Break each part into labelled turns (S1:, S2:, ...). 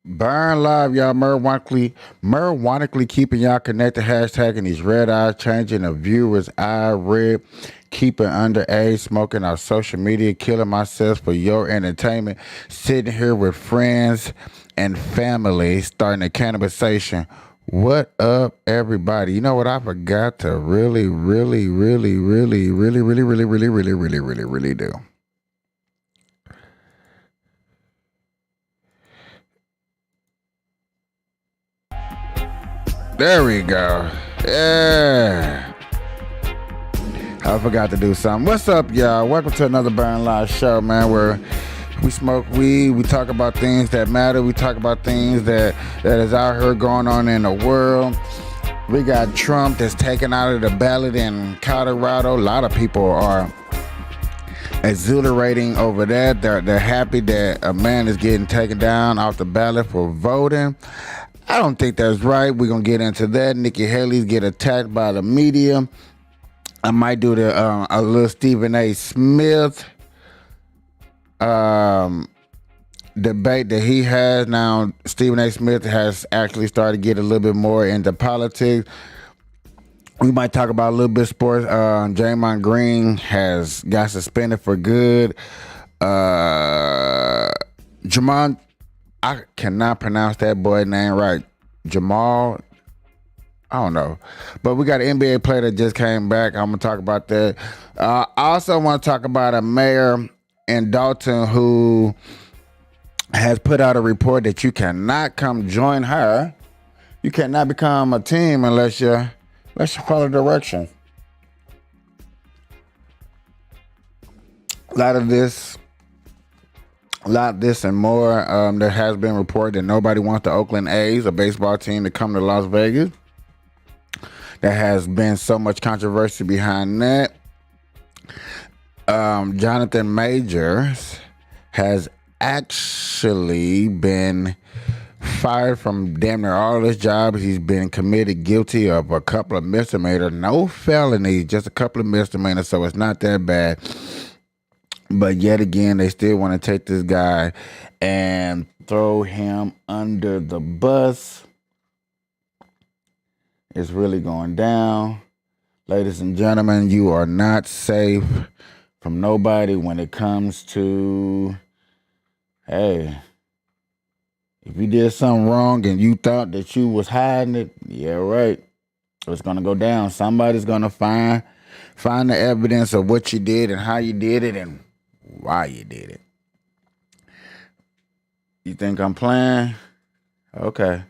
S1: BurnLive, y'all, marijuanically keeping y'all connected, hashtagging these red eyes, changing the viewers' eye red, keeping underage, smoking our social media, killing myself for your entertainment, sitting here with friends and family, starting a cannabisation. What up, everybody? You know what I forgot to really do? There we go. Yeah. I forgot to do something. What's up, y'all? Welcome to another BurnLive show, man, where we smoke weed, we talk about things that matter, we talk about things that is out here going on in the world. We got Trump that's taken out of the ballot in Colorado. A lot of people are exhilarating over that. They're happy that a man is getting taken down off the ballot for voting. I don't think that's right. We're going to get into that. Nikki Haley's get attacked by the media. I might do a little Stephen A. Smith debate that he has. Now, Stephen A. Smith has actually started to get a little bit more into politics. We might talk about a little bit of sports. Draymond Green has got suspended for good. Jamon, I cannot pronounce that boy's name right. Jamal, I don't know. But we got an NBA player that just came back. I'm going to talk about that. I also want to talk about a mayor in Dalton who has put out a report that you cannot come join her. You cannot become a team unless you follow direction. A lot of this and more. There has been reported that nobody wants the Oakland A's, a baseball team, to come to Las Vegas. There has been so much controversy behind that. Jonathan Majors has actually been fired from damn near all his jobs. He's been committed guilty of a couple of misdemeanors, no felonies, just a couple of misdemeanors, so it's not that bad. But yet again, they still want to take this guy and throw him under the bus. It's really going down. Ladies and gentlemen, you are not safe from nobody when it comes to, hey, if you did something wrong and you thought that you was hiding it, yeah, right. It's going to go down. Somebody's going to find the evidence of what you did and how you did it and why you did it. You think I'm playing? Okay.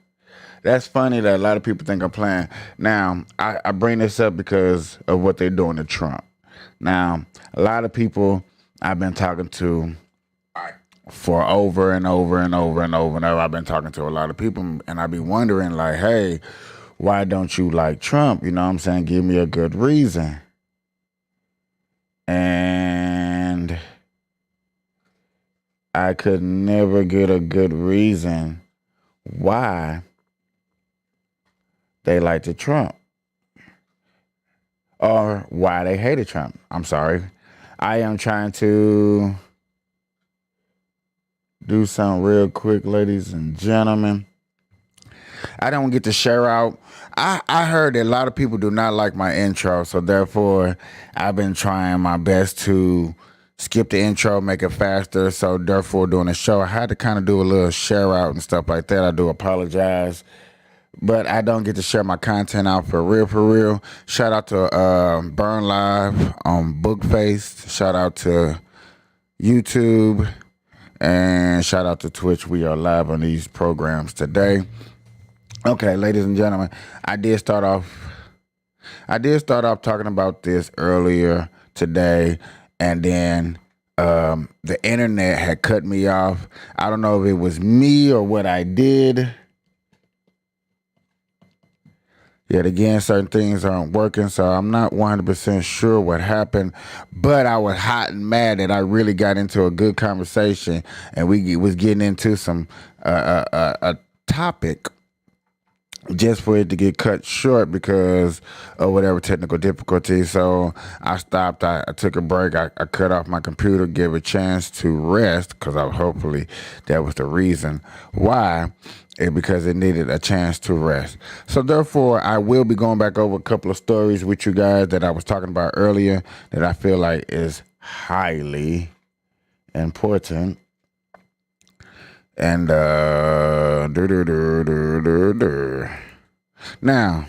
S1: That's funny that a lot of people think I'm playing. Now, I bring this up because of what they're doing to Trump. Now, a lot of people I've been talking to for over and over. I've been talking to a lot of people, and I be wondering, like, hey, why don't you like Trump? You know what I'm saying? Give me a good reason. And I could never get a good reason why they liked Trump or why they hated Trump. I'm sorry. I am trying to do something real quick, ladies and gentlemen. I don't get to share out. I heard that a lot of people do not like my intro, so therefore I've been trying my best to skip the intro, make it faster. So therefore, during the show, I had to kind of do a little share out and stuff like that. I do apologize, but I don't get to share my content out for real. Shout out to BurnLive on Bookface. Shout out to YouTube, and shout out to Twitch. We are live on these programs today. Okay, ladies and gentlemen, I did start off talking about this earlier today, and then the internet had cut me off. I don't know if it was me or what I did. Yet again, certain things aren't working, so I'm not 100% sure what happened. But I was hot and mad that I really got into a good conversation, and we was getting into some a topic just for it to get cut short because of whatever technical difficulty. So I stopped. I took a break. I cut off my computer, gave a chance to rest because hopefully that was the reason why. Because it needed a chance to rest. So therefore, I will be going back over a couple of stories with you guys that I was talking about earlier that I feel like is highly important. And now,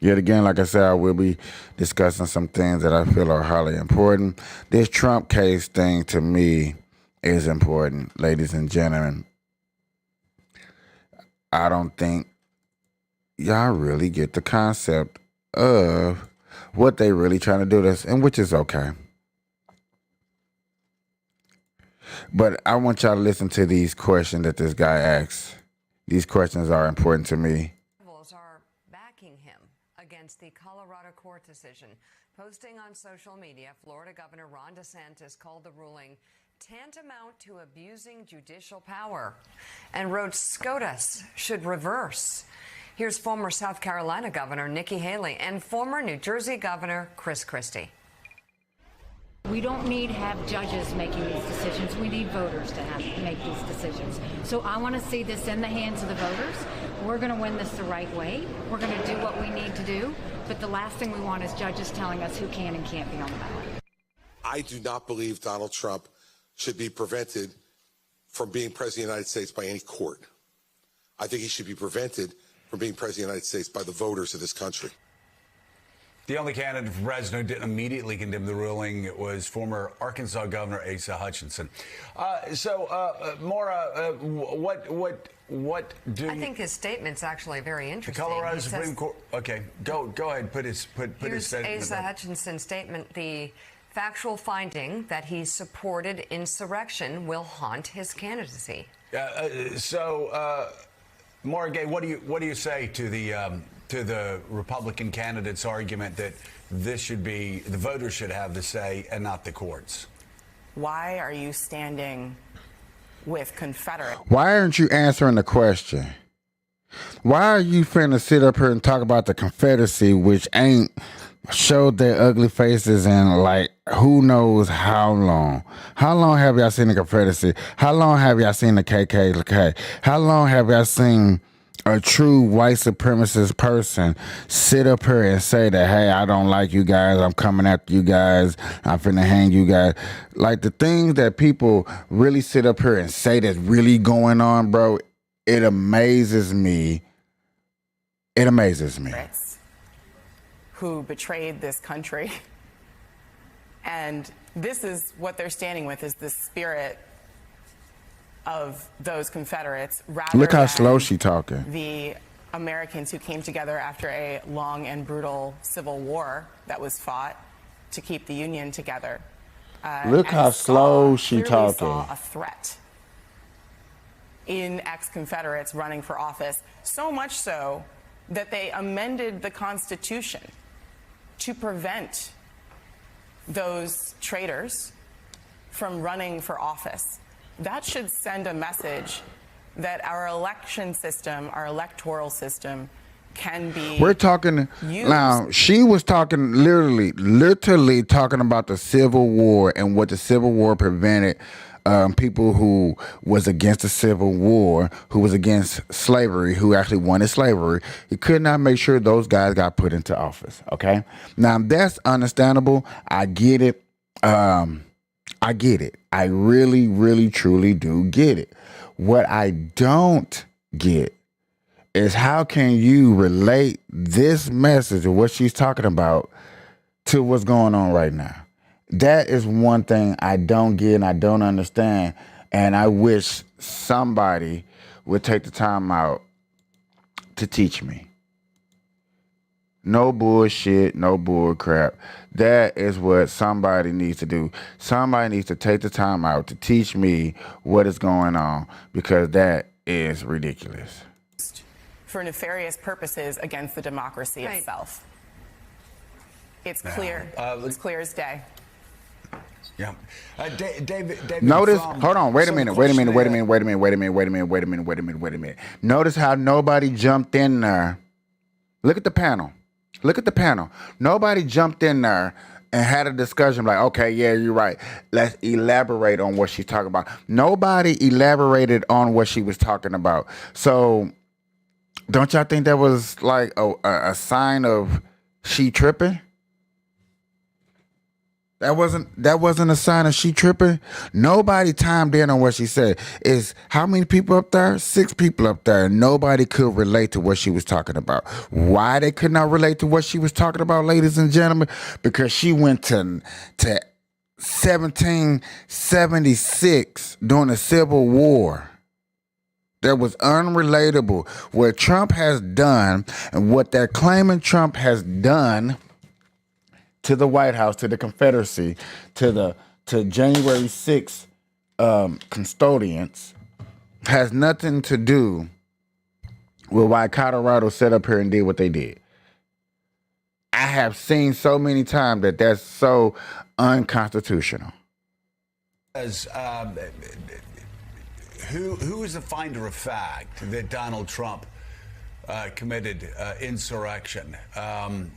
S1: yet again, like I said, I will be discussing some things that I feel are highly important. This Trump case thing to me is important, ladies and gentlemen. I don't think y'all really get the concept of what they really trying to do this, and which is okay. But I want y'all to listen to these questions that this guy asks. These questions are important to me.
S2: Are backing him against the Colorado court decision. Posting on social media, Florida Governor Ron DeSantis called the ruling tantamount to abusing judicial power and wrote SCOTUS should reverse. Here's former South Carolina Governor Nikki Haley and former New Jersey Governor Chris Christie.
S3: We don't need to have judges making these decisions. We need voters to make these decisions. So I want to see this in the hands of the voters. We're going to win this the right way. We're going to do what we need to do. But the last thing we want is judges telling us who can and can't be on the ballot.
S4: I do not believe Donald Trump should be prevented from being president of the United States by any court. I think he should be prevented from being president of the United States by the voters of this country.
S5: The only candidate for president who didn't immediately condemn the ruling was former Arkansas Governor Asa Hutchinson. Maura, what do
S2: I think his statement's actually very interesting.
S5: The Colorado Supreme Court. Okay, go ahead. Put his statement.
S2: Asa Hutchinson's statement. The factual finding that he supported insurrection will haunt his candidacy.
S5: Maura Gay, what do you say to the Republican candidate's argument that this should be the voters should have the say and not the courts?
S6: Why are you standing with Confederates?
S1: Why aren't you answering the question? Why are you finna sit up here and talk about the Confederacy, which ain't showed their ugly faces in like who knows how long? How long have y'all seen the Confederacy? How long have y'all seen the KKK? How long have y'all seen a true white supremacist person sit up here and say that, hey, I don't like you guys, I'm coming after you guys, I'm finna hang you guys? Like the things that people really sit up here and say that's really going on, bro, it amazes me. It amazes me.
S6: Who betrayed this country. And this is what they're standing with, is the spirit of those Confederates, rather
S1: Look how
S6: than
S1: slow she talking.
S6: The Americans who came together after a long and brutal civil war that was fought to keep the Union together.
S1: Look how slow she talking.
S6: Saw a threat in ex-Confederates running for office, so much so that they amended the Constitution to prevent those traitors from running for office. That should send a message that our election system, our electoral system, can be
S1: We're talking
S6: used.
S1: Now, she was talking literally talking about the Civil War and what the Civil War prevented. People who was against the Civil War, who was against slavery, who actually wanted slavery, he could not make sure those guys got put into office. Okay, now that's understandable. I get it. I get it. I really, really, truly do get it. What I don't get is how can you relate this message of what she's talking about to what's going on right now? That is one thing I don't get and I don't understand. And I wish somebody would take the time out to teach me. No bullshit, no bull crap. That is what somebody needs to do. Somebody needs to take the time out to teach me what is going on, because that is ridiculous.
S6: For nefarious purposes against the democracy itself. It's clear. It's clear as day.
S5: Yeah. David
S1: Notice,
S5: from-
S1: hold on, wait a
S5: so the
S1: minute. Notice how nobody jumped in there. Look at the panel. Nobody jumped in there and had a discussion like, okay, yeah, you're right. Let's elaborate on what she's talking about. Nobody elaborated on what she was talking about. So don't y'all think that was like a sign of she tripping? That wasn't a sign of she tripping. Nobody timed in on what she said. Is how many people up there? 6 people up there. Nobody could relate to what she was talking about. Why they could not relate to what she was talking about, ladies and gentlemen? Because she went to 1776 during the Civil War. That was unrelatable. What Trump has done and what they're claiming Trump has done to the White House, to the Confederacy, to January 6th custodians, has nothing to do with why Colorado set up here and did what they did. I have seen so many times that that's so unconstitutional.
S5: As who is the finder of fact that Donald Trump committed insurrection?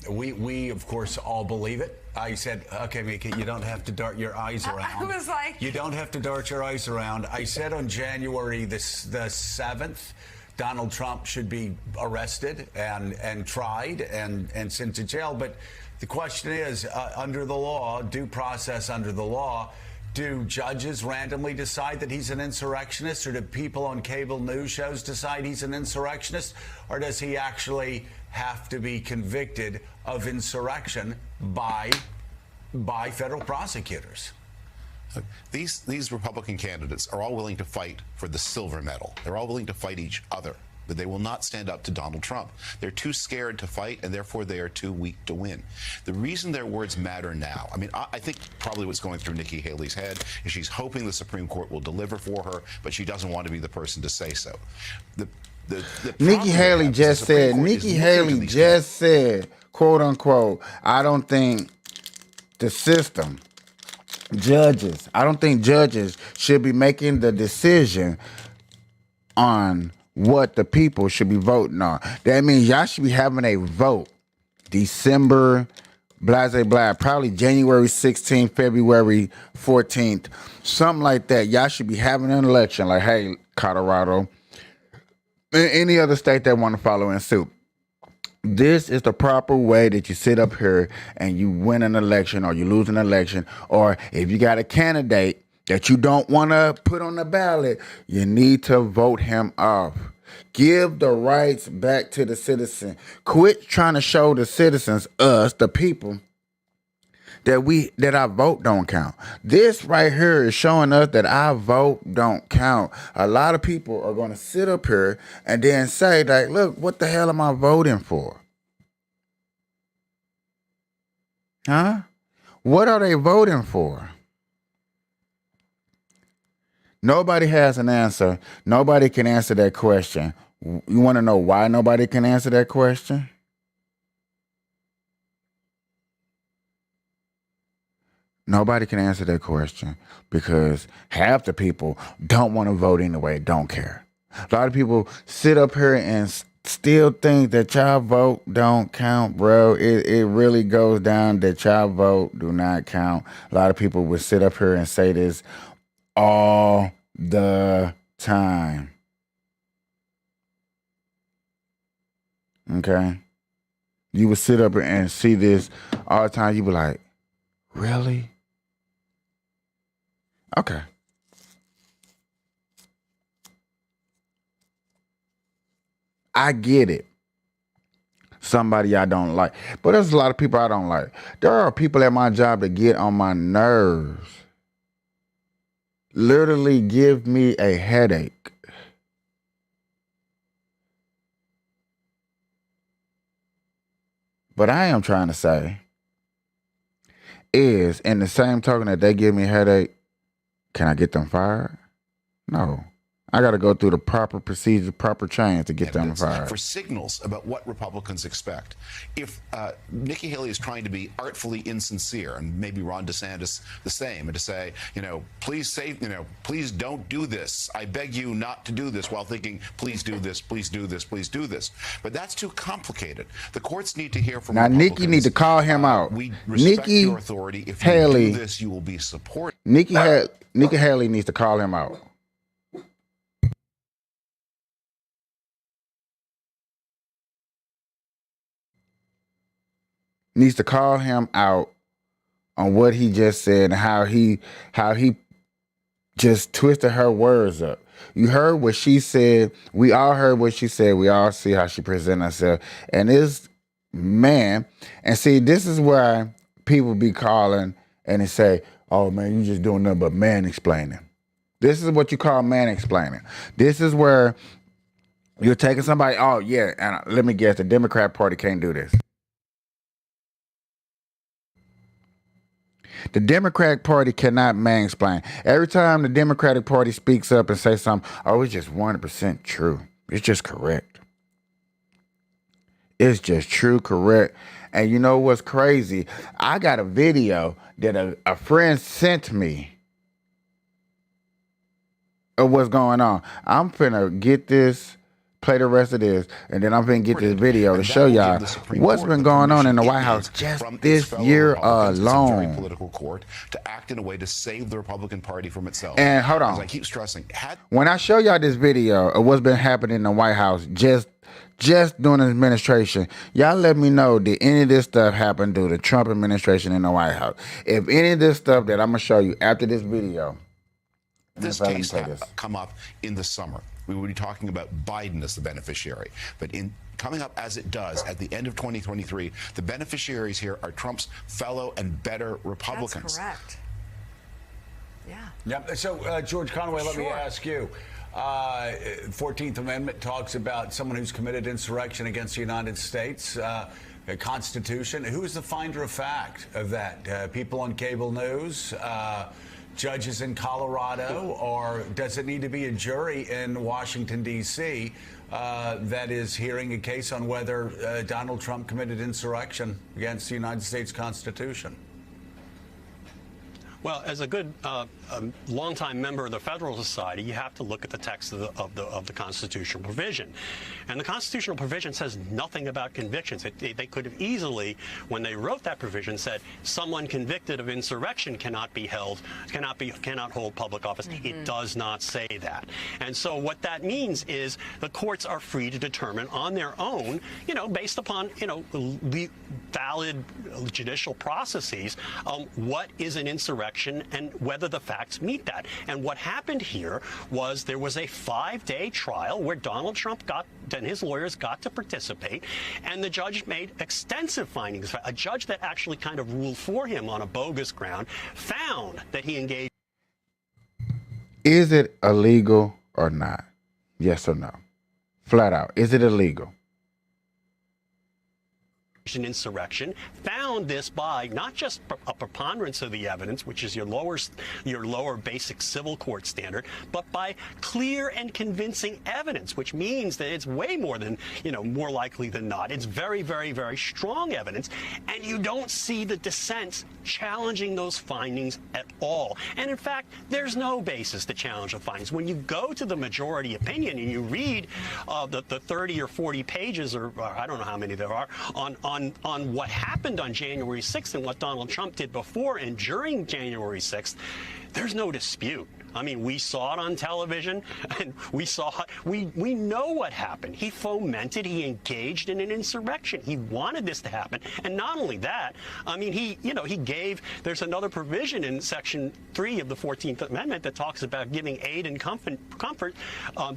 S5: We of course all believe it. I said, okay, Mika, you don't have to dart your eyes around.
S2: I was like,
S5: you don't have to dart your eyes around. I said on January the 7th, Donald Trump should be arrested and tried and sent to jail. But the question is, under the law, due process under the law, do judges randomly decide that he's an insurrectionist, or do people on cable news shows decide he's an insurrectionist, or does he actually have to be convicted of insurrection by federal prosecutors?
S7: These Republican candidates are all willing to fight for the silver medal. They're all willing to fight each other, but they will not stand up to Donald Trump. They're too scared to fight, and therefore they are too weak to win. The reason their words matter now, I mean, I think probably what's going through Nikki Haley's head is she's hoping the Supreme Court will deliver for her, but she doesn't want to be the person to say so.
S1: Nikki Haley just said, quote unquote, I don't think the system, I don't think judges should be making the decision on what the people should be voting on. That means y'all should be having a vote December, probably January 16th, February 14th, something like that. Y'all should be having an election like, hey, Colorado, any other state that want to follow in suit. This is the proper way that you sit up here and you win an election or you lose an election, or if you got a candidate that you don't want to put on the ballot, you need to vote him off. Give the rights back to the citizen. Quit trying to show the citizens, us, the people, that our vote don't count. This right here is showing us that our vote don't count. A lot of people are going to sit up here and then say, like, look, what the hell am I voting for? Huh? What are they voting for? Nobody has an answer. Nobody can answer that question. You want to know why nobody can answer that question? Nobody can answer that question because half the people don't want to vote anyway, don't care. A lot of people sit up here and still think that y'all vote don't count, bro. It really goes down that y'all vote do not count. A lot of people would sit up here and say this all the time. Okay? You would sit up and see this all the time. You be like, really? Okay. I get it. Somebody I don't like. But there's a lot of people I don't like. There are people at my job that get on my nerves. Literally give me a headache. What I am trying to say is, in the same token that they give me a headache, can I get them fired? No. I got to go through the proper procedure, proper chain to get them fired.
S7: For signals about what Republicans expect. If Nikki Haley is trying to be artfully insincere, and maybe Ron DeSantis the same, and to say, please say, please don't do this. I beg you not to do this, while thinking, please do this, please do this, please do this. But that's too complicated. The courts need to hear from
S1: now.
S7: Republicans.
S1: Nikki need to call him out.
S7: We respect
S1: Nikki
S7: your authority. If
S1: Haley,
S7: you do this, you will be supported.
S1: Nikki Haley needs to call him out. Needs to call him out on what he just said and how he just twisted her words up. You heard what she said. We all heard what she said. We all see how she presented herself. And this man, and see, this is why people be calling and they say, oh man, you just doing nothing but man explaining. This is what you call man explaining. This is where you're taking somebody, oh yeah, and let me guess, the Democrat Party can't do this. The Democratic Party cannot mansplain. Every time the Democratic Party speaks up and says something, oh, it's just 100% true. It's just correct. It's just true, correct. And you know what's crazy? I got a video that a friend sent me of what's going on. I'm finna get this, play the rest of this, and then I'm going to get this video to show y'all what's been going on in the White House just this year alone.
S7: Political court to act in a way to save the Republican Party from itself.
S1: And hold on.
S7: As I keep stressing,
S1: when I show y'all this video of what's been happening in the White House just during the administration, y'all let me know, did any of this stuff happen through the Trump administration in the White House? If any of this stuff that I'm going to show you after this video,
S7: this case come up in the summer, we would be talking about Biden as the beneficiary. But in coming up as it does at the end of 2023, the beneficiaries here are Trump's fellow and better Republicans.
S2: That's correct. Yeah.
S5: Yep. So, George Conway, let me ask you. 14th Amendment talks about someone who's committed insurrection against the United States, the Constitution. Who is the finder of fact of that? People on cable news? Judges in Colorado, or does it need to be a jury in Washington, D.C. That is hearing a case on whether Donald Trump committed insurrection against the United States Constitution?
S8: Well, as a good longtime member of the Federal Society, you have to look at the text of the constitutional provision, and the constitutional provision says nothing about convictions. They could have easily, when they wrote that provision, said someone convicted of insurrection cannot hold public office. Mm-hmm. It does not say that, and so what that means is the courts are free to determine on their own, based upon the valid judicial processes, what is an insurrection and whether the facts meet that. And what happened here was there was a 5-day trial where Donald Trump and his lawyers got to participate, and the judge made extensive findings. A judge that actually kind of ruled for him on a bogus ground found that he engaged.
S1: Is it illegal or not? Yes or no? Flat out. Is it illegal?
S8: Insurrection, found this by not just a preponderance of the evidence, which is your lower basic civil court standard, but by clear and convincing evidence, which means that it's way more than, more likely than not. It's very, very, very strong evidence, and you don't see the dissents challenging those findings at all. And in fact, there's no basis to challenge the findings. When you go to the majority opinion and you read the 30 or 40 pages, or I don't know how many there are, on what happened on January 6th and what Donald Trump did before and during January 6th, there's no dispute. I mean, we saw it on television, and we know what happened. He fomented, he engaged in an insurrection. He wanted this to happen. And not only that, I mean, there's another provision in Section 3 of the 14th Amendment that talks about giving aid and comfort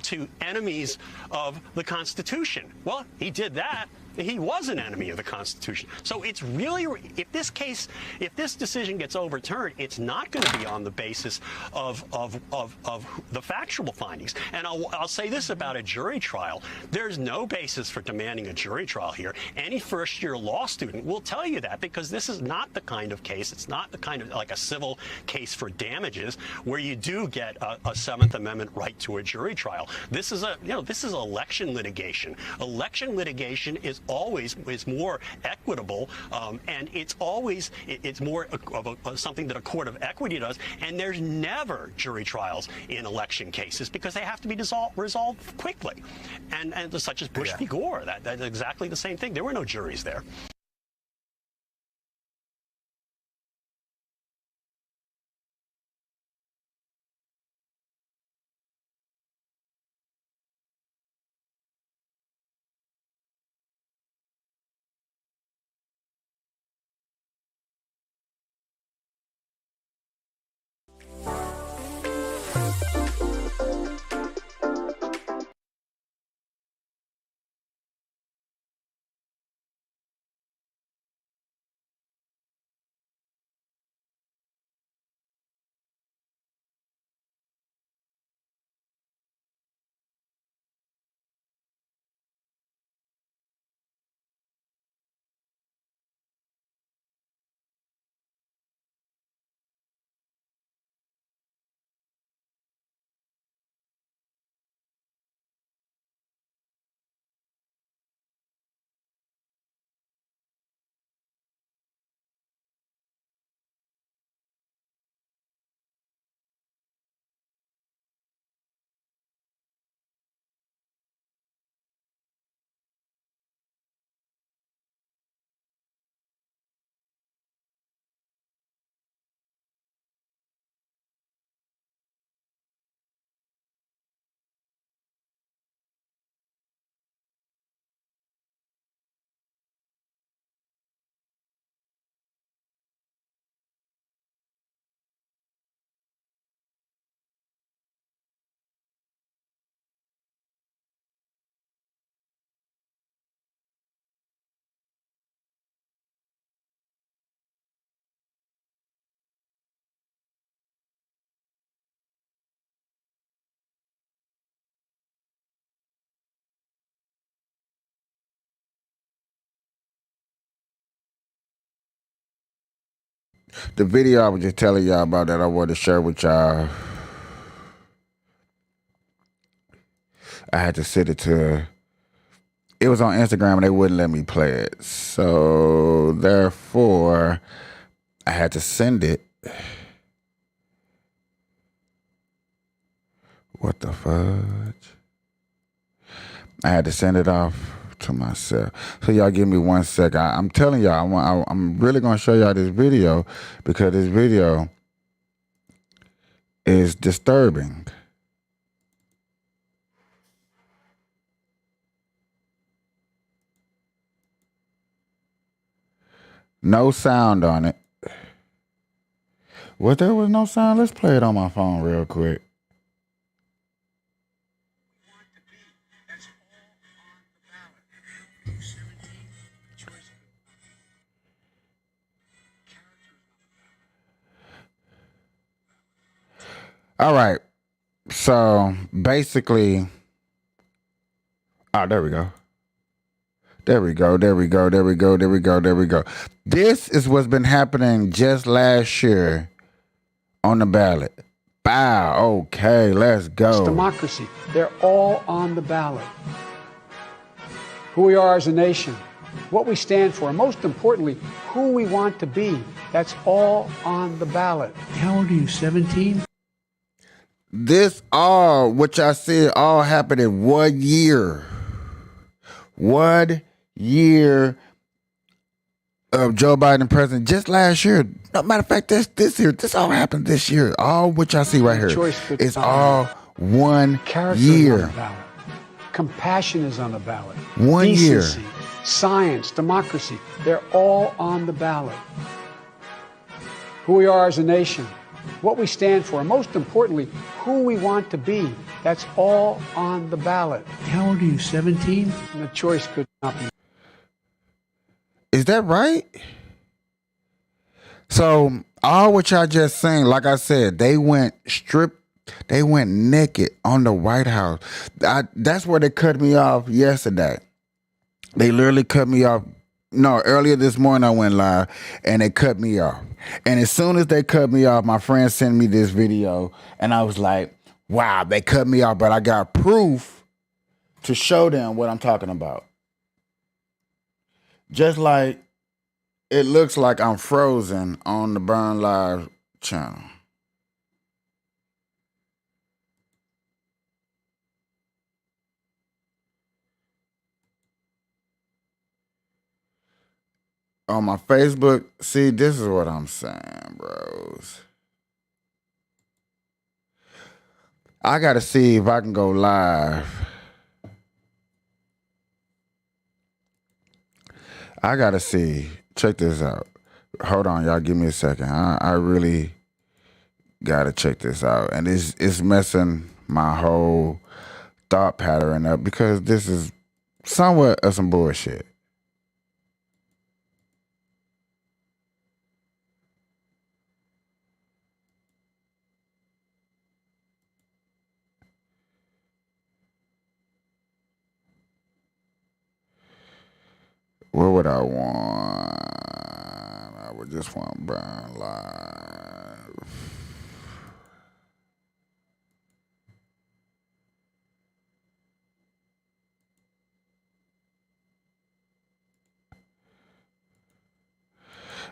S8: to enemies of the Constitution. Well, he did that. He was an enemy of the Constitution. So it's really, if this decision gets overturned, it's not going to be on the basis of the factual findings. And I'll say this about a jury trial. There's no basis for demanding a jury trial here. Any first-year law student will tell you that, because this is not the kind of case, it's not the kind of like a civil case for damages where you do get a Seventh Amendment right to a jury trial. This is this is election litigation. Election litigation is always more equitable, and it's more of something that a court of equity does. And there's never jury trials in election cases because they have to be resolved quickly. And such as Bush v. Gore, that's exactly the same thing. There were no juries there.
S1: The video I was just telling y'all about that I wanted to share with y'all, I had to send it to, it was on Instagram and they wouldn't let me play it. So therefore, I had to send it. What the fudge? I had to send it off to myself. So y'all give me 1 second. I'm telling y'all, I'm really going to show y'all this video because this video is disturbing. No sound on it. Well, there was no sound. Let's play it on my phone real quick. All right. So basically, oh, there we go. There we go. There we go. There we go. There we go. There we go. This is what's been happening just last year on the ballot. Bow. Okay, let's go.
S9: It's democracy. They're all on the ballot. Who we are as a nation, what we stand for, and most importantly, who we want to be. That's all on the ballot. How old are you, 17?
S1: This all, what y'all see, all happened in 1 year. 1 year of Joe Biden president, just last year. No matter of fact, this year, this all happened this year. All what y'all see right here, it's all 1 year.
S9: On the ballot. Compassion is on the ballot.
S1: 1 year.
S9: Decency, science, democracy, they're all on the ballot. Who we are as a nation, what we stand for, and most importantly, who we want to be. That's all on the ballot. How old are you, 17? And the choice could not be.
S1: Is that right? So all what y'all just saying, like I said, they went naked on the White House. That's where they cut me off yesterday. They literally cut me off. No, earlier this morning I went live and they cut me off. And as soon as they cut me off, my friend sent me this video and I was like, wow, they cut me off, but I got proof to show them what I'm talking about. Just like it looks like I'm frozen on the BurnLive channel. On my Facebook, see, this is what I'm saying, bros. I got to see if I can go live. I got to see. Check this out. Hold on, y'all. Give me a second. I really got to check this out. And it's messing my whole thought pattern up because this is somewhat of some bullshit. What would I want? I would just want BurnLive.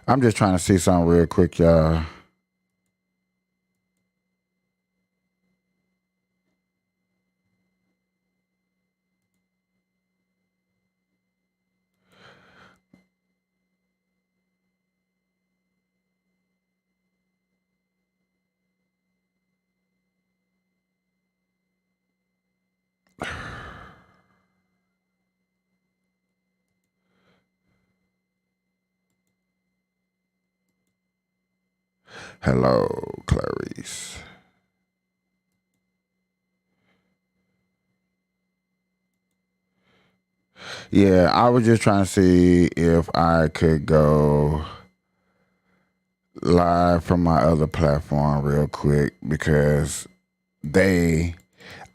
S1: I'm just trying to see something real quick, y'all. Hello, Clarice. Yeah, I was just trying to see if I could go live from my other platform real quick because I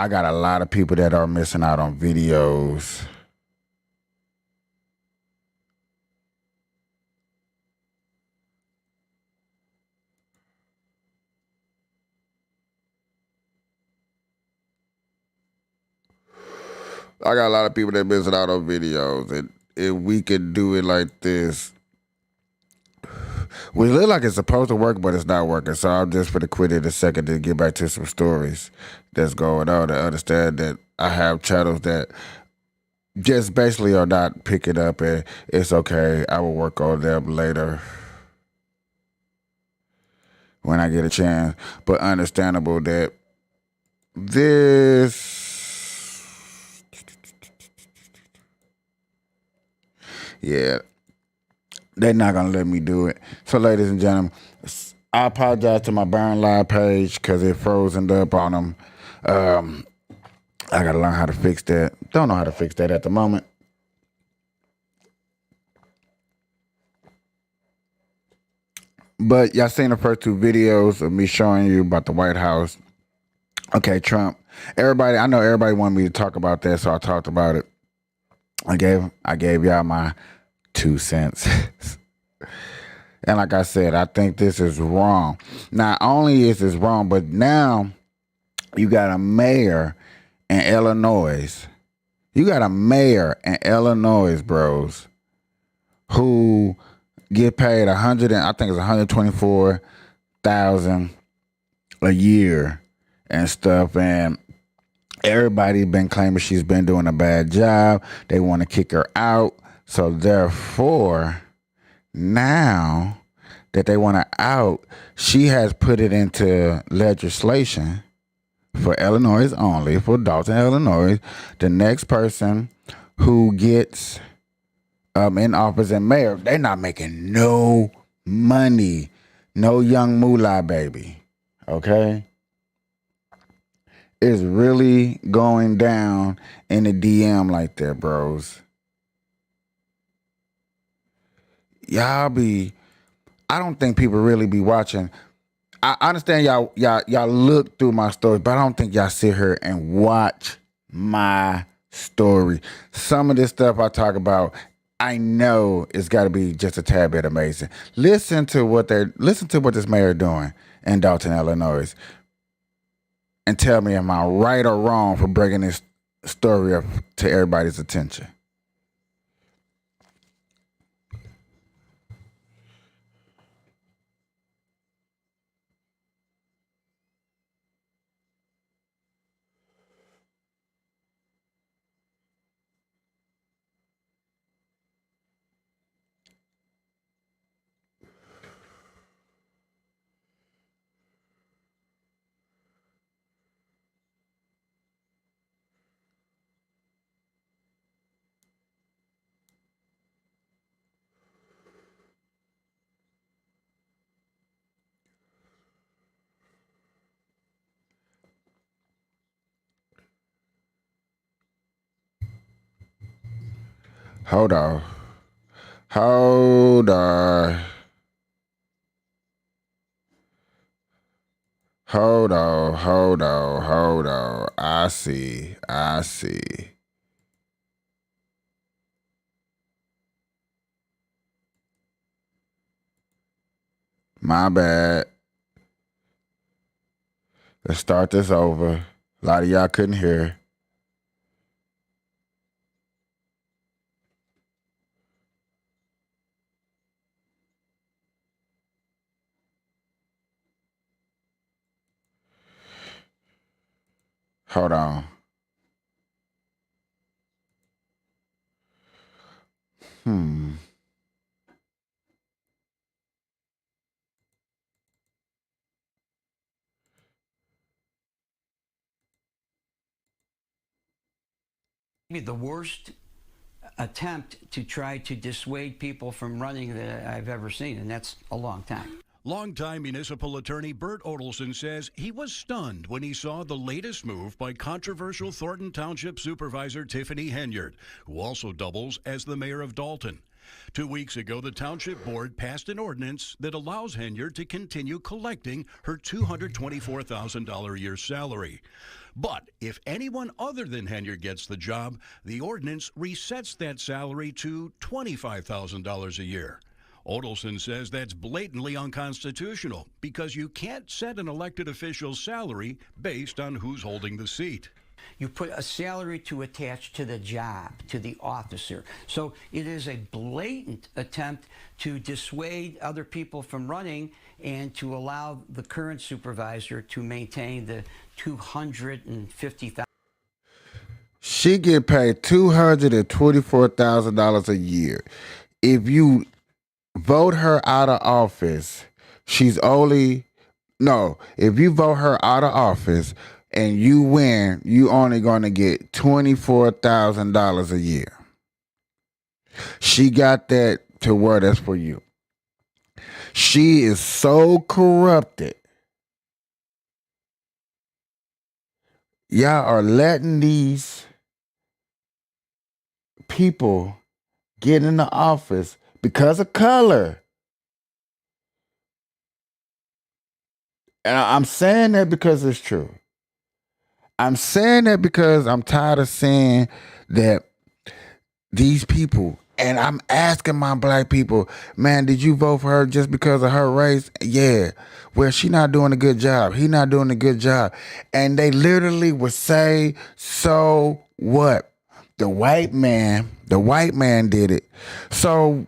S1: got a lot of people that are missing out on videos. I got a lot of people that missing out on videos. And if we could do it like this, we look like it's supposed to work, but it's not working. So I'm just for to quit it a second to get back to some stories that's going on to understand that I have channels that just basically are not picking up, and it's okay. I will work on them later when I get a chance. But understandable that this. Yeah, they're not going to let me do it. So, ladies and gentlemen, I apologize to my BurnLive page because it frozen up on them. I got to learn how to fix that. Don't know how to fix that at the moment. But y'all seen the first two videos of me showing you about the White House. Okay, Trump. I know everybody wanted me to talk about that, so I talked about it. I gave y'all my 2 cents. And like I said, I think this is wrong. Not only is this wrong, but now you got a mayor in Illinois. You got a mayor in Illinois, bros, who get paid I think it's $124,000 a year and stuff, and everybody been claiming she's been doing a bad job. They want to kick her out. So therefore, now that they want to out, she has put it into legislation for Illinois only, for Dalton, Illinois. The next person who gets in office and mayor, they're not making no money. No young moolah, baby. Okay? It's really going down in the DM like that, bros. I don't think people really be watching. I understand y'all look through my stories, but I don't think y'all sit here and watch my story. Some of this stuff I talk about, I know it's got to be just a tad bit amazing. Listen to what this mayor doing in Dalton, Illinois, and tell me am I right or wrong for bringing this story up to everybody's attention. Hold on. Hold on. Hold on. Hold on. Hold on. I see. I see. My bad. Let's start this over. A lot of y'all couldn't hear. Hold on.
S10: The worst attempt to try to dissuade people from running that I've ever seen, and that's a long time.
S11: Longtime municipal attorney Bert Odelson says he was stunned when he saw the latest move by controversial Thornton Township Supervisor Tiffany Henyard, who also doubles as the mayor of Dalton. 2 weeks ago, the township board passed an ordinance that allows Henyard to continue collecting her $224,000 a year salary. But if anyone other than Henyard gets the job, the ordinance resets that salary to $25,000 a year. Odelson says that's blatantly unconstitutional because you can't set an elected official's salary based on who's holding the seat.
S10: You put a salary to attach to the job, to the officer. So it is a blatant attempt to dissuade other people from running and to allow the current supervisor to maintain the $250,000.
S1: She get paid $224,000 a year. If you vote her out of office, if you vote her out of office and you win, you only gonna get $24,000 a year. She got that to where that's for you. She is so corrupted. Y'all are letting these people get in the office because of color. And I'm saying that because it's true. I'm saying that because I'm tired of seeing that these people, and I'm asking my black people, man, did you vote for her just because of her race? Yeah. Well, she not doing a good job. He not doing a good job. And they literally would say, so what? The white man did it. So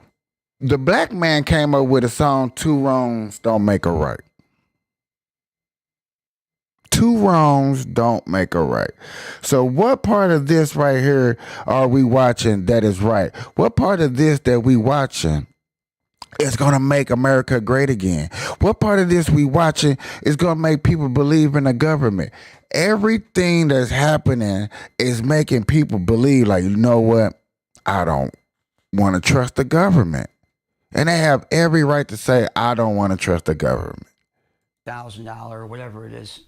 S1: the black man came up with a song, Two Wrongs Don't Make a Right. Two wrongs don't make a right. So what part of this right here are we watching that is right? What part of this that we watching is going to make America great again? What part of this we watching is going to make people believe in the government? Everything that's happening is making people believe, like, you know what? I don't want to trust the government. And they have every right to say, I don't want to trust the government.
S10: $1,000 or whatever it is,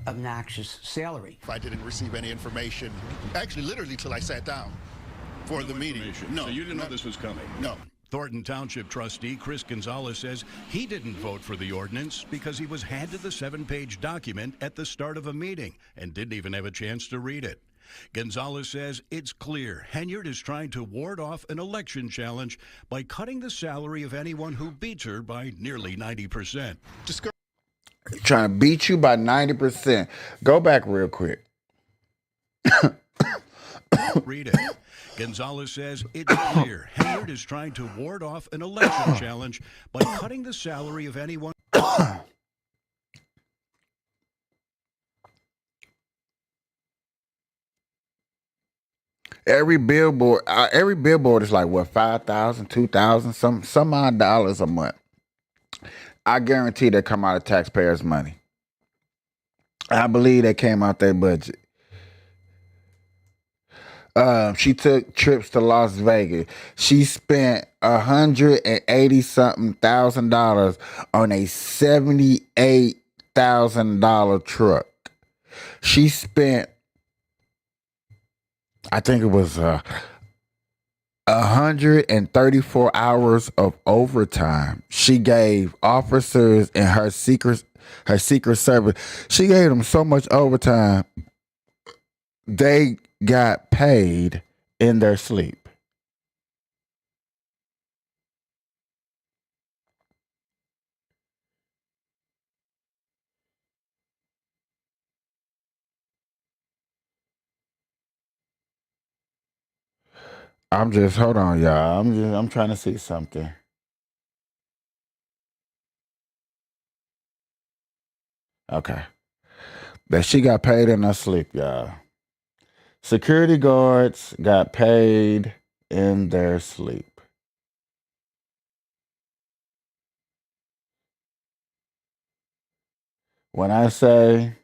S10: obnoxious salary.
S12: I didn't receive any information, actually literally till I sat down for the meeting.
S11: No, so you didn't know this was coming?
S12: No.
S11: Thornton Township trustee Chris Gonzalez says he didn't vote for the ordinance because he was handed the 7-page document at the start of a meeting and didn't even have a chance to read it. Gonzalez says it's clear Henyard is trying to ward off an election challenge by cutting the salary of anyone who beats her by nearly 90%.
S1: Trying to beat you by 90%. Go back real quick.
S11: Read it. Gonzalez says it's clear Henyard is trying to ward off an election challenge by cutting the salary of anyone.
S1: Every billboard is like what, $5,000, $2,000, some odd dollars a month. I guarantee they come out of taxpayers' money. I believe they came out their budget. She took trips to Las Vegas. She spent $180-something thousand on a $78,000 truck. She spent, I think it was 134 hours of overtime. She gave officers and her secret service. She gave them so much overtime. They got paid in their sleep. Hold on, y'all. I'm trying to see something. Okay. That she got paid in her sleep, y'all. Security guards got paid in their sleep. When I say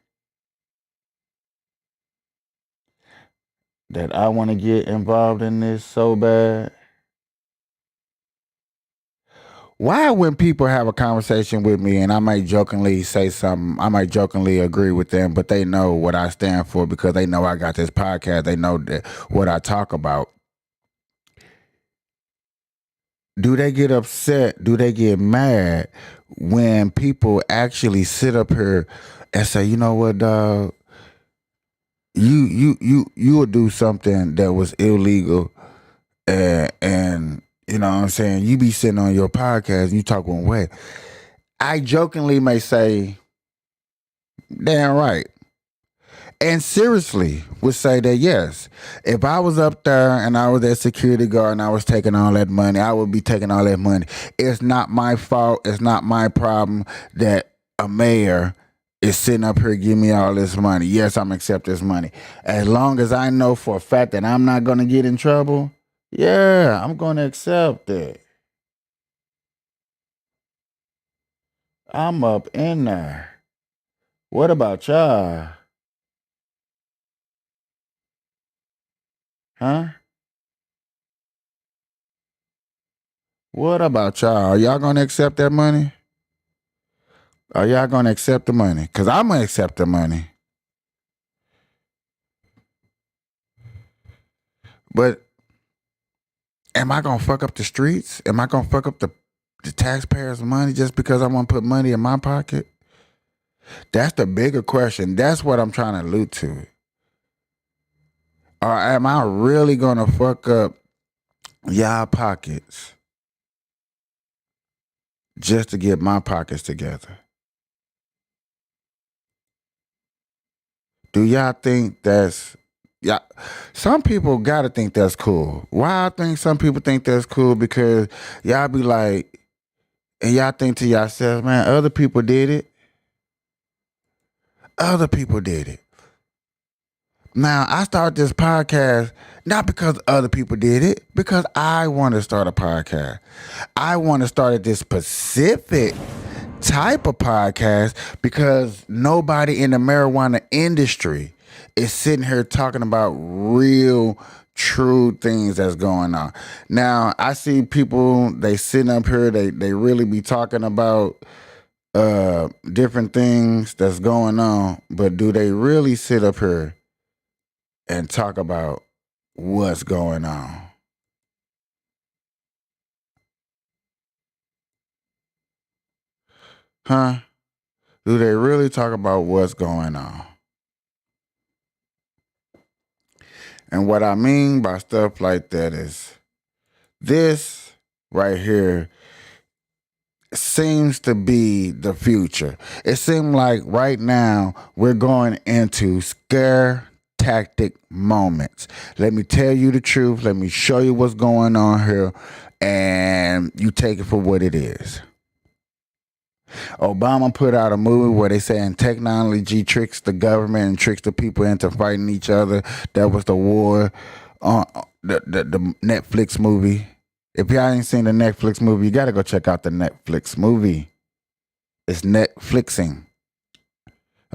S1: that I want to get involved in this so bad, why when people have a conversation with me and I might jokingly say something, I might jokingly agree with them, but they know what I stand for because they know I got this podcast. They know that what I talk about. Do they get upset? Do they get mad when people actually sit up here and say, you know what, dog? You will do something that was illegal, and you know what I'm saying? You be sitting on your podcast and you talk one way. I jokingly may say, damn right. And seriously would say that yes, if I was up there and I was that security guard and I was taking all that money, I would be taking all that money. It's not my fault. It's not my problem that a mayor is sitting up here giving me all this money. Yes, I'm accept this money. As long as I know for a fact that I'm not going to get in trouble, yeah, I'm going to accept it. I'm up in there. What about y'all? Huh? What about y'all? Are y'all going to accept that money? Are y'all going to accept the money? Because I'm going to accept the money. But am I going to fuck up the streets? Am I going to fuck up the taxpayers' money just because I want to put money in my pocket? That's the bigger question. That's what I'm trying to allude to. Or am I really going to fuck up y'all pockets just to get my pockets together? Do y'all think that's... Yeah, some people gotta think that's cool. Why I think some people think that's cool? Because y'all be like, and y'all think to yourself, man, other people did it. Other people did it. Now, I started this podcast not because other people did it, because I want to start a podcast. I want to start this specific type of podcast because nobody in the marijuana industry is sitting here talking about real, true things that's going on. Now, I see people, they sitting up here, they really be talking about different things that's going on, but do they really sit up here and talk about what's going on? Huh? Do they really talk about what's going on? And what I mean by stuff like that is this right here seems to be the future. It seems like right now we're going into scare tactic moments. Let me tell you the truth. Let me show you what's going on here, and you take it for what it is. Obama put out a movie where they saying technology tricks the government and tricks the people into fighting each other. That was the war on the Netflix movie. If y'all ain't seen the Netflix movie, you got to go check out the Netflix movie. It's Netflixing.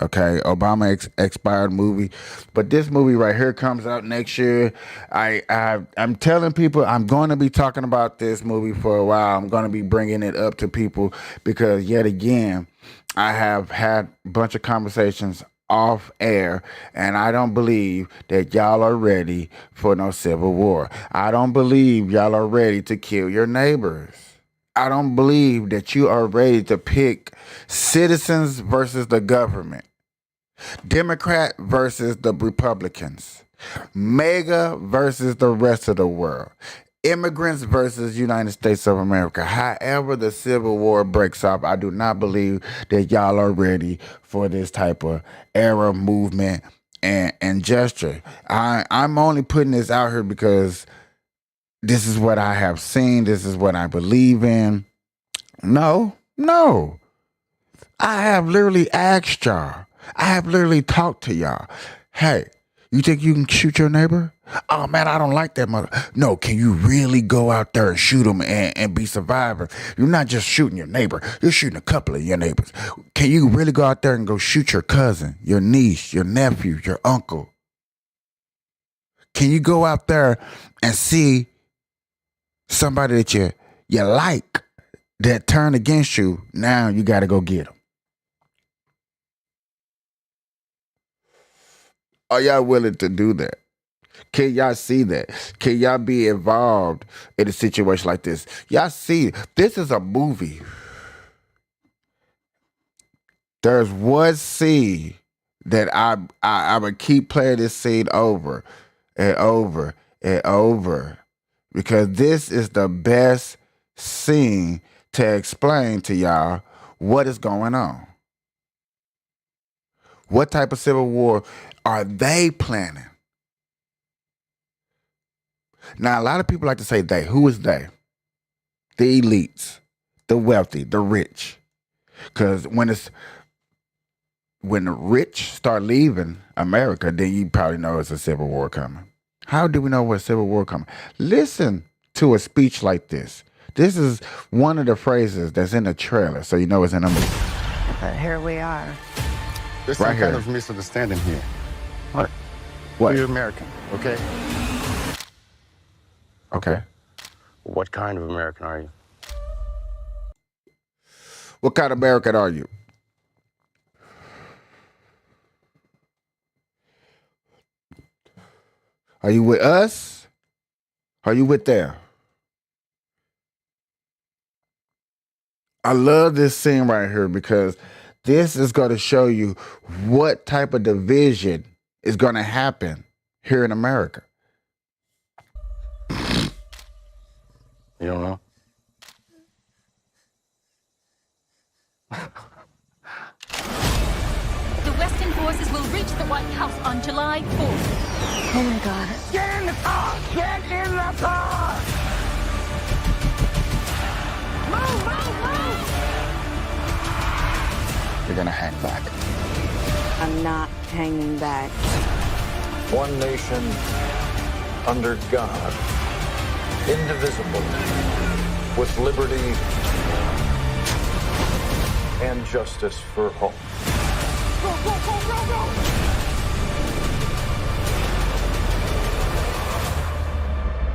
S1: Okay, Obama expired movie, but this movie right here comes out next year. I'm telling people I'm going to be talking about this movie for a while. I'm going to be bringing it up to people because yet again, I have had a bunch of conversations off air, and I don't believe that y'all are ready for no civil war. I don't believe y'all are ready to kill your neighbors. I don't believe that you are ready to pick citizens versus the government, Democrat versus the Republicans, MAGA versus the rest of the world, immigrants versus United States of America. However the Civil War breaks up, I do not believe that y'all are ready for this type of era, movement, and gesture. I'm only putting this out here because this is what I have seen. This is what I believe in. No. I have literally asked y'all. I have literally talked to y'all. Hey, you think you can shoot your neighbor? Oh man, I don't like that mother. No, can you really go out there and shoot them and be survivor? You're not just shooting your neighbor. You're shooting a couple of your neighbors. Can you really go out there and go shoot your cousin, your niece, your nephew, your uncle? Can you go out there and see somebody that you like that turned against you? Now you got to go get them. Are y'all willing to do that? Can y'all see that? Can y'all be involved in a situation like this? Y'all see, this is a movie. There's one scene that I would keep playing this scene over and over and over because this is the best scene to explain to y'all what is going on. What type of civil war are they planning? Now, a lot of people like to say they. Who is they? The elites, the wealthy, the rich. Because when the rich start leaving America, then you probably know it's a civil war coming. How do we know what civil war coming? Listen to a speech like this. This is one of the phrases that's in the trailer, so you know it's in a movie.
S13: But here we are.
S12: There's
S1: Right
S12: some
S1: here.
S12: kind of misunderstanding here.
S1: What?
S12: You're American, okay?
S1: Okay.
S14: What kind of American are you?
S1: What kind of American are you? Are you with us? Are you with them? I love this scene right here because this is going to show you what type of division is going to happen here in America.
S14: You don't know?
S15: The Western forces will reach the White House on July 4th.
S13: Oh my God.
S16: Get in the car! Get in the car! Move, move, move!
S1: You're going to hang back.
S13: I'm not hanging back.
S17: One nation under God, indivisible, with liberty and justice for all.
S16: Go, go, go, go, go!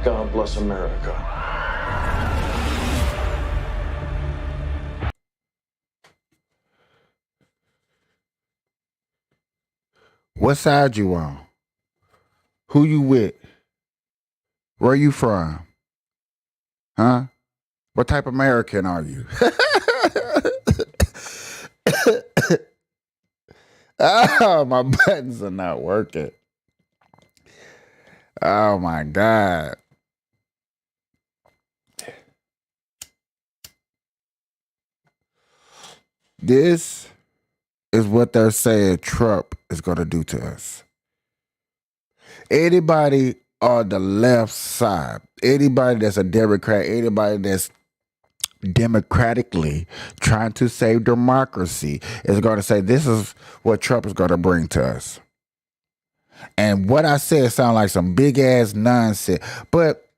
S17: God bless America.
S1: What side you on? Who you with? Where you from? Huh? What type of American are you? Oh, my buttons are not working. Oh my God. This is what they're saying Trump is going to do to us. Anybody on the left side, anybody that's a Democrat, anybody that's democratically trying to save democracy is going to say this is what Trump is going to bring to us. And what I said sounds like some big ass nonsense, but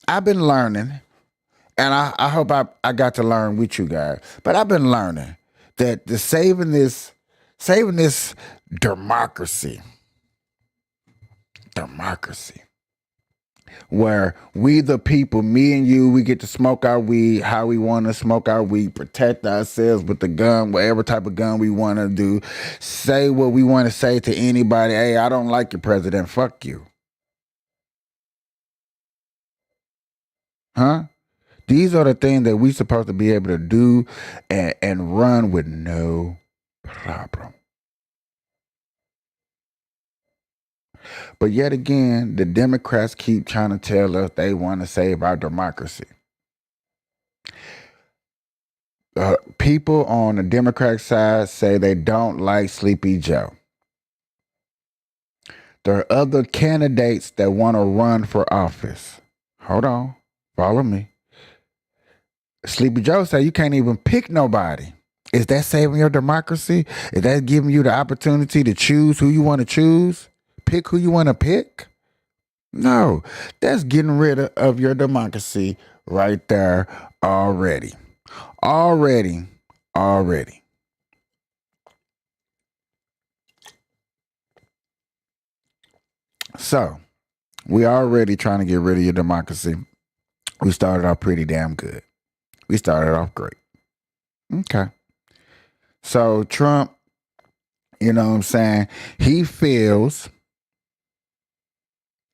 S1: I've been learning, and I hope I got to learn with you guys. But I've been learning that the saving this democracy, where we the people, me and you, we get to smoke our weed how we want to smoke our weed, protect ourselves with the gun, whatever type of gun we want to do, say what we want to say to anybody. Hey, I don't like your president. Fuck you. Huh? These are the things that we supposed to be able to do and run with no problem. But yet again, the Democrats keep trying to tell us they want to save our democracy. People on the Democratic side say they don't like Sleepy Joe. There are other candidates that want to run for office. Hold on. Follow me. Sleepy Joe say you can't even pick nobody. Is that saving your democracy? Is that giving you the opportunity to choose who you want to choose? Pick who you want to pick? No, that's getting rid of your democracy right there already. Already. So, we already trying to get rid of your democracy. We started off pretty damn good. We started off great. Okay. So, Trump, you know what I'm saying? He feels,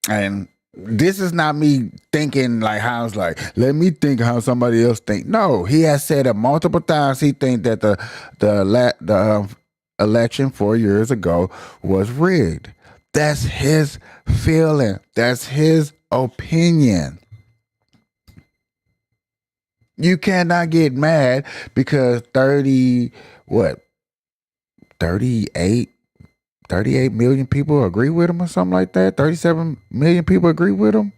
S1: and this is not me thinking like how it's like, let me think how somebody else think. No, he has said it multiple times. He think that the election 4 years ago was rigged. That's his feeling. That's his opinion. You cannot get mad because 38 million people agree with him or something like that. 37 million people agree with him.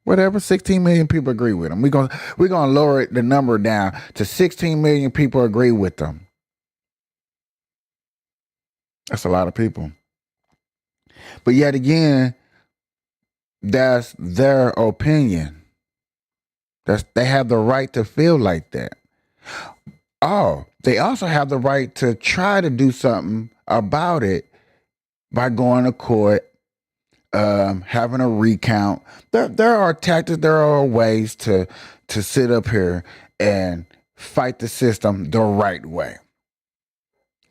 S1: Whatever, 16 million people agree with him. We're gonna lower the number down to 16 million people agree with them. That's a lot of people. But yet again, that's their opinion. They have the right to feel like that. Oh, they also have the right to try to do something about it by going to court, having a recount. There are tactics, there are ways to sit up here and fight the system the right way.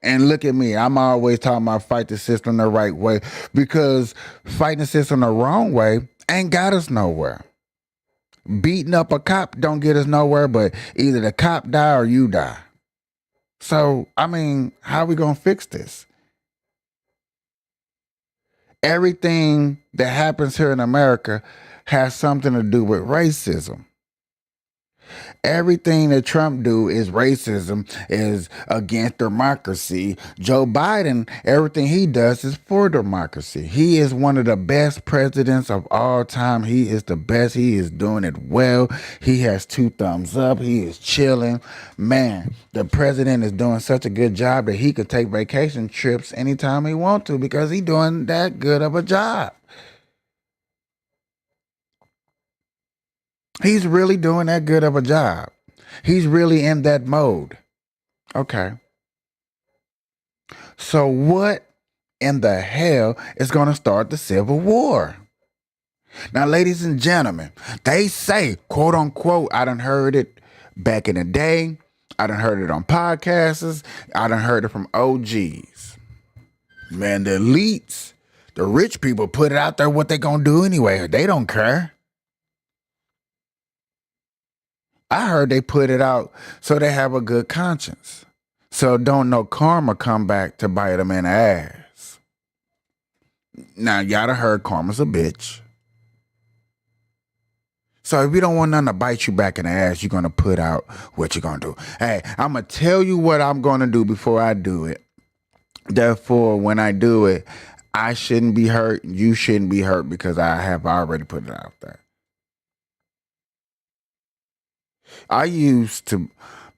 S1: And look at me, I'm always talking about fight the system the right way, because fighting the system the wrong way ain't got us nowhere. Beating up a cop don't get us nowhere, but either the cop die or you die. So, I mean, how are we going to fix this? Everything that happens here in America has something to do with racism. Everything that Trump do is racism, is against democracy. Joe Biden, everything he does is for democracy. He is one of the best presidents of all time. He is the best. He is doing it well. He has 2 thumbs up. He is chilling. Man, the president is doing such a good job that he could take vacation trips anytime he wants to because he's doing that good of a job. He's really doing that good of a job. He's really in that mode. Okay. So what in the hell is going to start the Civil War? Now, ladies and gentlemen, they say, quote unquote, I done heard it back in the day. I done heard it on podcasts. I done heard it from OGs. Man, the elites, the rich people put it out there what they going to do anyway. They don't care. I heard they put it out so they have a good conscience. So don't no karma come back to bite them in the ass. Now, y'all done heard karma's a bitch. So if you don't want nothing to bite you back in the ass, you're going to put out what you're going to do. Hey, I'm going to tell you what I'm going to do before I do it. Therefore, when I do it, I shouldn't be hurt. You shouldn't be hurt because I have already put it out there. I ain't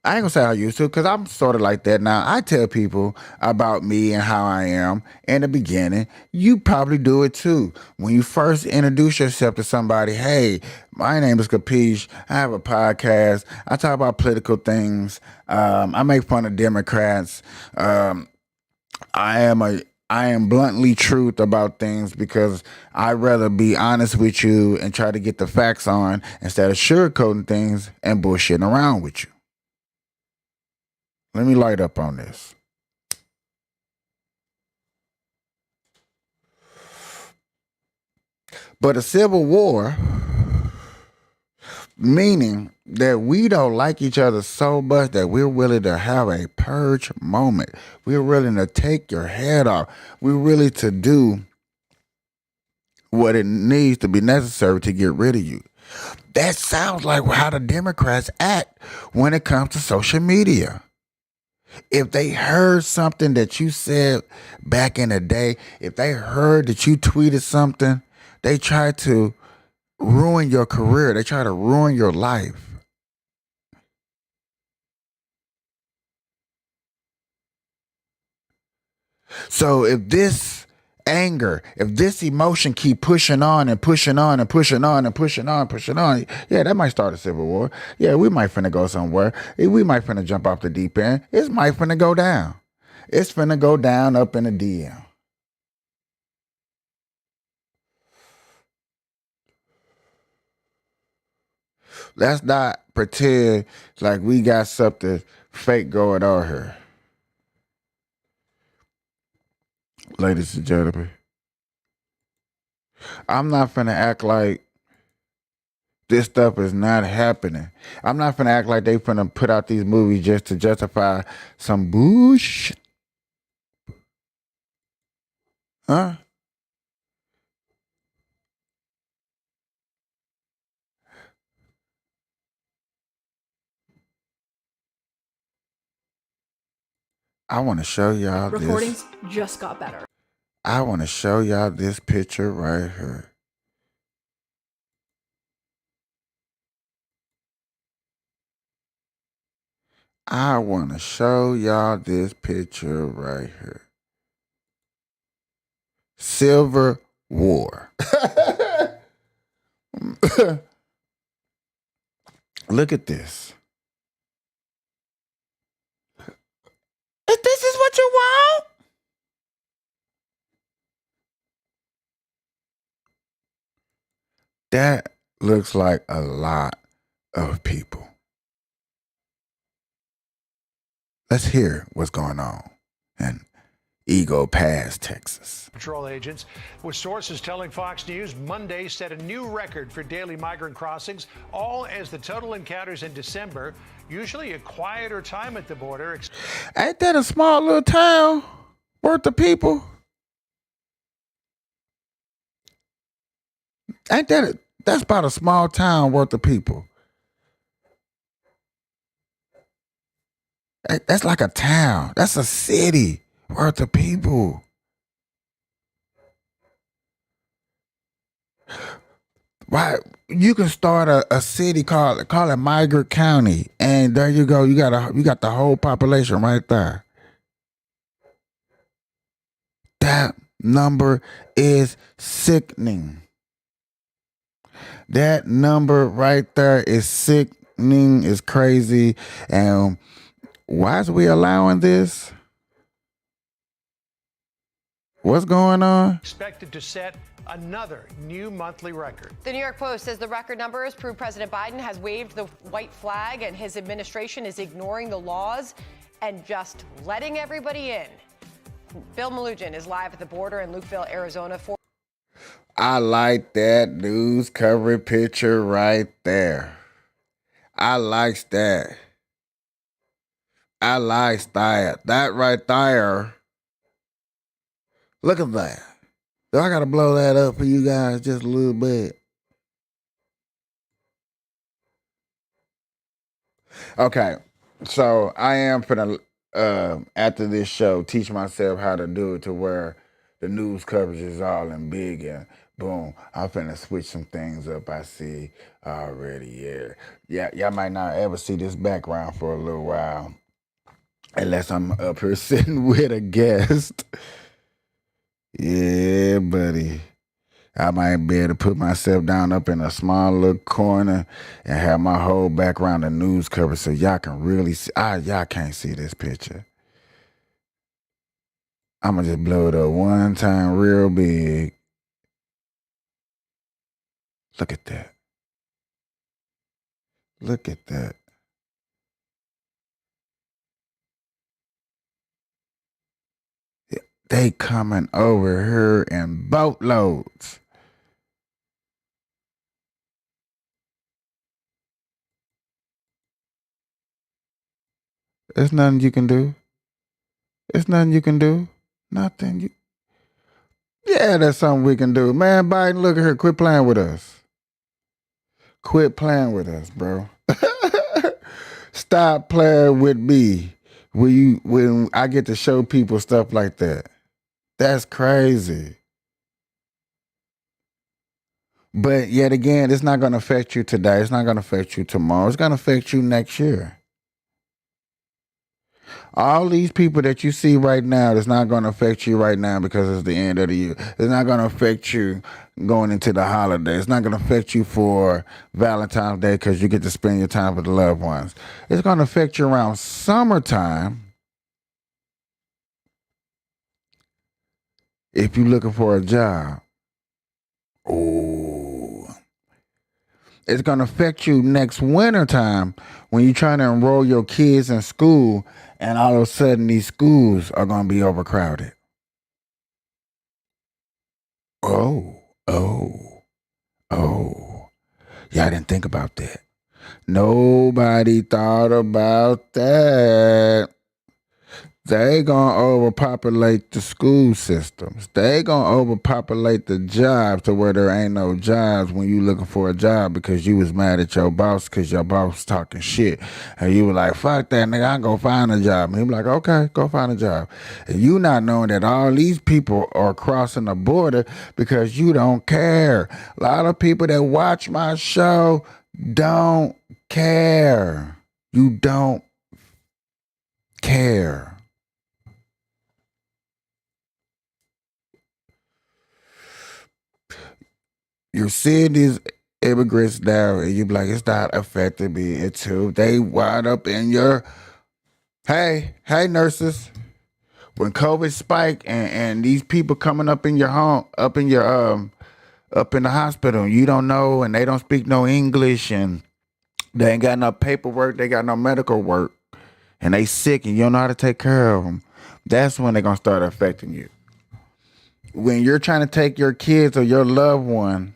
S1: gonna say I used to, because I'm sort of like that now. I tell people about me and how I am in the beginning. You probably do it too. When you first introduce yourself to somebody, hey, my name is Capiche. I have a podcast. I talk about political things. I make fun of Democrats. I am bluntly truth about things because I'd rather be honest with you and try to get the facts on instead of sugarcoating things and bullshitting around with you. Let me light up on this. But a civil war, meaning that we don't like each other so much that we're willing to have a purge moment. We're willing to take your head off. We're willing to do what it needs to be necessary to get rid of you. That sounds like how the Democrats act when it comes to social media. If they heard something that you said back in the day, if they heard that you tweeted something, they try to ruin your career. They try to ruin your life. So if this anger, if this emotion keep pushing on and pushing on and pushing on and pushing on, yeah, that might start a civil war. Yeah, we might finna go somewhere. We might finna jump off the deep end. It might finna go down. It's finna go down up in the DM. Let's not pretend like we got something fake going on here. Ladies and gentlemen, I'm not finna act like this stuff is not happening. I'm not finna act like they finna put out these movies just to justify some bullshit. Huh? I want to show y'all
S18: Recordings just got better.
S1: I want to show y'all this picture right here. I want to show y'all this picture right here. Civil War. Look at this. If this is what you want, that looks like a lot of people. Let's hear what's going on in Eagle Pass, Texas.
S19: Patrol agents, with sources telling Fox News Monday set a new record for daily migrant crossings, all as the total encounters in December, usually a quieter time at the border.
S1: Ain't that a small little town worth of people? That's about a small town worth of people. That's like a town. That's a city worth of people. Why? You can start a city call it Migrant County, and there you go. You got the whole population right there. That number is sickening. That number right there is sickening, is crazy. And why is we allowing this? What's going on?
S19: Expected to set another new monthly record.
S20: The New York Post says the record numbers prove President Biden has waved the white flag and his administration is ignoring the laws and just letting everybody in. Bill Malugin is live at the border in Lukeville, Arizona.
S1: I like that news cover picture right there. I likes that. I like that right there. Look at that. Do I gotta blow that up for you guys just a little bit? Okay, so I am finna after this show teach myself how to do it to where the news coverage is all in big and boom. I'm finna switch some things up. I see already. Yeah, y'all might not ever see this background for a little while unless I'm up here sitting with a guest. Yeah, buddy. I might be able to put myself down up in a small little corner and have my whole background of news covered so y'all can really see. Y'all can't see this picture. I'm going to just blow it up one time real big. Look at that. Look at that. They coming over here in boatloads. There's nothing you can do. There's nothing you can do. Nothing. Yeah, that's something we can do. Man, Biden, look at her. Quit playing with us. Quit playing with us, bro. Stop playing with me when I get to show people stuff like that. That's crazy. But yet again, it's not going to affect you today. It's not going to affect you tomorrow. It's going to affect you next year. All these people that you see right now, it's not going to affect you right now because it's the end of the year. It's not going to affect you going into the holiday. It's not going to affect you for Valentine's Day because you get to spend your time with the loved ones. It's going to affect you around summertime if you're looking for a job. Oh. It's going to affect you next winter time when you're trying to enroll your kids in school and all of a sudden these schools are going to be overcrowded. Oh. Y'all didn't think about that. Nobody thought about that. They gonna overpopulate the school systems. They gonna overpopulate the jobs to where there ain't no jobs when you looking for a job because you was mad at your boss because your boss was talking shit. And you were like, fuck that nigga, I go find a job. And he was like, okay, go find a job. And you not knowing that all these people are crossing the border because you don't care. A lot of people that watch my show don't care. You don't care. You're seeing these immigrants now, and you be like, it's not affecting me. It too. They wind up in your, hey nurses. When COVID spiked and these people coming up in your home, up in the hospital, you don't know, and they don't speak no English, and they ain't got no paperwork, they got no medical work, and they sick, and you don't know how to take care of them. That's when they're gonna start affecting you. When you're trying to take your kids or your loved one,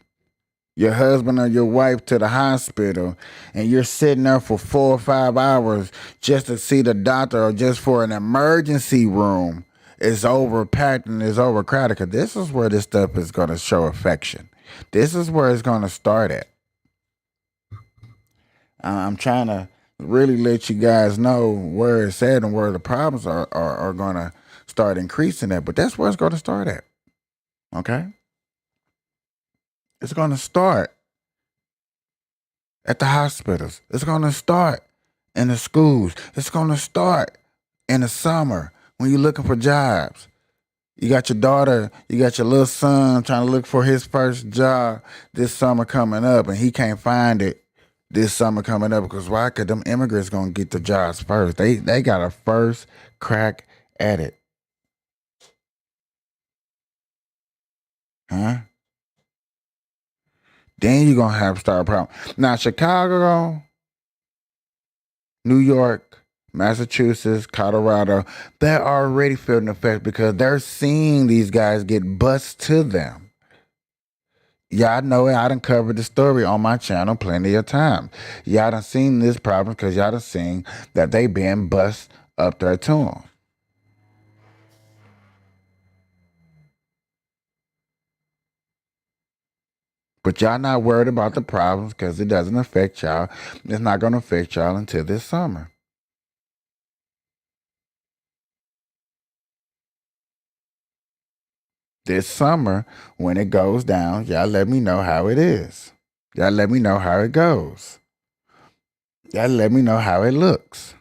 S1: your husband or your wife to the hospital, and you're sitting there for 4 or 5 hours just to see the doctor or just for an emergency room, it's overpacked and it's overcrowded. Because this is where this stuff is going to show affection. This is where it's going to start at. I'm trying to really let you guys know where it's at and where the problems are going to start increasing at. But that's where it's going to start at. Okay? It's going to start at the hospitals. It's going to start in the schools. It's going to start in the summer when you're looking for jobs. You got your daughter, you got your little son trying to look for his first job this summer coming up, and he can't find it this summer coming up because why? Because them immigrants going to get the jobs first. They got a first crack at it. Huh? Then you're going to have to start a problem. Now, Chicago, New York, Massachusetts, Colorado, they're already feeling the effect because they're seeing these guys get bused to them. Y'all know it. I done covered the story on my channel plenty of times. Y'all done seen this problem because y'all done seen that they being bust up there to them. But y'all not worried about the problems because it doesn't affect y'all. It's not going to affect y'all until this summer. This summer, when it goes down, y'all let me know how it is. Y'all let me know how it goes. Y'all let me know how it looks.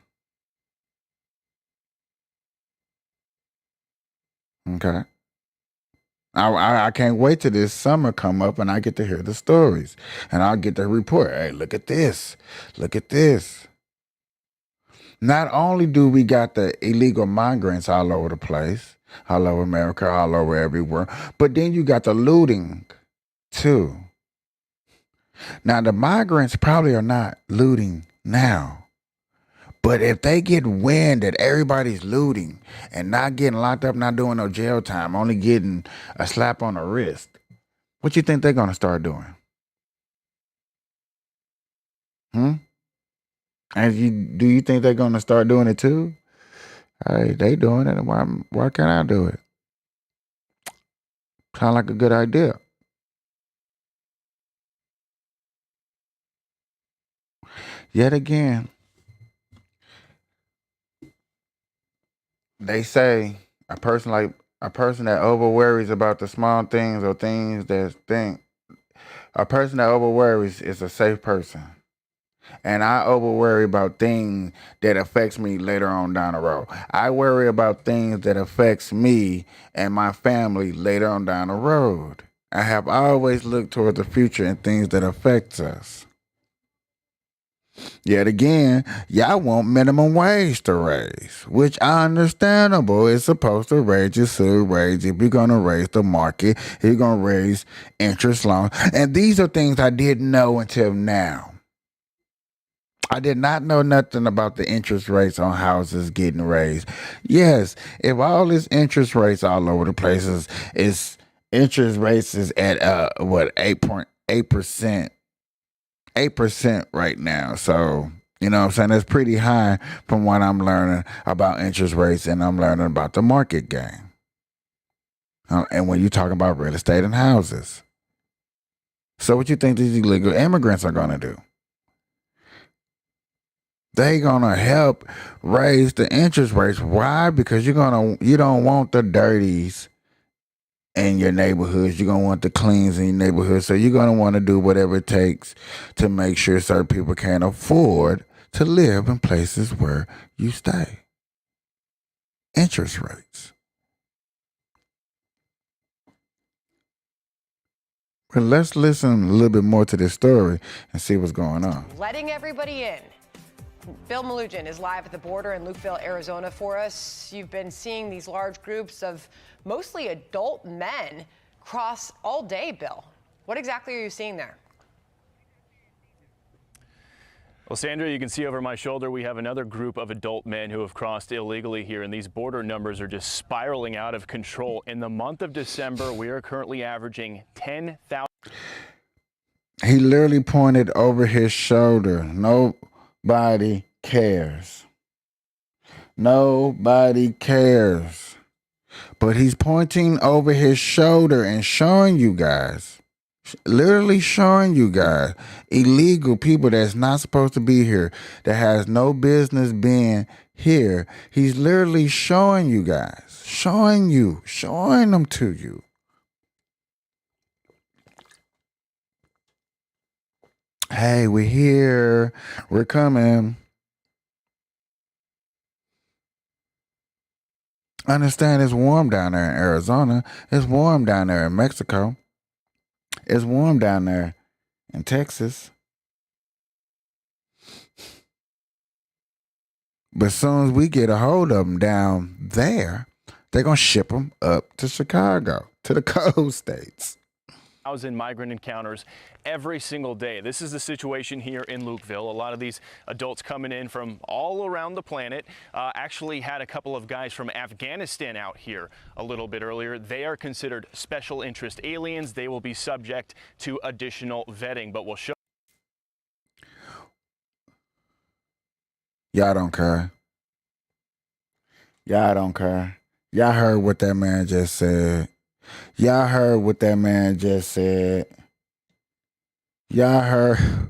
S1: Okay. I can't wait till this summer come up and I get to hear the stories. And I'll get the report. Hey, look at this. Look at this. Not only do we got the illegal migrants all over the place, all over America, all over everywhere, but then you got the looting too. Now, the migrants probably are not looting now. But if they get wind that everybody's looting and not getting locked up, not doing no jail time, only getting a slap on the wrist, what you think they're going to start doing? And do you think they're going to start doing it too? Hey, they doing it. Why can't I do it? Sound like a good idea. Yet again, they say a person that over worries about the small things or things a person that over worries is a safe person. And I over worry about things that affects me later on down the road. I worry about things that affects me and my family later on down the road. I have always looked toward the future and things that affects us. Yet again, y'all want minimum wage to raise, which understandable. It's supposed to raise your should raise. If you're going to raise the market, you're going to raise interest loans. And these are things I didn't know until now. I did not know nothing about the interest rates on houses getting raised. Yes, if all this interest rates all over the places is interest rates is at 8.8%. 8% right now. So, you know what I'm saying? That's pretty high from what I'm learning about interest rates and I'm learning about the market game. And when you're talking about real estate and houses. So what you think these illegal immigrants are going to do? They going to help raise the interest rates. Why? Because you don't want the dirties in your neighborhoods. You're going to want the cleans in your neighborhood. So you're going to want to do whatever it takes to make sure certain people can't afford to live in places where you stay. Interest rates. But let's listen a little bit more to this story and see what's going on.
S20: Letting everybody in. Bill Malugin is live at the border in Lukeville, Arizona for us. You've been seeing these large groups of mostly adult men cross all day, Bill. What exactly are you seeing there?
S21: Well, Sandra, you can see over my shoulder we have another group of adult men who have crossed illegally here, and these border numbers are just spiraling out of control. In the month of December, we are currently averaging 10,000.
S1: He literally pointed over his shoulder. Nobody cares. Nobody cares. But he's pointing over his shoulder and showing you guys, literally showing you guys, illegal people that's not supposed to be here, that has no business being here. He's literally showing you guys, showing them to you. Hey, we're here. We're coming. Understand it's warm down there in Arizona. It's warm down there in Mexico. It's warm down there in Texas. But as soon as we get a hold of them down there, they're going to ship them up to Chicago, to the cold states.
S21: Migrant encounters every single day. This is the situation here in Lukeville. A lot of these adults coming in from all around the planet. Actually had a couple of guys from Afghanistan out here a little bit earlier. They are considered special interest aliens. They will be subject to additional vetting, but we'll show.
S1: Y'all don't care. Y'all don't care. Y'all heard what that man just said. Y'all heard what that man just said. Y'all heard.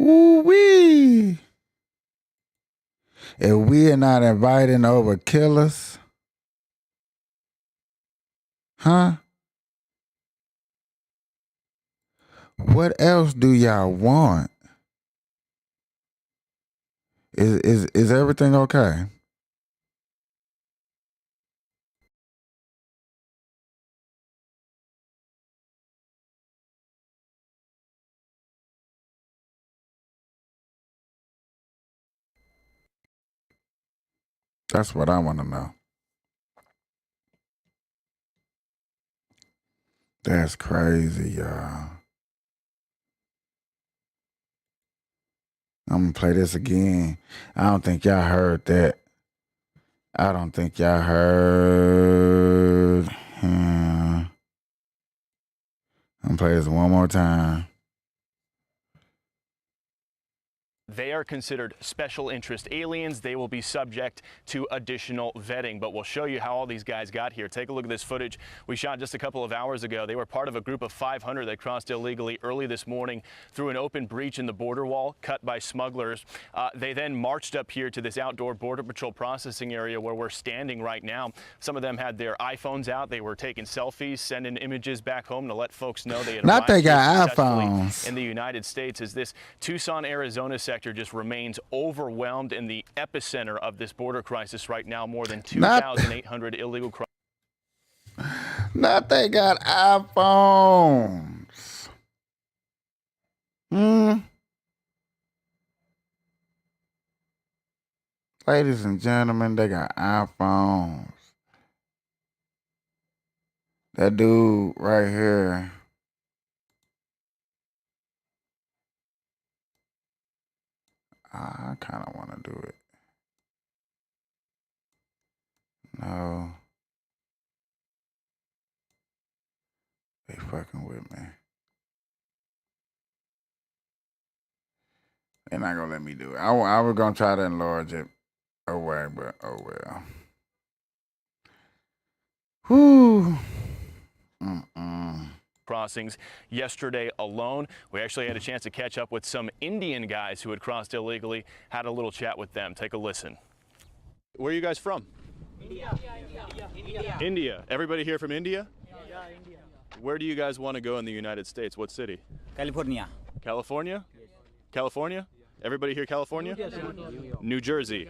S1: Ooh-wee. If we are not inviting over killers, huh? What else do y'all want? Is everything okay? That's what I want to know. That's crazy, y'all. I'm gonna play this again. I don't think y'all heard that. I don't think y'all heard him. I'm gonna play this one more time.
S21: They are considered special interest aliens. They will be subject to additional vetting, but we'll show you how all these guys got here. Take a look at this footage we shot just a couple of hours ago. They were part of a group of 500 that crossed illegally early this morning through an open breach in the border wall cut by smugglers. They then marched up here to this outdoor Border Patrol processing area where we're standing right now. Some of them had their iPhones out. They were taking selfies, sending images back home to let folks know they had
S1: Not they
S21: arrived here
S1: got
S21: successfully
S1: iPhones.
S21: in the United States, as this Tucson, Arizona sector just remains overwhelmed in the epicenter of this border crisis right now. More than 2,800 illegal crossings.
S1: Not they got iPhones. Ladies and gentlemen, they got iPhones. That dude right here. I kind of want to do it. No. They fucking with me. They're not going to let me do it. I was going to try to enlarge it away, but oh well. Whew.
S21: Crossings yesterday alone. We actually had a chance to catch up with some Indian guys who had crossed illegally, had a little chat with them. Take a listen. Where are you guys from?
S3: India.
S21: India. Everybody here from India?
S3: Yeah, India.
S21: Where do you guys want to go in the United States? What city?
S3: California.
S21: California? California? Everybody here California? New Jersey.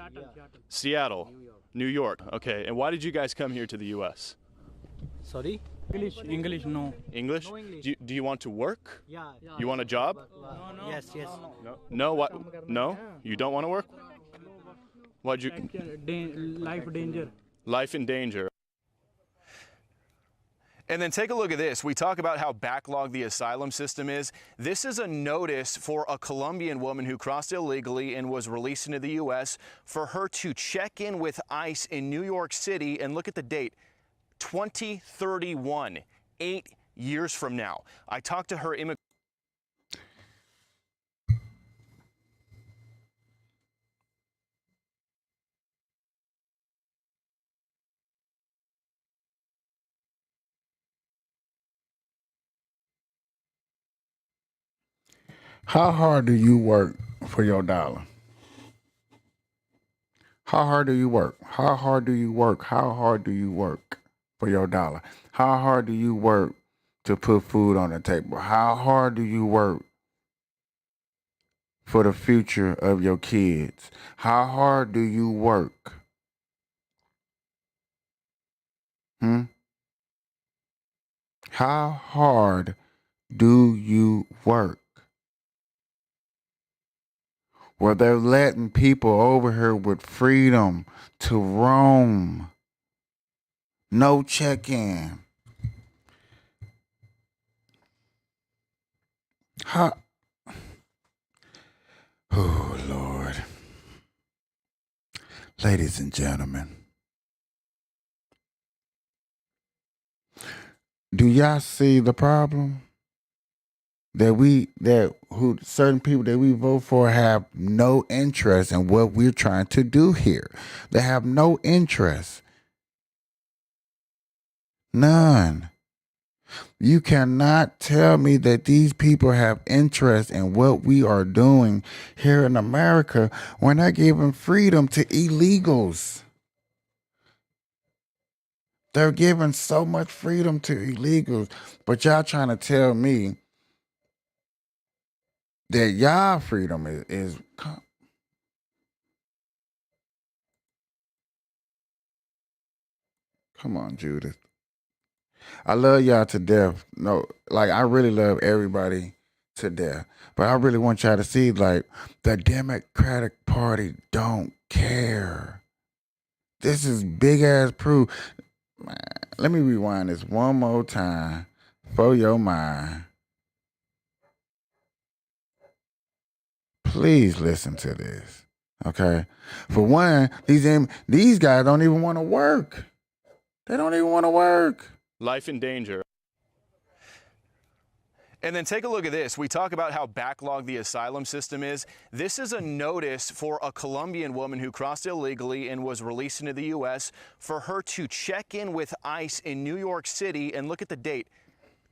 S21: Seattle. New York. Okay. And why did you guys come here to the U.S.?
S3: Sorry? English, no.
S21: English?
S3: No English.
S21: Do you want to work?
S3: Yeah.
S21: You want a job?
S3: No. Yes.
S21: No. No. What? No. You don't want to work? Why'd you?
S3: Life danger.
S21: Life in danger. And then take a look at this. We talk about how backlogged the asylum system is. This is a notice for a Colombian woman who crossed illegally and was released into the U.S. for her to check in with ICE in New York City. And look at the date, 2031, 8 years from now. I talked to her immigration.
S1: How hard do you work for your dollar? How hard do you work? How hard do you work? How hard do you work for your dollar? How hard do you work to put food on the table? How hard do you work for the future of your kids? How hard do you work? How hard do you work? Well, they're letting people over here with freedom to roam. No check-in. How? Oh, Lord. Ladies and gentlemen, do y'all see the problem? who certain people that we vote for have no interest in what we're trying to do here. They have no interest. None. You cannot tell me that these people have interest in what we are doing here in America when they're giving freedom to illegals. They're giving so much freedom to illegals, but y'all trying to tell me that y'all freedom is come on, Judith. I love y'all to death. No, like I really love everybody to death. But I really want y'all to see like the Democratic Party don't care. This is big ass proof. Man, let me rewind this one more time for your mind. Please listen to this. Okay? For one, these guys don't even want to work. They don't even want to work.
S21: Life in danger. And then take a look at this. We talk about how backlogged the asylum system is. This is a notice for a Colombian woman who crossed illegally and was released into the U.S. for her to check in with ICE in New York City. And look at the date,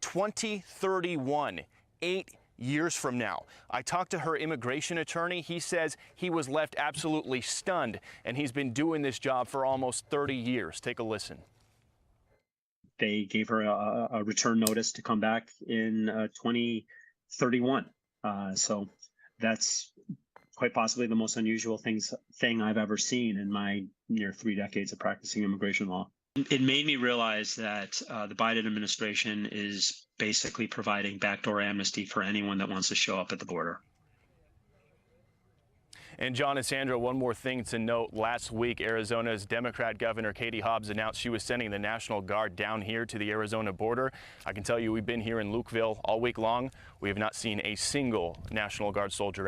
S21: 2031, 8 years from now. I talked to her immigration attorney. He says he was left absolutely stunned, and he's been doing this job for almost 30 years. Take a listen.
S4: They gave her a return notice to come back in 2031. So that's quite possibly the most unusual thing I've ever seen in my near 3 decades of practicing immigration law. It made me realize that the Biden administration is basically providing backdoor amnesty for anyone that wants to show up at the border.
S21: And John and Sandra, one more thing to note. Last week, Arizona's Democrat Governor Katie Hobbs announced she was sending the National Guard down here to the Arizona border. I can tell you we've been here in Lukeville all week long. We have not seen a single National Guard soldier.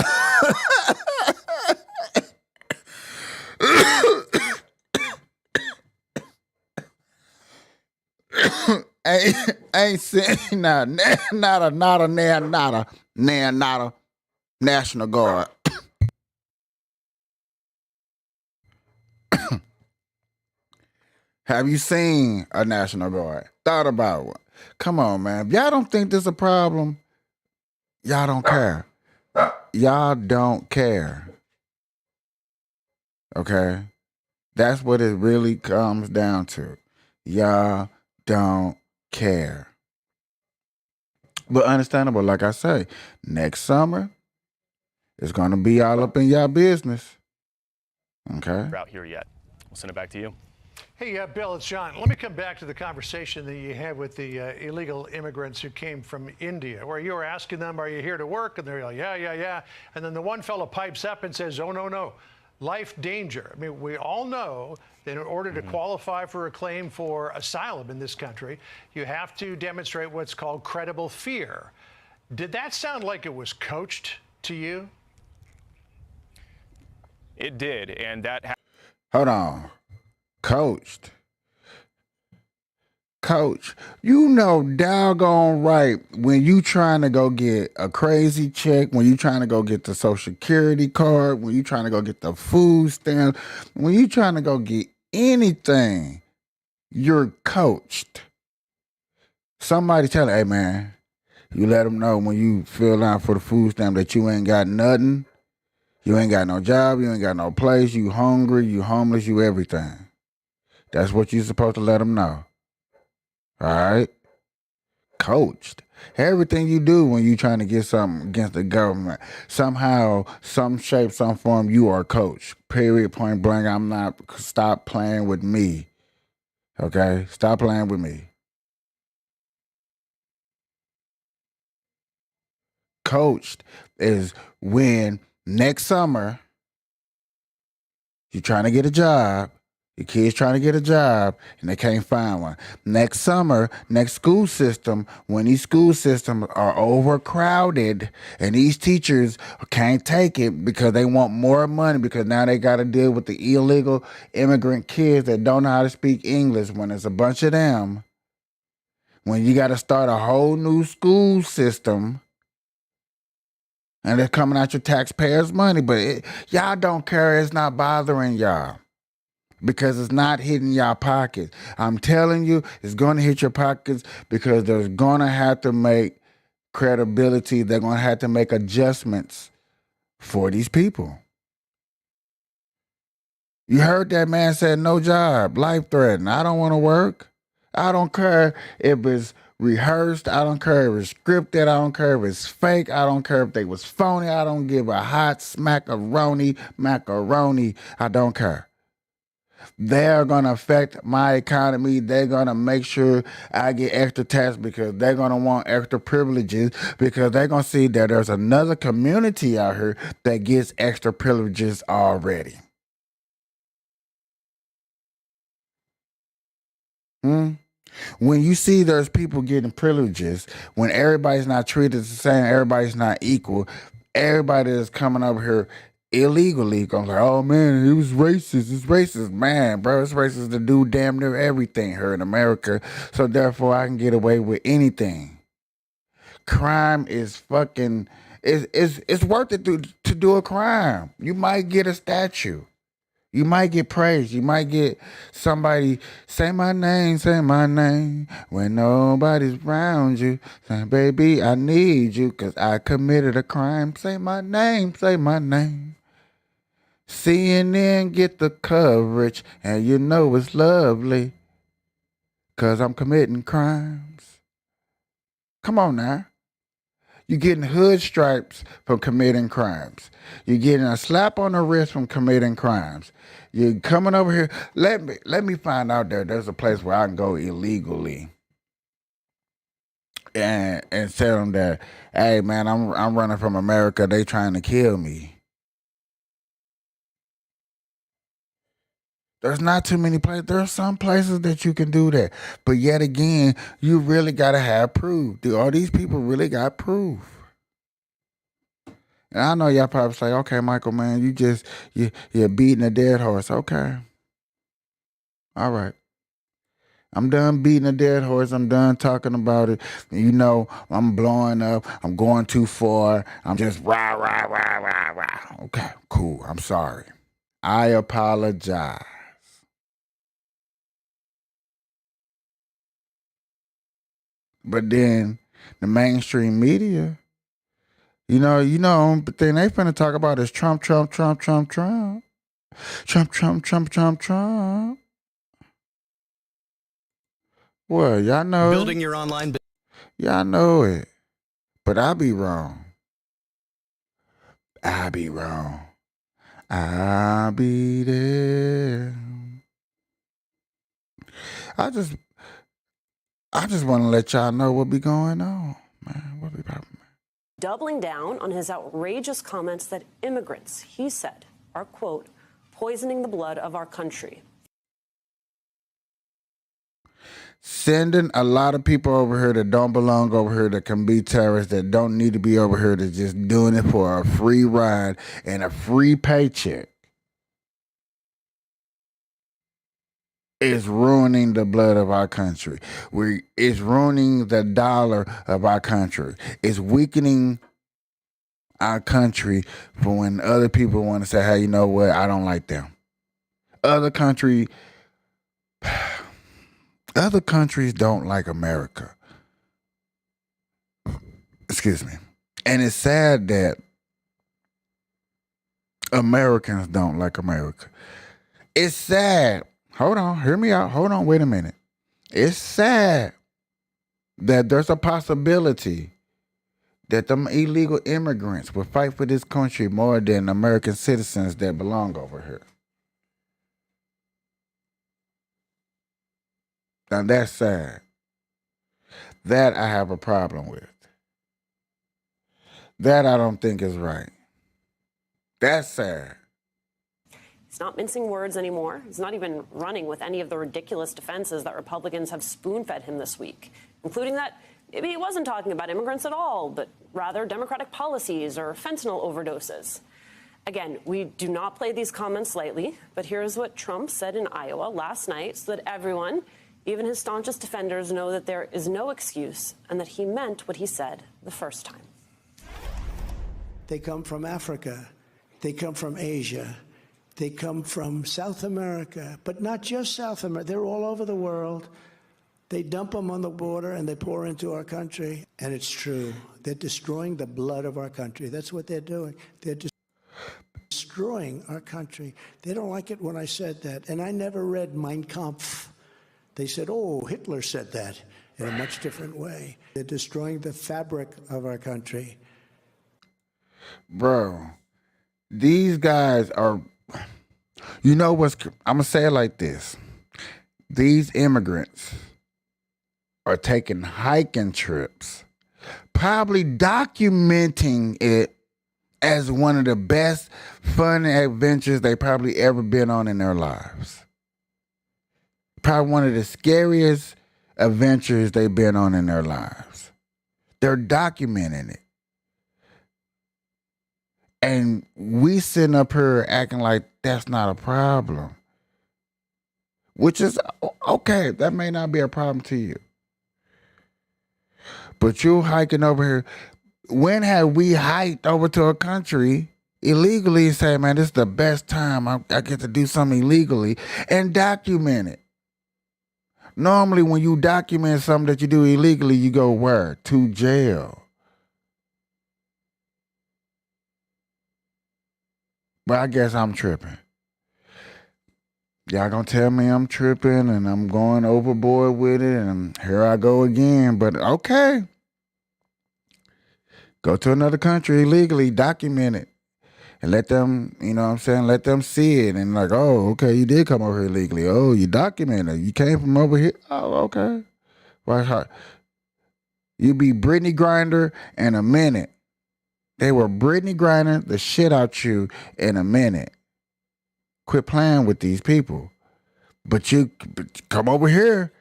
S1: ain't seen not a National Guard. Have you seen a National Guard? Thought about one? Come on, man. If y'all don't think this a problem, y'all don't care. Y'all don't care. Okay? That's what it really comes down to. Y'all don't care. But understandable, like I say, next summer, it's going to be all up in y'all business. Okay?
S21: Out here yet. We'll send it back to you.
S19: Hey, Bill, it's John. Let me come back to the conversation that you had with the illegal immigrants who came from India, where you were asking them, are you here to work? And they're like, yeah. And then the one fellow pipes up and says, oh, no. Life danger. I mean, we all know that in order to qualify for a claim for asylum in this country, you have to demonstrate what's called credible fear. Did that sound like it was coached to you?
S21: It did, and that...
S1: Hold on. Coached. Coach, you know doggone right when you trying to go get a crazy check, when you trying to go get the Social Security card, when you trying to go get the food stamp, when you trying to go get anything, you're coached. Somebody tell her, hey man, you let them know when you fill out for the food stamp that you ain't got nothing, you ain't got no job, you ain't got no place, you hungry, you homeless, you everything. That's what you're supposed to let them know. All right? Coached. Everything you do when you trying to get something against the government, somehow, some shape, some form, you are coached. Period, point blank. Stop playing with me. Okay? Stop playing with me. Coached is when next summer you're trying to get a job. Your kids trying to get a job and they can't find one. Next summer, next school system, when these school systems are overcrowded and these teachers can't take it because they want more money because now they got to deal with the illegal immigrant kids that don't know how to speak English when it's a bunch of them. When you got to start a whole new school system And they're coming out your taxpayers' money, but y'all don't care. It's not bothering y'all because it's not hitting y'all pockets. I'm telling you, it's going to hit your pockets because they're going to have to make credibility. They're going to have to make adjustments for these people. You heard that man said no job, life threatening. I don't want to work. I don't care if it's rehearsed. I don't care if it's scripted. I don't care if it's fake. I don't care if they was phony. I don't give a hot smackaroni, macaroni. I don't care. They're going to affect my economy. They're going to make sure I get extra tax because they're going to want extra privileges because they're going to see that there's another community out here that gets extra privileges already. When you see there's people getting privileges, when everybody's not treated the same, everybody's not equal, everybody is coming over here illegally going like, oh man, it was racist. It's racist. Man, bro, it's racist to do damn near everything here in America. So therefore I can get away with anything. Crime is fucking, it's worth it to do a crime. You might get a statue. You might get praised. You might get somebody say my name when nobody's around you. Say, baby, I need you because I committed a crime. Say my name. CNN get the coverage and you know it's lovely because I'm committing crimes. Come on now. You're getting hood stripes from committing crimes. You're getting a slap on the wrist from committing crimes. You're coming over here. Let me find out there's a place where I can go illegally and tell them that, hey man, I'm running from America. They trying to kill me. There's not too many places. There are some places that you can do that. But yet again, you really got to have proof. All these people really got proof. And I know y'all probably say, okay, Michael, man, you're beating a dead horse. Okay. All right. I'm done beating a dead horse. I'm done talking about it. You know, I'm blowing up. I'm going too far. I'm just rah. Okay, cool. I'm sorry. I apologize. But then the mainstream media, you know, but then they finna talk about is Trump. Well, y'all know
S6: building your online.
S1: Y'all know it, but I be wrong. I'll be there. I just want to let y'all know what be going on, man. What be popping?
S22: Doubling down on his outrageous comments that immigrants, he said, are, quote, poisoning the blood of our country.
S1: Sending a lot of people over here that don't belong over here, that can be terrorists, that don't need to be over here, that's just doing it for a free ride and a free paycheck, is ruining the blood of our country. It's ruining the dollar of our country. It's weakening our country for when other people want to say, hey, you know what? I don't like them. Other countries don't like America. Excuse me. And it's sad that Americans don't like America. It's sad. Hold on. Hear me out. Hold on. Wait a minute. It's sad that there's a possibility that them illegal immigrants will fight for this country more than American citizens that belong over here. Now that's sad. That I have a problem with. That I don't think is right. That's sad.
S22: He's not mincing words anymore. He's not even running with any of the ridiculous defenses that Republicans have spoon-fed him this week, including that maybe he wasn't talking about immigrants at all, but rather Democratic policies or fentanyl overdoses. Again, we do not play these comments lightly, but here's what Trump said in Iowa last night so that everyone, even his staunchest defenders, know that there is no excuse and that he meant what he said the first time.
S6: They come from Africa. They come from Asia. They come from South America, but not just South America. They're all over the world. They dump them on the border and they pour into our country. And it's true. They're destroying the blood of our country. That's what they're doing. They're destroying our country. They don't like it when I said that. And I never read Mein Kampf. They said, oh, Hitler said that in a much different way. They're destroying the fabric of our country.
S1: Bro, these guys are, you know what's, I'm going to say it like this. These immigrants are taking hiking trips, probably documenting it as one of the best fun adventures they probably ever been on in their lives. Probably one of the scariest adventures they've been on in their lives. They're documenting it. And we sitting up here acting like that's not a problem. Which is, okay, that may not be a problem to you. But you hiking over here. When have we hiked over to a country illegally and say, man, this is the best time I get to do something illegally and document it? Normally, when you document something that you do illegally, you go where? To jail. But I guess I'm tripping. Y'all gonna tell me I'm tripping and I'm going overboard with it and here I go again. But okay. Go to another country illegally, document it. And let them, you know what I'm saying, let them see it. And like, oh, okay, you did come over here illegally. Oh, you documented. You came from over here. Oh, okay. Well, you be Brittany Grinder in a minute. They were Brittany Grinder the shit out you in a minute. Quit playing with these people. But you come over here.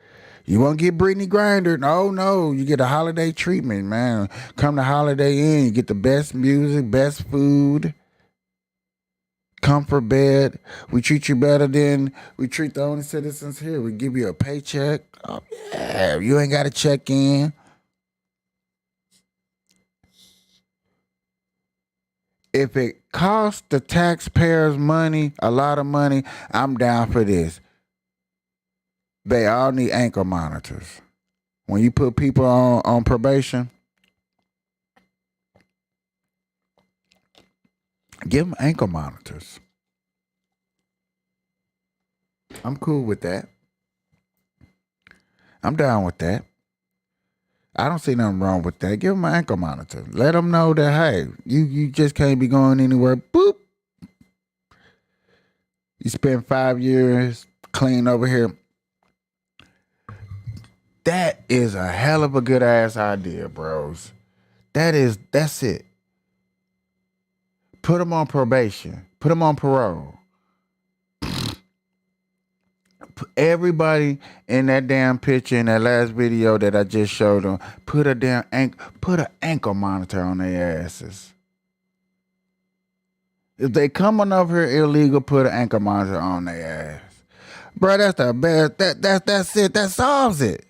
S1: You won't get Brittany Grinder. No, you get a holiday treatment, man. Come to Holiday Inn. You get the best music, best food, comfort bed. We treat you better than we treat the only citizens here. We give you a paycheck. Oh, yeah, you ain't got to check in. If it costs the taxpayers money, a lot of money, I'm down for this. They all need ankle monitors. When you put people on probation, give them ankle monitors. I'm cool with that. I'm down with that. I don't see nothing wrong with that. Give them an ankle monitor. Let them know that, hey, you just can't be going anywhere. Boop. You spend 5 years clean over here. That is a hell of a good ass idea, bros. That's it. Put them on probation. Put them on parole. Everybody in that damn picture in that last video that I just showed them, put an ankle monitor on their asses. If they coming over here illegal, put an ankle monitor on their ass. Bro, that's the best. That's it. That solves it.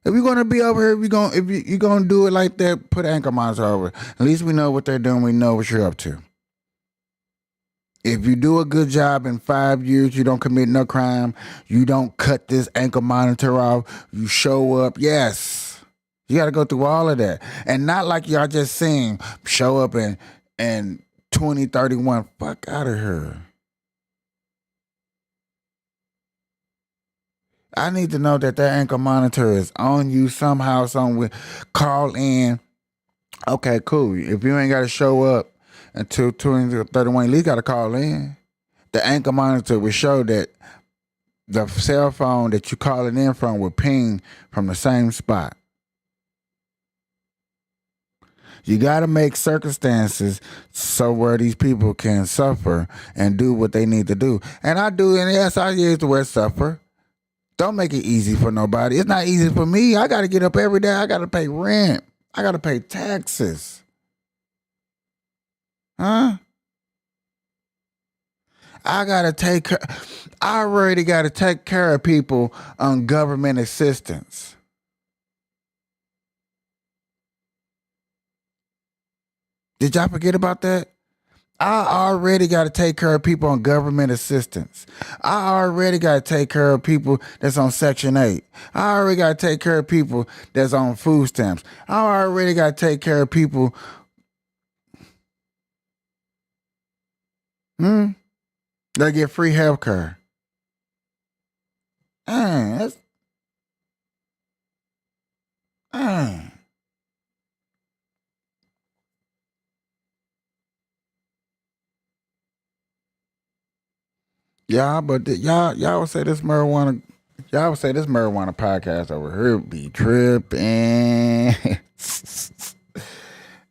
S1: If you're gonna be over here, if you're gonna do it like that, put an ankle monitor over. At least we know what they're doing. We know what you're up to. If you do a good job in 5 years, you don't commit no crime, you don't cut this ankle monitor off, you show up, yes. You got to go through all of that. And not like y'all just saying, show up in 2031. Fuck out of here. I need to know that ankle monitor is on you somehow, somewhere. Call in. Okay, cool. If you ain't got to show up until 2031, at least got to call in. The ankle monitor will show that the cell phone that you calling in from will ping from the same spot. You got to make circumstances so where these people can suffer and do what they need to do. And I do, and yes, I use the word suffer. Don't make it easy for nobody. It's not easy for me. I got to get up every day. I got to pay rent. I got to pay taxes. Huh? I already got to take care of people on government assistance. Did y'all forget about that? I already got to take care of people on government assistance. I already got to take care of people that's on Section 8. I already got to take care of people that's on food stamps. I already got to take care of people that get free health care. That's y'all would say this marijuana podcast over here be tripping.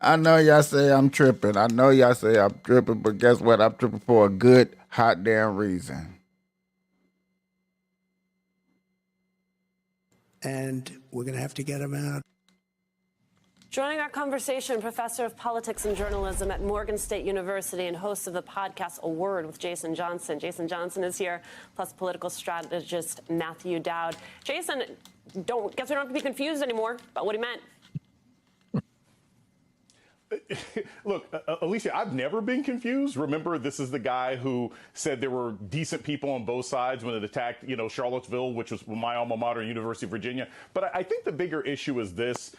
S1: I know y'all say I'm tripping. But guess what? I'm tripping for a good hot damn reason.
S6: And we're going to have to get them out.
S22: Joining our conversation, professor of politics and journalism at Morgan State University and host of the podcast A Word with Jason Johnson. Jason Johnson is here, plus political strategist Matthew Dowd. Jason, we don't have to be confused anymore about what he meant.
S2: Look, Alicia, I've never been confused. Remember, this is the guy who said there were decent people on both sides when it attacked, Charlottesville, which was my alma mater, University of Virginia. But I think the bigger issue is this.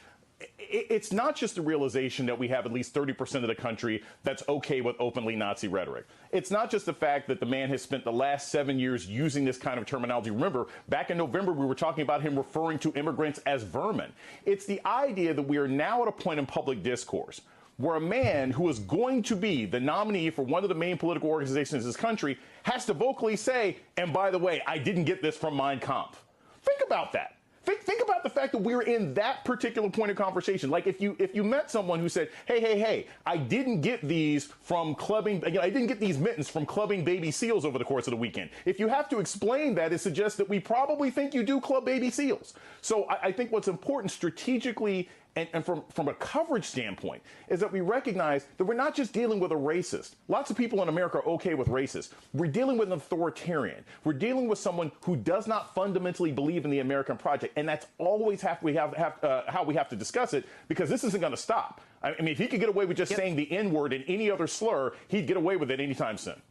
S2: It's not just the realization that we have at least 30% of the country that's okay with openly Nazi rhetoric. It's not just the fact that the man has spent the last 7 years using this kind of terminology. Remember, back in November, we were talking about him referring to immigrants as vermin. It's the idea that we are now at a point in public discourse where a man who is going to be the nominee for one of the main political organizations in this country has to vocally say, and by the way, I didn't get this from Mein Kampf. Think about that. Think about the fact that we're in that particular point of conversation. Like if you met someone who said, hey, I didn't get these from clubbing, I didn't get these mittens from clubbing baby seals over the course of the weekend. If you have to explain that, it suggests that we probably think you do club baby seals. So I think what's important strategically and from a coverage standpoint is that we recognize that we're not just dealing with a racist. Lots of people in America are okay with racists. We're dealing with an authoritarian. We're dealing with someone who does not fundamentally believe in the American project. And that's always how we have to discuss it, because this isn't going to stop. I mean, if he could get away with just saying the N-word and any other slur, he'd get away with it anytime soon.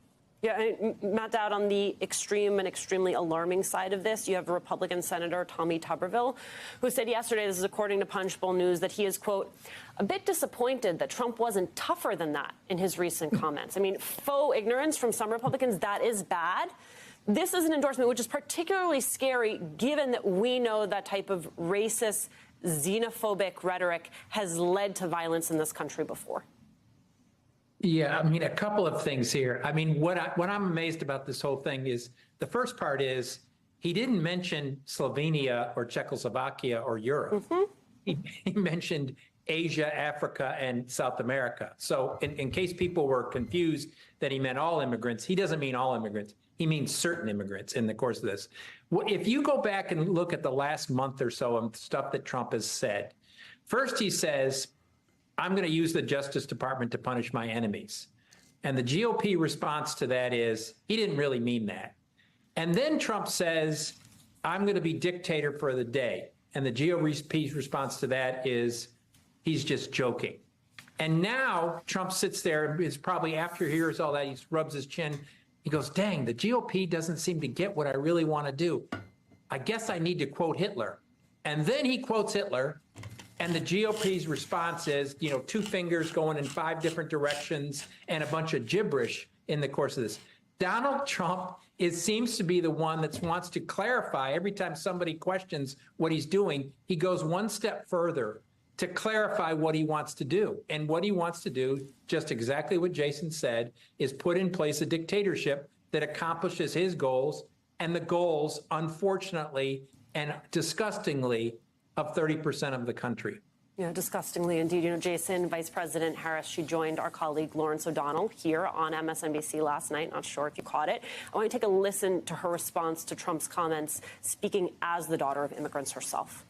S22: Yeah, and Matt Dowd, on the extreme and extremely alarming side of this, you have Republican Senator Tommy Tuberville, who said yesterday, this is according to Punchbowl News, that he is, quote, a bit disappointed that Trump wasn't tougher than that in his recent comments. I mean, faux ignorance from some Republicans, that is bad. This is an endorsement which is particularly scary, given that we know that type of racist, xenophobic rhetoric has led to violence in this country before.
S7: Yeah, I mean, a couple of things here. I mean, what I'm amazed about this whole thing is, the first part is he didn't mention Slovenia or Czechoslovakia or Europe. He mentioned Asia, Africa, and South America. So in case people were confused that he meant all immigrants, he doesn't mean all immigrants. He means certain immigrants in the course of this. If you go back and look at the last month or so of stuff that Trump has said, first he says, I'm going to use the Justice Department to punish my enemies. And the GOP response to that is, he didn't really mean that. And then Trump says, I'm going to be dictator for the day. And the GOP's response to that is, he's just joking. And now Trump sits there, is probably after he hears all that, he rubs his chin. He goes, dang, the GOP doesn't seem to get what I really want to do. I guess I need to quote Hitler. And then he quotes Hitler. And the GOP's response is, two fingers going in 5 different directions and a bunch of gibberish in the course of this. Donald Trump seems to be the one that wants to clarify. Every time somebody questions what he's doing, he goes one step further to clarify what he wants to do. And what he wants to do, just exactly what Jason said, is put in place a dictatorship that accomplishes his goals and the goals, unfortunately and disgustingly, of 30% of the country.
S22: Yeah, disgustingly indeed. Jason, Vice President Harris, she joined our colleague Lawrence O'Donnell here on MSNBC last night. Not sure if you caught it. I want to take a listen to her response to Trump's comments, speaking as the daughter of immigrants herself.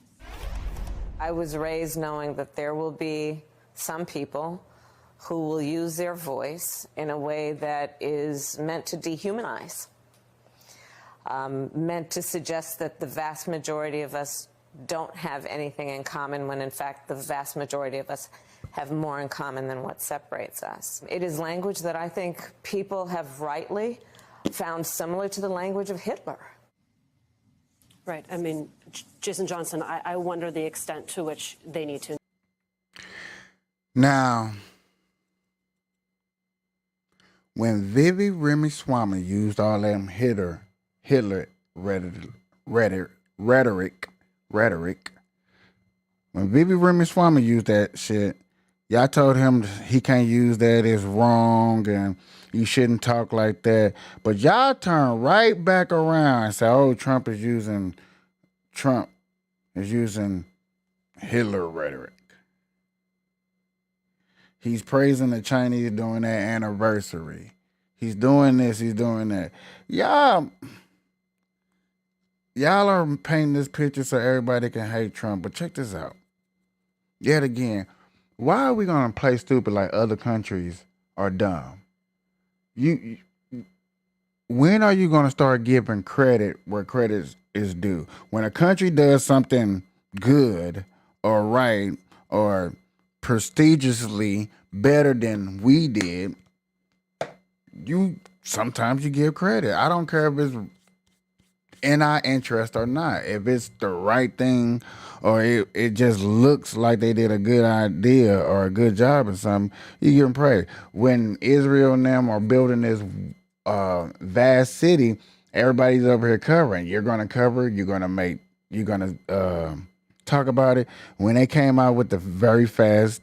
S23: I was raised knowing that there will be some people who will use their voice in a way that is meant to dehumanize, meant to suggest that the vast majority of us don't have anything in common, when in fact the vast majority of us have more in common than what separates us. It is language that I think people have rightly found similar to the language of Hitler.
S22: Right. I mean, Jason Johnson, I wonder the extent to which they need to.
S1: Now, when Vivi Ramaswamy used all them Hitler rhetoric, when Vivi Ramaswamy used that shit, y'all told him he can't use that, it's wrong, and you shouldn't talk like that. But y'all turn right back around and say, oh, Trump is using Hitler rhetoric. He's praising the Chinese during their anniversary. He's doing this, he's doing that. Y'all are painting this picture so everybody can hate Trump. But check this out. Yet again, why are we going to play stupid like other countries are dumb? When are you going to start giving credit where credit is due? When a country does something good or right or prestigiously better than we did, sometimes you give credit. I don't care if it's in our interest or not. If it's the right thing or it just looks like they did a good idea or a good job or something, you give them praise. When Israel and them are building this vast city, everybody's over here covering. You're going to cover, you're going to talk about it. When they came out with the very fast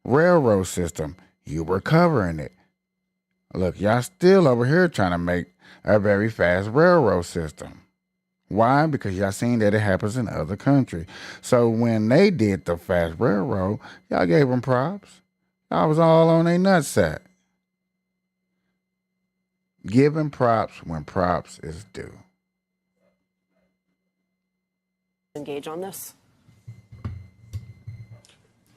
S1: railroad system, you were covering it. Look, y'all still over here trying to make a very fast railroad system. Why? Because y'all seen that it happens in other countries. So when they did the fast railroad, y'all gave them props. Y'all was all on their nutsack. Giving props when props is due.
S22: Engage on this?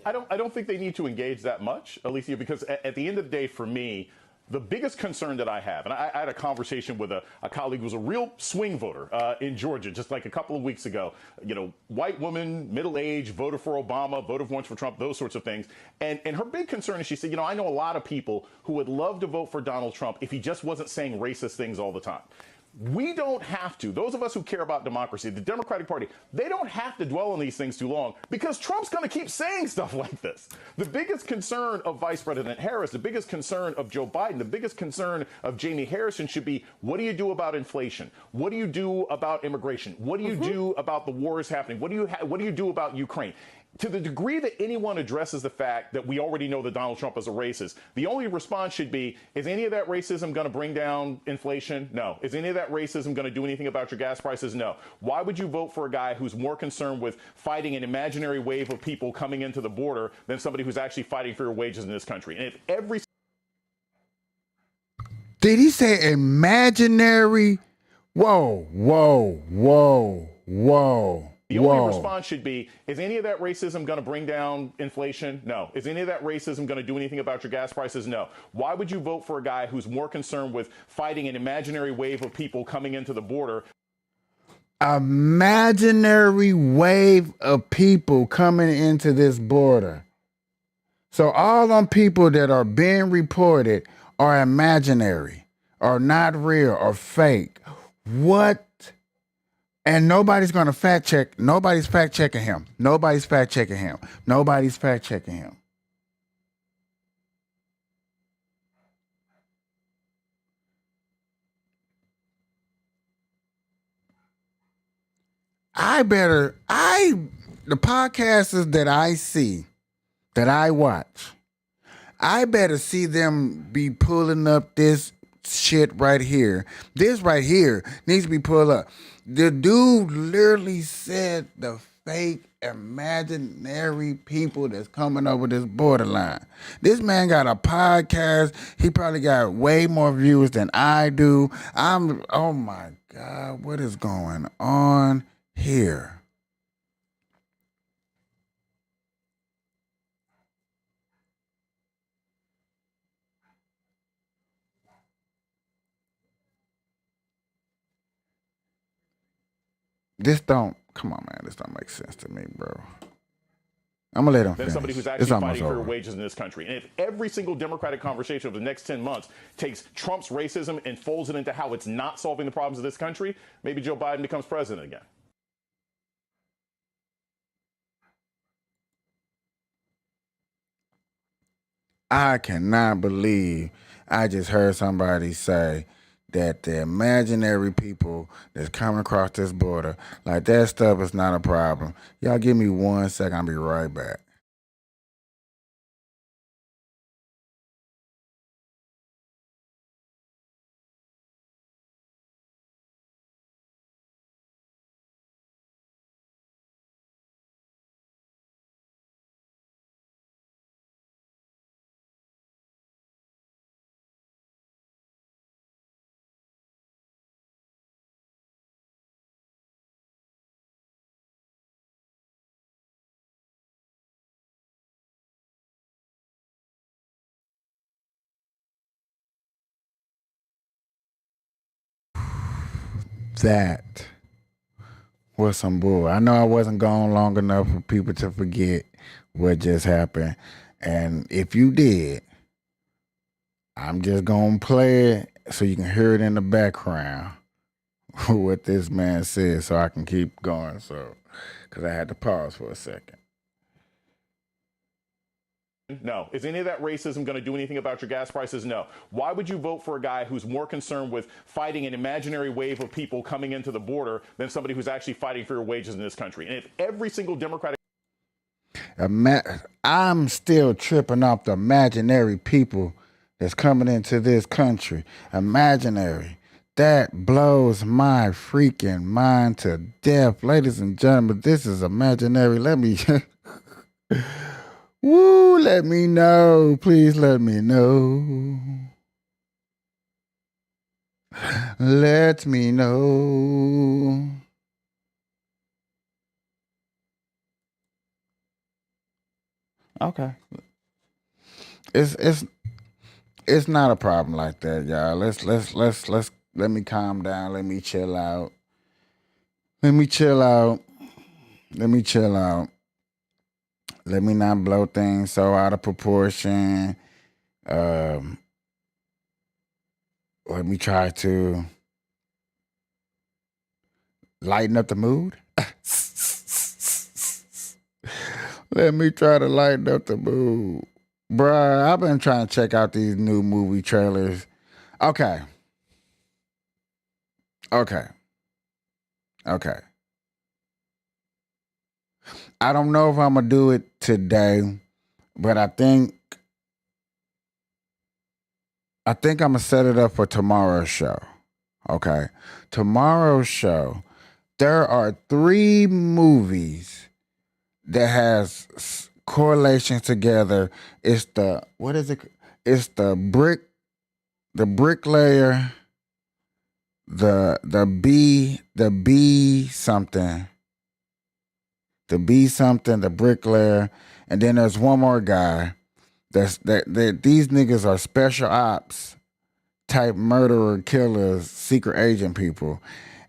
S2: I don't think they need to engage that much, Alicia, because at the end of the day, for me, the biggest concern that I have, and I had a conversation with a colleague who was a real swing voter in Georgia just like a couple of weeks ago. You know, white woman, middle-aged, voted for Obama, voted once for Trump, those sorts of things. And her big concern is she said, you know, I know a lot of people who would love to vote for Donald Trump if he just wasn't saying racist things all the time. We don't have to. Those of us who care about democracy, the Democratic Party, they don't have to dwell on these things too long because Trump's going to keep saying stuff like this. The biggest concern of Vice President Harris, the biggest concern of Joe Biden, the biggest concern of Jamie Harrison should be, what do you do about inflation? What do you do about immigration? What do you do about the wars happening? What do you do about Ukraine? To the degree that anyone addresses the fact that we already know that Donald Trump is a racist, the only response should be, is any of that racism going to bring down inflation? No. Is any of that racism going to do anything about your gas prices? No. Why would you vote for a guy who's more concerned with fighting an imaginary wave of people coming into the border than somebody who's actually fighting for your wages in this country? And if every...
S1: Did he say imaginary? Whoa.
S2: The only response should be, is any of that racism going to bring down inflation? No. Is any of that racism going to do anything about your gas prices? No. Why would you vote for a guy who's more concerned with fighting an imaginary wave of people coming into the border?
S1: Imaginary wave of people coming into this border. So all them people that are being reported are imaginary, are not real, or fake. What? And nobody's going to fact check. Nobody's fact checking him. Nobody's fact checking him. Nobody's fact checking him. The podcasters that I see, that I watch, I better see them be pulling up this shit right here. This right here needs to be pulled up. The dude literally said the fake imaginary people that's coming over this borderline. This man got a podcast. He probably got way more viewers than I do. Oh my God, what is going on here? Come on, man, this don't make sense to me, bro. I'm gonna let him
S2: than
S1: finish.
S2: somebody who's
S1: It's
S2: actually
S1: almost
S2: fighting for
S1: over.
S2: wages in this country. And if every single Democratic conversation over the next 10 months takes Trump's racism and folds it into how it's not solving the problems of this country, maybe Joe Biden becomes president again.
S1: I cannot believe I just heard somebody say that the imaginary people that's coming across this border, like that stuff is not a problem. Y'all give me 1 second, I'll be right back. That was some bull. I know I wasn't gone long enough for people to forget what just happened. And if you did, I'm just going to play it so you can hear it in the background what this man said so I can keep going. So, because I had to pause for a second.
S2: No. Is any of that racism going to do anything about your gas prices? No. Why would you vote for a guy who's more concerned with fighting an imaginary wave of people coming into the border than somebody who's actually fighting for your wages in this country? And if every single Democratic...
S1: I'm still tripping off the imaginary people that's coming into this country. Imaginary. That blows my freaking mind to death. Ladies and gentlemen, this is imaginary. Let me... Woo, let me know. Please let me know. Let me know. Okay. It's not a problem like that, y'all. Let's let me calm down. Let me chill out. Let me chill out. Let me chill out. Let me not blow things so out of proportion. Let me try to lighten up the mood. Let me try to lighten up the mood. Bruh, I've been trying to check out these new movie trailers. Okay. I don't know if I'm going to do it today, but I think I'm going to set it up for tomorrow's show. Okay. Tomorrow's show, there are 3 movies that has correlations together. It's the, what is it? It's the bricklayer, the B something, the bricklayer, and then there's one more guy. That these niggas are special ops type murderer, killers, secret agent people,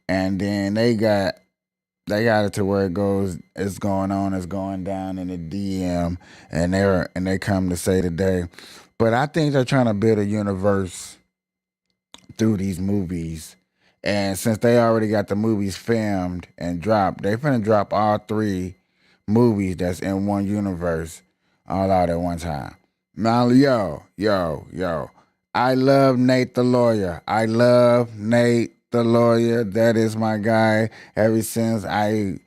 S1: and then they got it to where it's going down in the DM, and they come to say today. But I think they're trying to build a universe through these movies. And since they already got the movies filmed and dropped, they finna drop all 3 movies that's in one universe all out at one time. Now, yo. I love Nate the Lawyer. That is my guy. Ever since I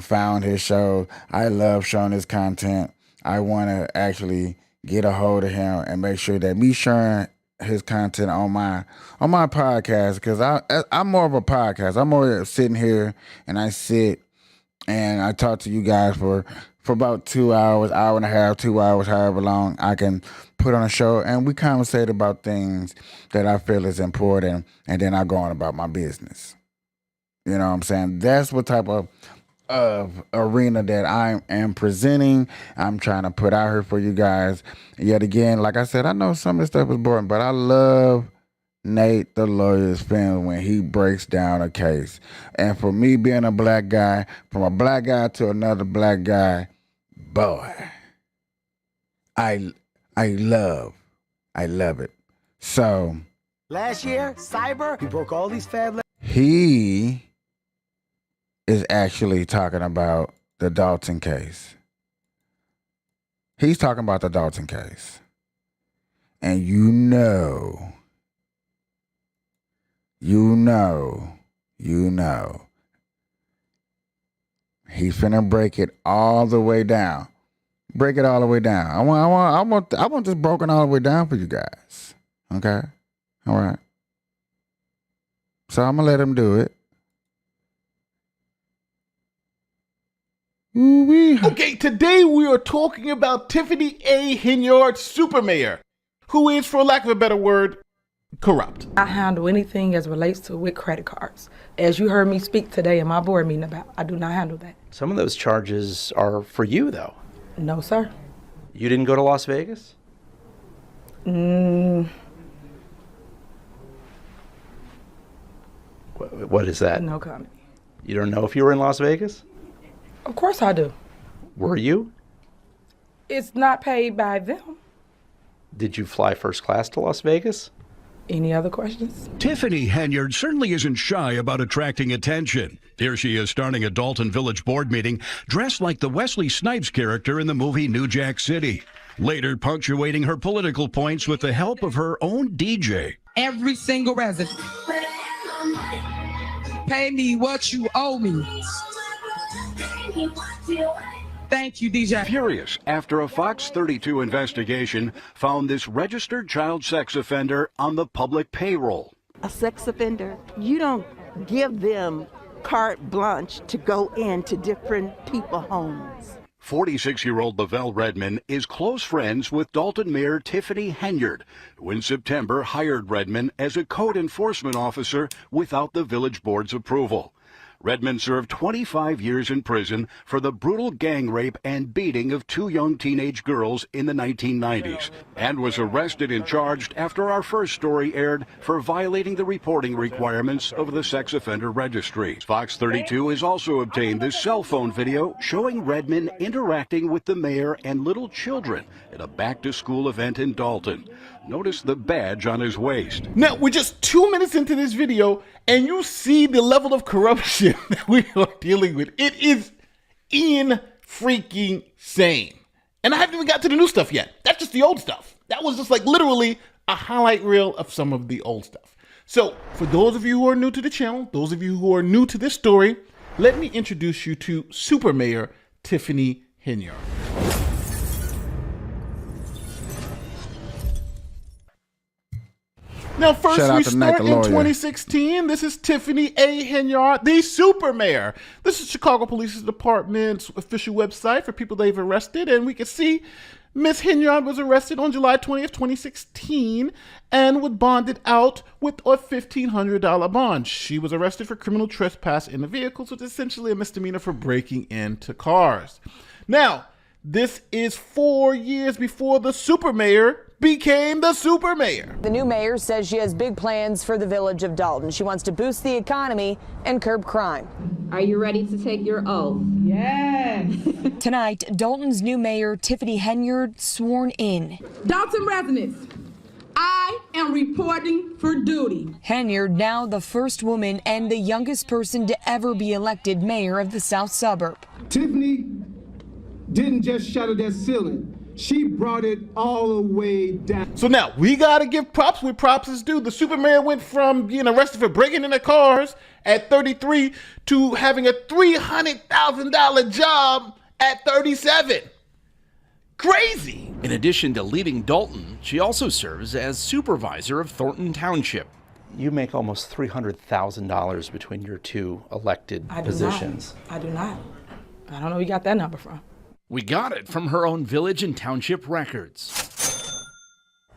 S1: found his show, I love showing his content. I want to actually get a hold of him and make sure that me sharing his content on my podcast, because I'm more of a podcast. I'm more sitting here and I sit and I talk to you guys for about 2 hours, hour and a half, 2 hours, however long I can put on a show, and we conversate about things that I feel is important, and then I go on about my business. You know what I'm saying? That's what type of arena that I am presenting. I'm trying to put out here for you guys. Yet again, like I said, I know some of this stuff is boring, but I love Nate the Lawyer's film when he breaks down a case. And for me being a black guy, from a black guy to another black guy, boy, I love it. So
S16: Last year, Cyber, he broke all these fab.
S1: he is actually talking about the Dalton case. He's talking about the Dalton case. And you know, he's finna break it all the way down. Break it all the way down. I want this broken all the way down for you guys. Okay? All right. So I'm gonna let him do it. Ooh-wee.
S5: Okay, today we are talking about Tiffany A. Henyard, super mayor, who is, for lack of a better word, corrupt.
S8: I handle anything as relates to with credit cards. As you heard me speak today in my board meeting about, I do not handle that.
S9: Some of those charges are for you, though.
S8: No, sir.
S9: You didn't go to Las Vegas? What is that?
S8: No comment.
S9: You don't know if you were in Las Vegas?
S8: Of course I do.
S9: Were you?
S8: It's not paid by them.
S9: Did you fly first class to Las Vegas?
S8: Any other questions?
S11: Tiffany Henyard certainly isn't shy about attracting attention. Here she is starting a Dalton Village board meeting dressed like the Wesley Snipes character in the movie New Jack City. Later punctuating her political points with the help of her own DJ.
S24: Every single resident. Pay me what you owe me. Thank you, DJ.
S11: Furious after a Fox 32 investigation found this registered child sex offender on the public payroll.
S25: A sex offender, you don't give them carte blanche to go into different people's homes.
S11: 46-year-old Lavelle Redmond is close friends with Dalton Mayor Tiffany Henyard, who in September hired Redmond as a code enforcement officer without the village board's approval. Redmond served 25 years in prison for the brutal gang rape and beating of 2 young teenage girls in the 1990s, and was arrested and charged after our first story aired for violating the reporting requirements of the sex offender registry. Fox 32 has also obtained this cell phone video showing Redmond interacting with the mayor and little children at a back-to-school event in Dalton. Notice the badge on his waist.
S5: Now, we're just 2 minutes into this video, and you see the level of corruption that we are dealing with. It is freaking-sane. And I haven't even got to the new stuff yet. That's just the old stuff. That was just like literally a highlight reel of some of the old stuff. So, for those of you who are new to the channel, those of you who are new to this story, let me introduce you to Super Mayor Tiffany Henyard. Now, first we start in 2016. This is Tiffany A. Henyard, the super mayor. This is Chicago Police Department's official website for people they've arrested. And we can see Miss Henyard was arrested on July 20th, 2016 and was bonded out with a $1,500 bond. She was arrested for criminal trespass in the vehicle, so it's essentially a misdemeanor for breaking into cars. Now, this is 4 years before the super mayor became the super mayor.
S26: The new mayor says she has big plans for the village of Dalton. She wants to boost the economy and curb crime.
S27: Are you ready to take your oath?
S26: Yes. Tonight, Dalton's new mayor, Tiffany Henyard, sworn in.
S24: Dalton residents, I am reporting for duty.
S26: Henyard, now the first woman and the youngest person to ever be elected mayor of the South Suburb.
S28: Tiffany didn't just shatter that ceiling. She brought it all the way down.
S5: So now we gotta give props where props is due. The super mayor went from being arrested for breaking into cars at 33 to having a $300,000 job at 37. Crazy.
S29: In addition to leading Dalton, she also serves as supervisor of Thornton Township.
S9: You make almost $300,000 between your 2 elected positions.
S8: I do not. I don't know where you got that number from.
S29: We got it from her own village and township records.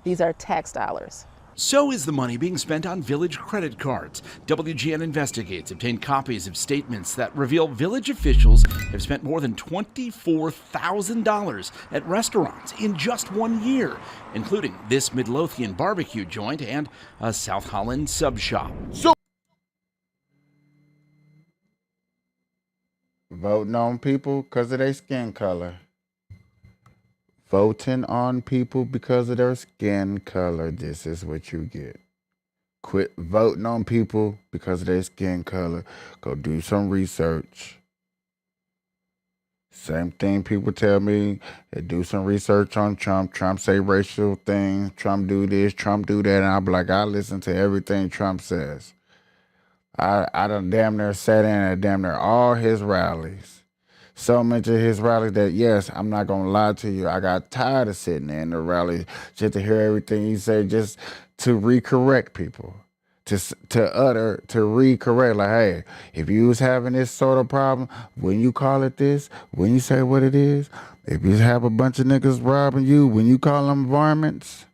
S26: These are tax dollars.
S29: So is the money being spent on village credit cards. WGN Investigates obtained copies of statements that reveal village officials have spent more than $24,000 at restaurants in just 1 year, including this Midlothian barbecue joint and a South Holland sub shop.
S5: So
S1: voting on people because of their skin color. voting on people because of their skin color, this is what you get. Quit voting on people because of their skin color. Go do some research. Same thing people tell me. They do some research on Trump. Trump say racial things. Trump do this. Trump do that. And I'm like, I listen to everything Trump says. I done damn near sat in at damn near all his rallies. So much of his rallies that, yes, I'm not going to lie to you. I got tired of sitting in the rally just to hear everything he said, just to recorrect people. To recorrect, like, hey, if you was having this sort of problem, when you call it this, when you say what it is, if you have a bunch of niggas robbing you, when you call them varmints,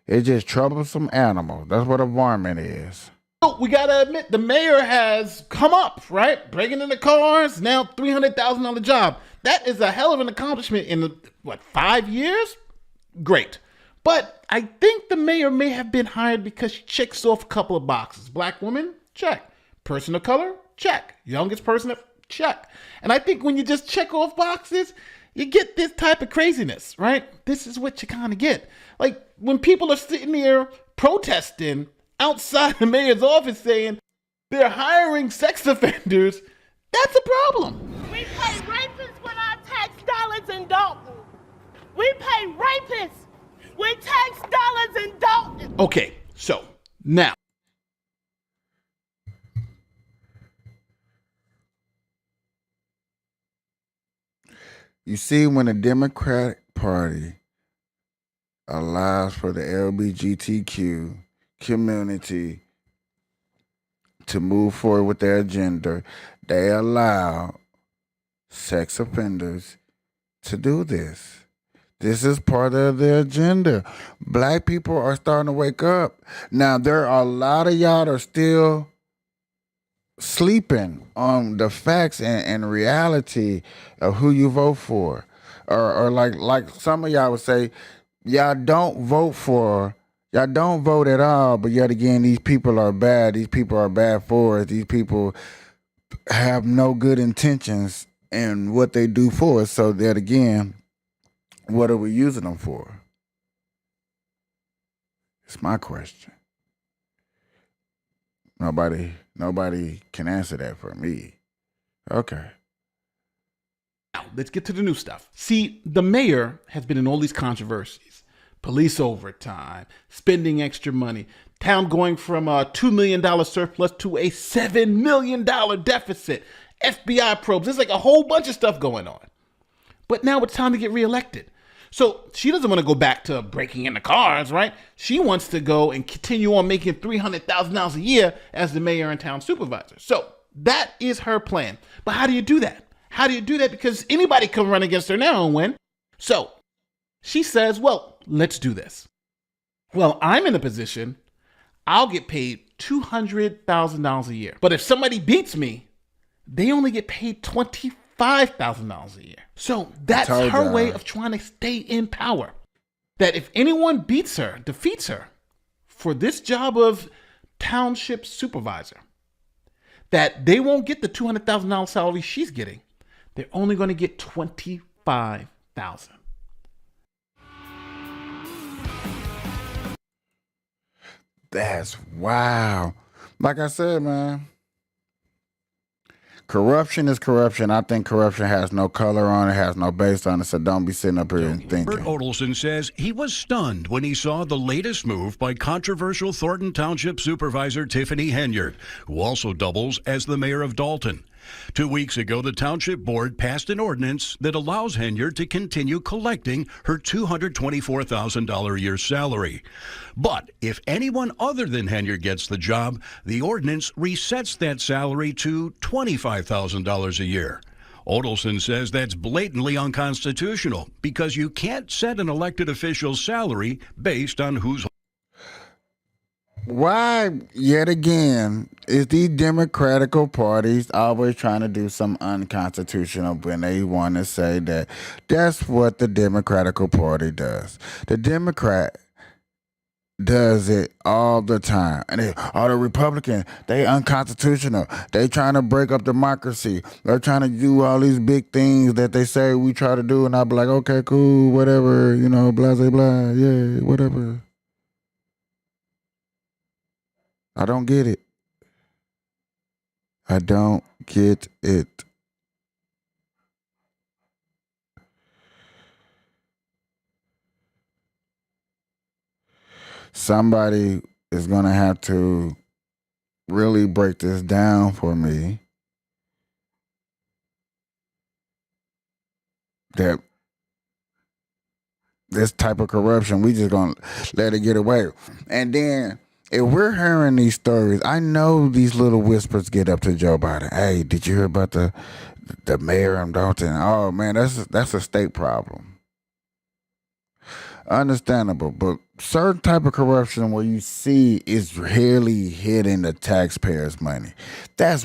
S1: it's just troublesome animal. That's what a varmint is.
S5: We gotta admit, the mayor has come up, right? Breaking into cars, now $300,000 job. That is a hell of an accomplishment in, 5 years? Great. But I think the mayor may have been hired because she checks off a couple of boxes. Black woman, check. Person of color, check. Youngest person, check. And I think when you just check off boxes, you get this type of craziness, right? This is what you kind of get. Like when people are sitting there protesting outside the mayor's office saying they're hiring sex offenders, that's a problem.
S3: We pay rapists with our tax dollars in Dalton. We pay rapists with tax dollars in Dalton.
S5: Okay, so now,
S1: you see, when the Democratic Party allows for the LGBTQ community to move forward with their agenda, they allow sex offenders to do this. This is part of their agenda. Black people are starting to wake up. Now, there are a lot of y'all that are still sleeping on the facts and reality of who you vote for. Or like some of y'all would say, y'all don't vote at all, but yet again, these people are bad. These people are bad for us. These people have no good intentions in what they do for us. So that again, what are we using them for? It's my question. Nobody can answer that for me. Okay.
S5: Now, let's get to the new stuff. See, the mayor has been in all these controversies. Police overtime, spending extra money, town going from a $2 million surplus to a $7 million deficit, FBI probes. There's like a whole bunch of stuff going on. But now it's time to get reelected. So she doesn't want to go back to breaking into cars, right? She wants to go and continue on making $300,000 a year as the mayor and town supervisor. So that is her plan. But how do you do that? How do you do that? Because anybody can run against her now and win. So she says, well, let's do this. Well, I'm in a position, I'll get paid $200,000 a year. But if somebody beats me, they only get paid $25,000 a year. So that's her way of trying to stay in power. That if anyone beats her, defeats her for this job of township supervisor, that they won't get the $200,000 salary she's getting. They're only going to get $25,000.
S1: That's wow. Like I said, man, corruption is corruption. I think corruption has no color on it, has no base on it, so don't be sitting up here and thinking.
S11: Burt Odelson says he was stunned when he saw the latest move by controversial Thornton Township Supervisor Tiffany Henyard, who also doubles as the mayor of Dalton. 2 weeks ago, the Township Board passed an ordinance that allows Henyard to continue collecting her $224,000 a year salary. But if anyone other than Henyard gets the job, the ordinance resets that salary to $25,000 a year. Odelson says that's blatantly unconstitutional because you can't set an elected official's salary based on who's.
S1: Why, yet again, is these Democratical parties always trying to do some unconstitutional when they want to say that that's what the Democratical Party does? The Democrat does it all the time. And the Republicans, they unconstitutional. They trying to break up democracy. They're trying to do all these big things that they say we try to do. And I'll be like, okay, cool, whatever, blah, blah, blah, yeah, whatever. I don't get it. I don't get it. Somebody is going to have to really break this down for me. That this type of corruption, we just going to let it get away. And then if we're hearing these stories, I know these little whispers get up to Joe Biden. Hey, did you hear about the mayor of Dalton? Oh, man, that's a state problem. Understandable, but certain type of corruption where you see is really hitting the taxpayers' money. This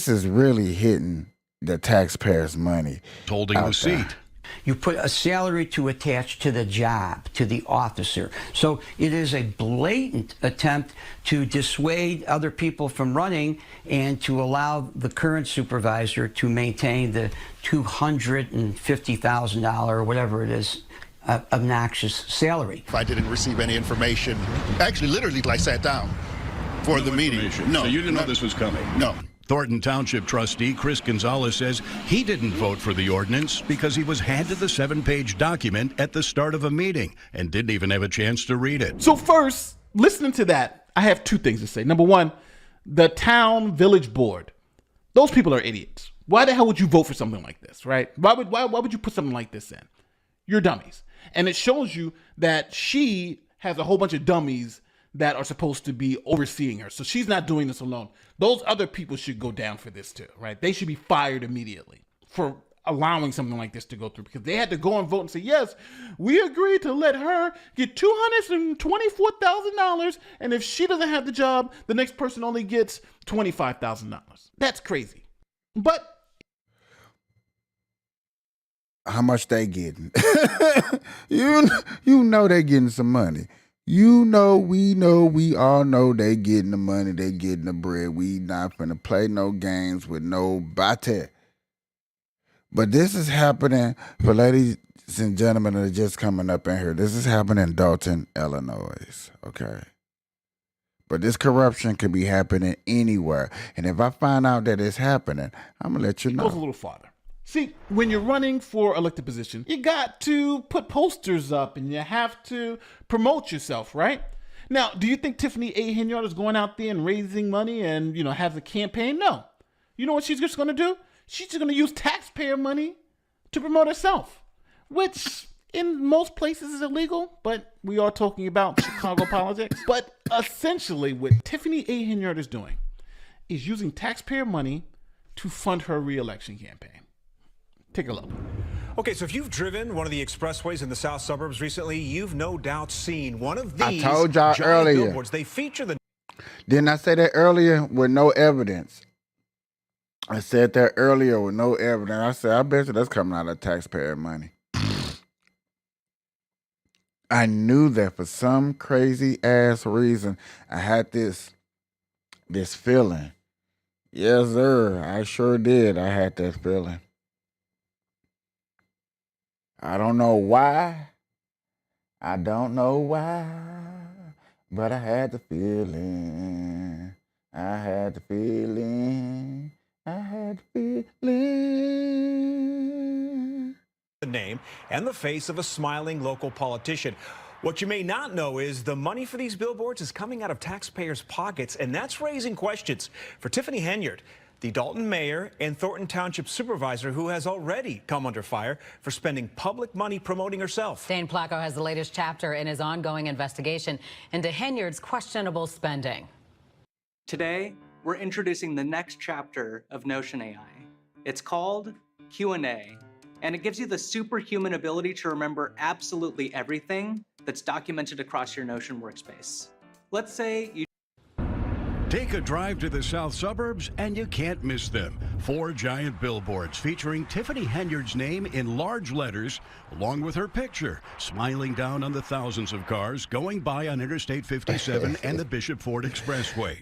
S1: is really hitting the taxpayers' money.
S11: Holding the seat.
S4: You put a salary to attach to the job, to the officer. So it is a blatant attempt to dissuade other people from running and to allow the current supervisor to maintain the $250,000 or whatever it is obnoxious salary.
S10: If I didn't receive any information, actually literally I sat down for the meeting. No.
S11: So you didn't know this was coming?
S10: No.
S11: Thornton Township trustee Chris Gonzalez says he didn't vote for the ordinance because he was handed the 7-page document at the start of a meeting and didn't even have a chance to read it.
S5: So first, listening to that, I have two things to say. Number one, the town village board, those people are idiots. Why the hell would you vote for something like this, right? Why would you put something like this in? You're dummies. And it shows you that she has a whole bunch of dummies that are supposed to be overseeing her. So she's not doing this alone. Those other people should go down for this too, right? They should be fired immediately for allowing something like this to go through, because they had to go and vote and say, yes, we agree to let her get $224,000. And if she doesn't have the job, the next person only gets $25,000. That's crazy. But
S1: how much they getting? you know they getting some money. We all know they getting the money, they getting the bread. We not finna play no games with nobody. But this is happening for ladies and gentlemen that are just coming up in here. This is happening in Dalton, Illinois, okay? But this corruption could be happening anywhere. And if I find out that it's happening, I'm gonna let you know.
S5: It goes a little farther. See, when you're running for elected position, you got to put posters up and you have to promote yourself, right? Now, do you think Tiffany A. Henyard is going out there and raising money and, has a campaign? No. You know what she's just going to do? She's just going to use taxpayer money to promote herself, which in most places is illegal, but we are talking about Chicago politics. But essentially what Tiffany A. Henyard is doing is using taxpayer money to fund her re-election campaign. Take a look.
S12: Okay, so if you've driven one of the expressways in the south suburbs recently, you've no doubt seen one of these.
S1: I told y'all earlier.
S12: Billboards. They feature the.
S1: Didn't I say that earlier with no evidence? I said that earlier with no evidence. I said, I bet you that's coming out of taxpayer money. I knew that for some crazy ass reason. I had this feeling. Yes, sir. I sure did. I had that feeling. I don't know why. But I had the feeling.
S12: The name and the face of a smiling local politician. What you may not know is the money for these billboards is coming out of taxpayers' pockets, and that's raising questions for Tiffany Henyard, the Dalton mayor and Thornton Township supervisor, who has already come under fire for spending public money promoting herself.
S13: Dane Placco has the latest chapter in his ongoing investigation into Henyard's questionable spending.
S14: Today, we're introducing the next chapter of Notion AI. It's called Q&A, and it gives you the superhuman ability to remember absolutely everything that's documented across your Notion workspace. Let's say you
S11: Take a drive to the south suburbs and you can't miss them. 4 giant billboards featuring Tiffany Henyard's name in large letters, along with her picture, smiling down on the thousands of cars going by on Interstate 57 and the Bishop Ford Expressway.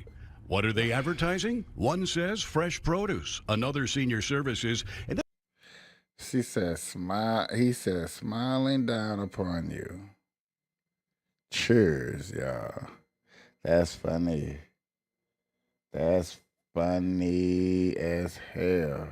S11: What are they advertising? One says fresh produce, another senior services, and
S1: she says smile. He says smiling down upon you. Cheers, y'all. That's funny. That's funny as hell.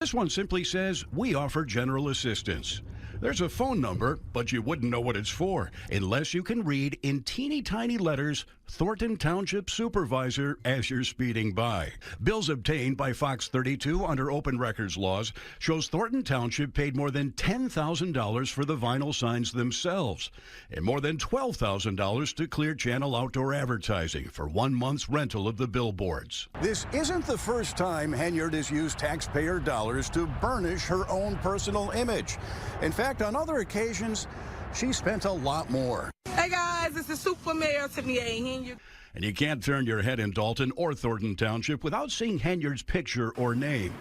S11: this one simply says, we offer general assistance. There's a phone number, but you wouldn't know what it's for unless you can read in teeny tiny letters, Thornton Township Supervisor, as you're speeding by. Bills obtained by Fox 32 under open records laws shows Thornton Township paid more than $10,000 for the vinyl signs themselves and more than $12,000 to Clear Channel Outdoor Advertising for 1 month's rental of the billboards.
S6: This isn't the first time Henyard has used taxpayer dollars to burnish her own personal image. In fact, on other occasions, she spent a lot more.
S24: Hey guys, this is Super Mayor Tiffany A. Henyard.
S11: And you can't turn your head in Dalton or Thornton Township without seeing Henyard's picture or name.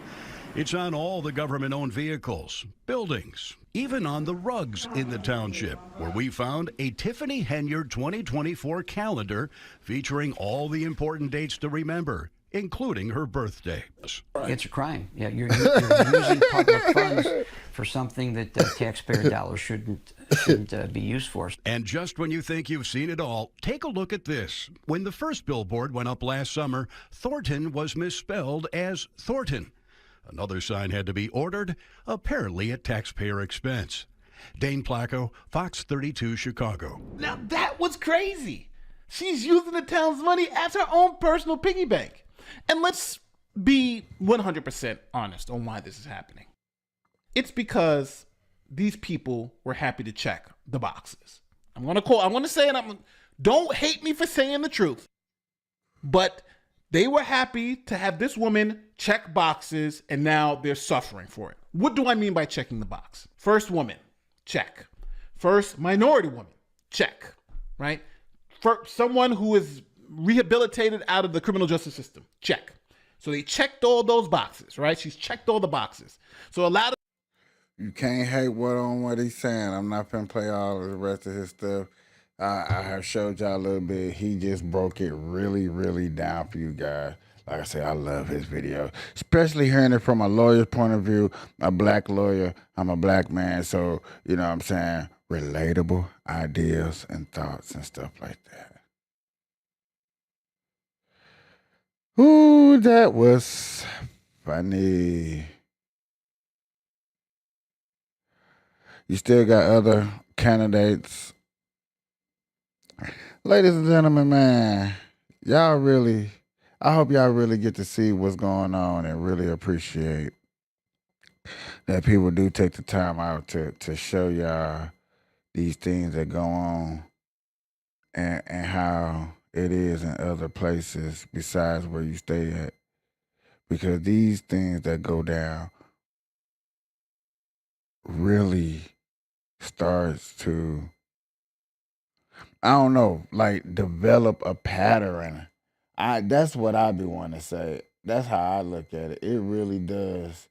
S11: It's on all the government-owned vehicles, buildings, even on the rugs in the township, where we found a Tiffany Henyard 2024 calendar featuring all the important dates to remember, including her birthday.
S4: It's a crime. Yeah, you're using public funds for something that taxpayer dollars shouldn't be used for.
S11: And just when you think you've seen it all, take a look at this. When the first billboard went up last summer, Thornton was misspelled as Thornton. Another sign had to be ordered, apparently at taxpayer expense. Dane Placco, Fox 32, Chicago.
S5: Now that was crazy. She's using the town's money as her own personal piggy bank. And let's be 100% honest on why this is happening. It's because these people were happy to check the boxes. I'm going to say it. Don't hate me for saying the truth. But they were happy to have this woman check boxes, and now they're suffering for it. What do I mean by checking the box? First woman, check. First minority woman, check. Right? For someone who is rehabilitated out of the criminal justice system, check. So they checked all those boxes, right? She's checked all the boxes. So a lot of
S1: you can't hate what he's saying. I'm not gonna play all the rest of his stuff. I have showed y'all a little bit. He just broke it really, really down for you guys. Like I said, I love his video, especially hearing it from a lawyer's point of view, a black lawyer. I'm a black man, so you know what I'm saying, relatable ideas and thoughts and stuff like that. Ooh, that was funny. You still got other candidates. Ladies and gentlemen, man, I hope y'all really get to see what's going on and really appreciate that people do take the time out to show y'all these things that go on and how it is in other places besides where you stay at. Because these things that go down really starts to, I don't know, like develop a pattern. That's what I be wanting to say. That's how I look at it. It really does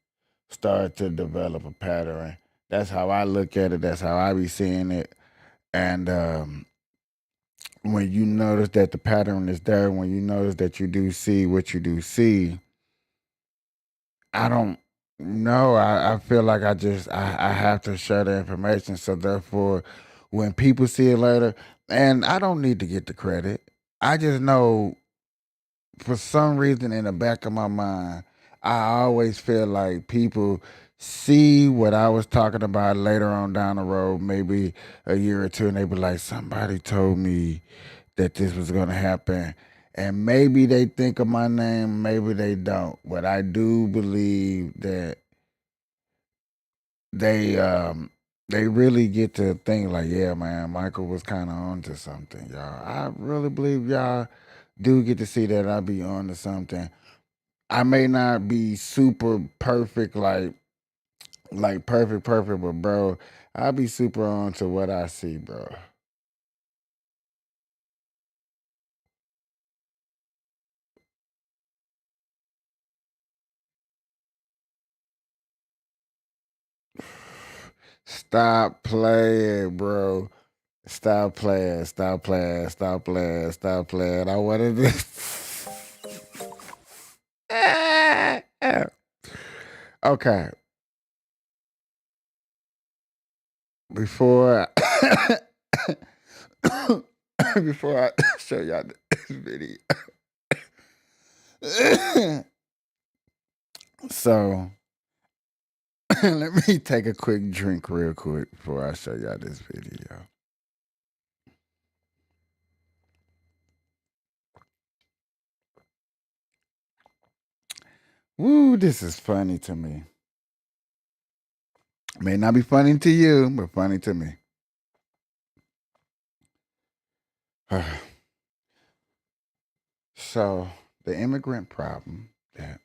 S1: start to develop a pattern. That's how I look at it. That's how I be seeing it. And when you notice that the pattern is there, when you notice that you do see what you do see, I don't know. I feel like I have to share the information. So therefore, when people see it later, and I don't need to get the credit, I just know for some reason in the back of my mind, I always feel like people see what I was talking about later on down the road, maybe a year or two, and they be like, somebody told me that this was going to happen. And maybe they think of my name, maybe they don't. But I do believe that they really get to think like, yeah, man, Michael was kind of on to something, y'all. I really believe y'all do get to see that I be on to something. I may not be super perfect, like perfect, but bro, I be super on to what I see, bro. Stop playing, bro. Stop playing. Stop playing. Stop playing. Stop playing. I wanted to. Okay. Before I show y'all this video. So let me take a quick drink real quick before I show y'all this video. Woo, this is funny to me. May not be funny to you, but funny to me. So the immigrant problem that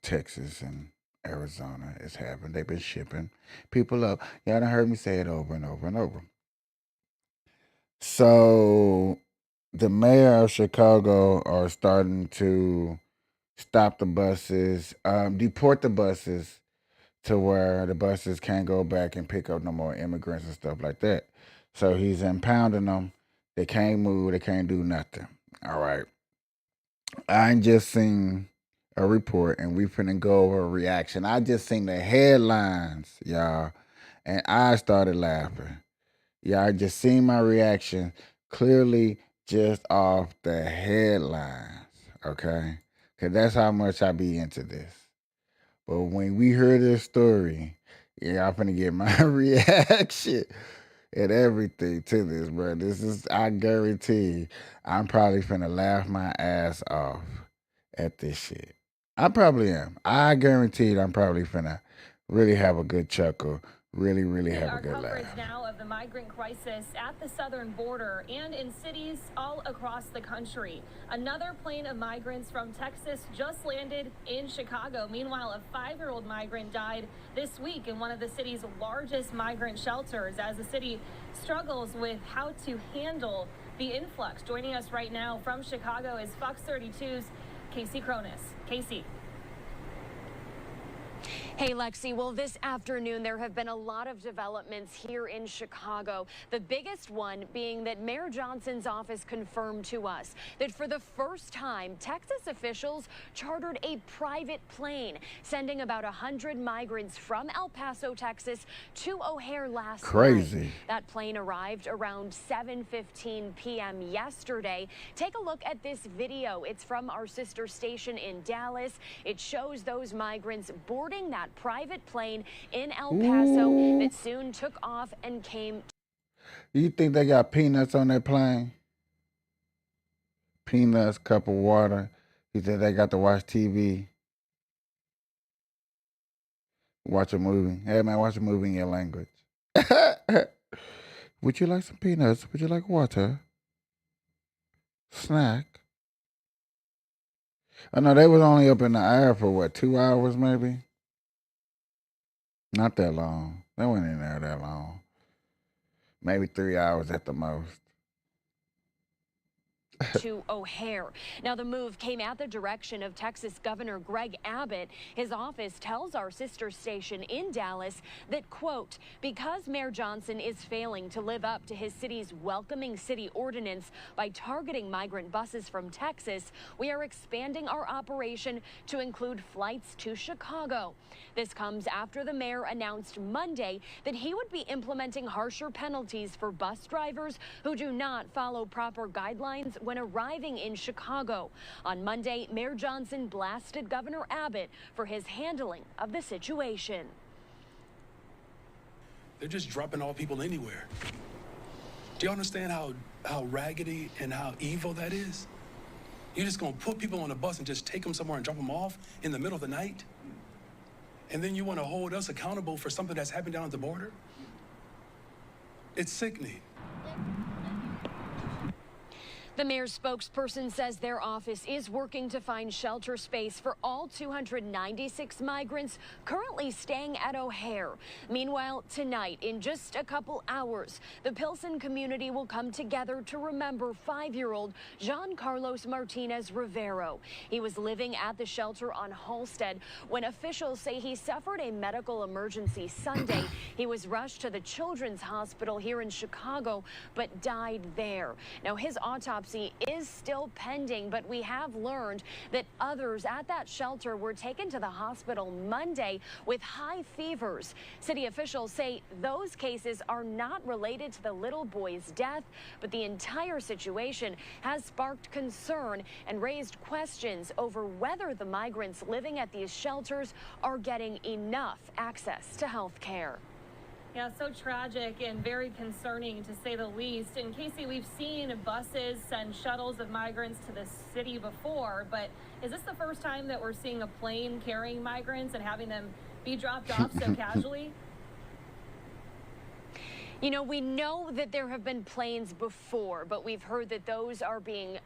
S1: Texas and Arizona is having, they've been shipping people up. Y'all done heard me say it over and over and over. So the mayor of Chicago are starting to stop the buses, deport the buses to where the buses can't go back and pick up no more immigrants and stuff like that. So he's impounding them. They can't move. They can't do nothing. All right. I just seen a report, and we finna go over a reaction. I just seen the headlines, y'all, and I started laughing. Y'all just seen my reaction clearly just off the headlines, okay? Because that's how much I be into this. But when we hear this story, yeah, I'm finna get my reaction and everything to this, bro. This is, I guarantee, I'm probably finna laugh my ass off at this shit. I probably am. I guarantee I'm probably finna really have a good chuckle. Really, really have a good laugh.
S7: Our coverage now of the migrant crisis at the southern border and in cities all across the country. Another plane of migrants from Texas just landed in Chicago. Meanwhile, a 5-year-old migrant died this week in one of the city's largest migrant shelters as the city struggles with how to handle the influx. Joining us right now from Chicago is Fox 32's Casey Cronus. Casey.
S15: Hey, Lexi. Well, this afternoon, there have been a lot of developments here in Chicago. The biggest one being that Mayor Johnson's office confirmed to us that for the first time, Texas officials chartered a private plane, sending about 100 migrants from El Paso, Texas to O'Hare last night. That plane arrived around 7:15 p.m. yesterday. Take a look at this video. It's from our sister station in Dallas. It shows those migrants boarding that private plane in El Paso that soon took off and came.
S1: You think they got peanuts on that plane? Peanuts, cup of water. You think they got to watch TV? Watch a movie. Hey, man, watch a movie in your language. Would you like some peanuts? Would you like water? Snack? I know they was only up in the air for what, 2 hours maybe? Not that long. They weren't in there that long. Maybe 3 hours at the most.
S15: To O'Hare. Now, the move came at the direction of Texas Governor Greg Abbott. His office tells our sister station in Dallas that, quote, because Mayor Johnson is failing to live up to his city's welcoming city ordinance by targeting migrant buses from Texas, we are expanding our operation to include flights to Chicago. This comes after the mayor announced Monday that he would be implementing harsher penalties for bus drivers who do not follow proper guidelines when arriving in Chicago. On Monday, Mayor Johnson blasted Governor Abbott for his handling of the situation.
S17: They're just dropping all people anywhere. Do you understand how raggedy and how evil that is? You're just gonna put people on a bus and just take them somewhere and drop them off in the middle of the night? And then you wanna hold us accountable for something that's happened down at the border? It's sickening.
S15: The mayor's spokesperson says their office is working to find shelter space for all 296 migrants currently staying at O'Hare. Meanwhile, tonight, in just a couple hours, the Pilsen community will come together to remember 5-year-old Jean Carlos Martinez Rivero. He was living at the shelter on Halstead when officials say he suffered a medical emergency Sunday. He was rushed to the Children's Hospital here in Chicago, but died there. Now, his autopsy is still pending, but we have learned that others at that shelter were taken to the hospital Monday with high fevers. City officials say those cases are not related to the little boy's death, but the entire situation has sparked concern and raised questions over whether the migrants living at these shelters are getting enough access to health care.
S7: Yeah, so tragic and very concerning to say the least. And Casey, we've seen buses send shuttles of migrants to the city before, but is this the first time that we're seeing a plane carrying migrants and having them be dropped off so casually?
S15: You know, we know that there have been planes before, but we've heard that those are being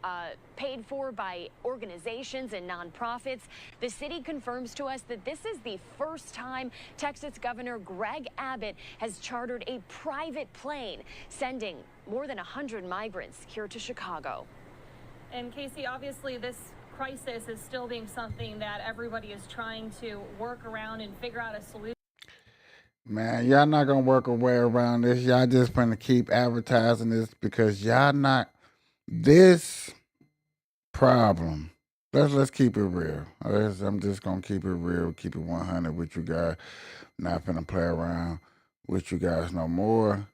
S15: paid for by organizations and nonprofits. The city confirms to us that this is the first time Texas Governor Greg Abbott has chartered a private plane, sending more than 100 migrants here to Chicago.
S7: And Casey, obviously this crisis is still being something that everybody is trying to work around and figure out a solution.
S1: Man, y'all not gonna work a way around this. Y'all just gonna keep advertising this because y'all not this problem. Let's keep it real. I'm just gonna keep it real, keep it 100 with you guys. Not finna play around with you guys no more.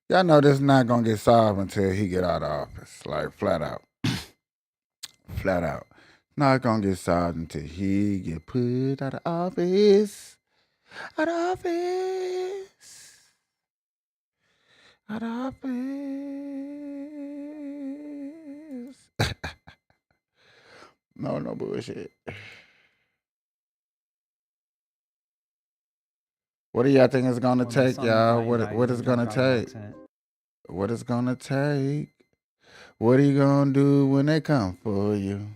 S1: Y'all know this not gonna get solved until he get out of office. Like flat out. Flat out. Not gonna get solved until he get put out of office. Out of office. Out of office. No bullshit. What do y'all think it's gonna take, y'all? What is gonna take? What is gonna take? What are you gonna do when they come for you?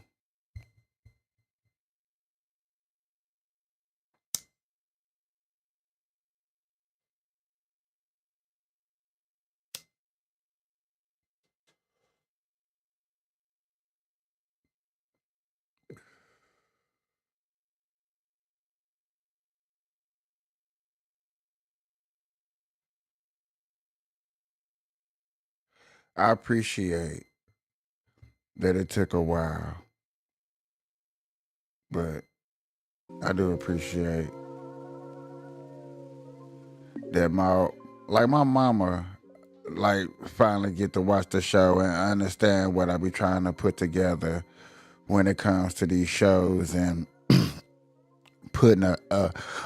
S1: I appreciate that it took a while, but I do appreciate that my mama finally get to watch the show and understand what I be trying to put together when it comes to these shows and putting a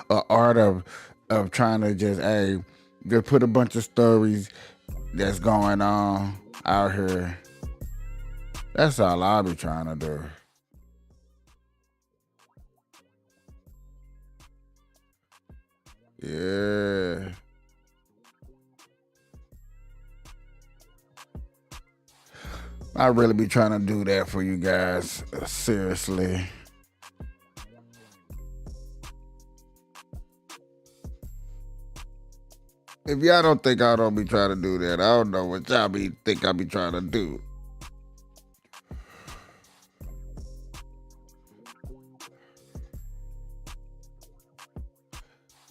S1: art of trying to just put a bunch of stories that's going on out here. That's all I be trying to do. Yeah. I really be trying to do that for you guys. Seriously. If y'all don't think I don't be trying to do that, I don't know what y'all think I be trying to do.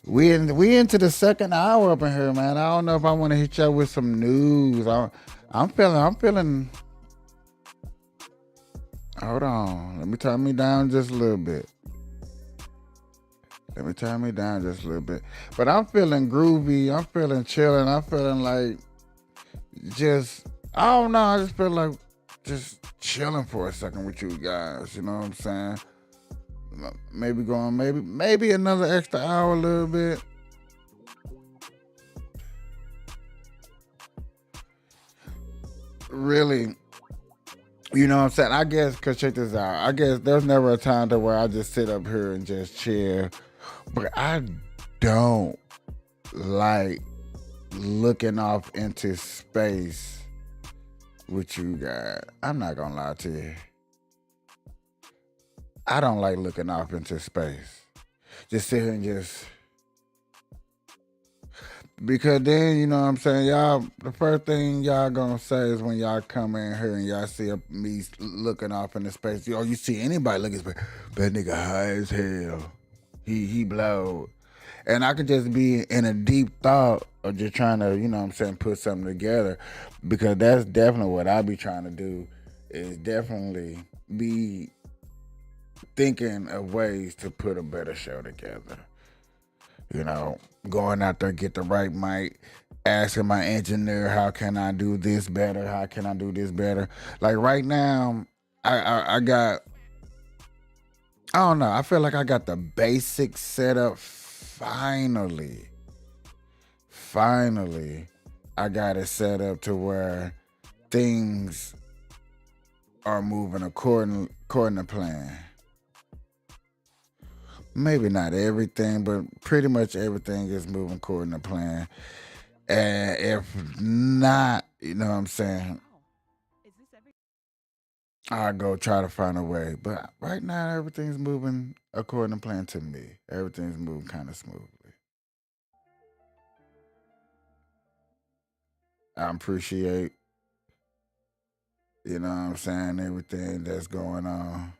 S1: We into the second hour up in here, man. I don't know if I want to hit y'all with some news. I'm feeling. Hold on. Let me turn me down just a little bit. But I'm feeling groovy. I'm feeling chilling. I'm feeling like I don't know. I just feel like just chilling for a second with you guys. You know what I'm saying? Maybe another extra hour a little bit. Really, you know what I'm saying? I guess, because check this out. I guess there's never a time to where I just sit up here and just chill. But I don't like looking off into space what you got. I'm not gonna lie to you. I don't like looking off into space. Just sit here and just, because then, you know what I'm saying, y'all, the first thing y'all gonna say is when y'all come in here and y'all see me looking off into space, or you see anybody looking at space, that nigga high as hell. He blowed. And I could just be in a deep thought of just trying to, you know what I'm saying, put something together, because that's definitely what I be trying to do, is definitely be thinking of ways to put a better show together. You know, going out there, get the right mic, asking my engineer, how can I do this better? How can I do this better? Like right now, I got, I don't know, I feel like I got the basic setup finally. I got it set up to where things are moving according to plan. Maybe not everything, but pretty much everything is moving according to plan. And if not, you know what I'm saying, I'll go try to find a way. But right now, everything's moving according to plan to me. Everything's moving kind of smoothly. I appreciate, you know what I'm saying, everything that's going on.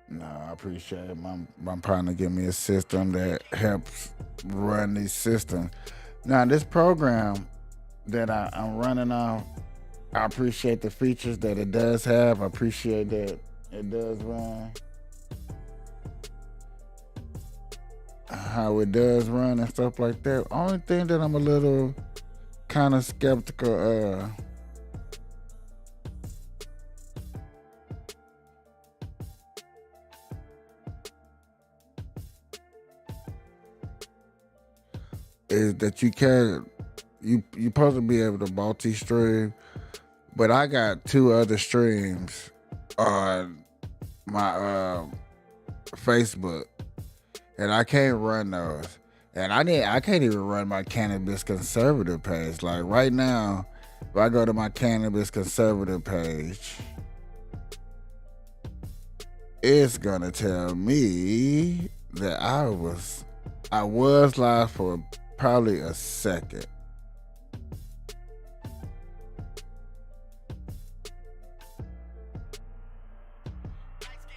S1: No, I appreciate my partner give me a system that helps run these systems. Now, this program that I'm running on, I appreciate the features that it does have. I appreciate that it does run. How it does run and stuff like that. Only thing that I'm a little kind of skeptical is that you supposed to be able to multi-stream, but I got 2 other streams on my Facebook, and I can't run those. And I can't even run my Cannabis Conservative page. Like right now, if I go to my Cannabis Conservative page, it's gonna tell me that I was live for probably a second.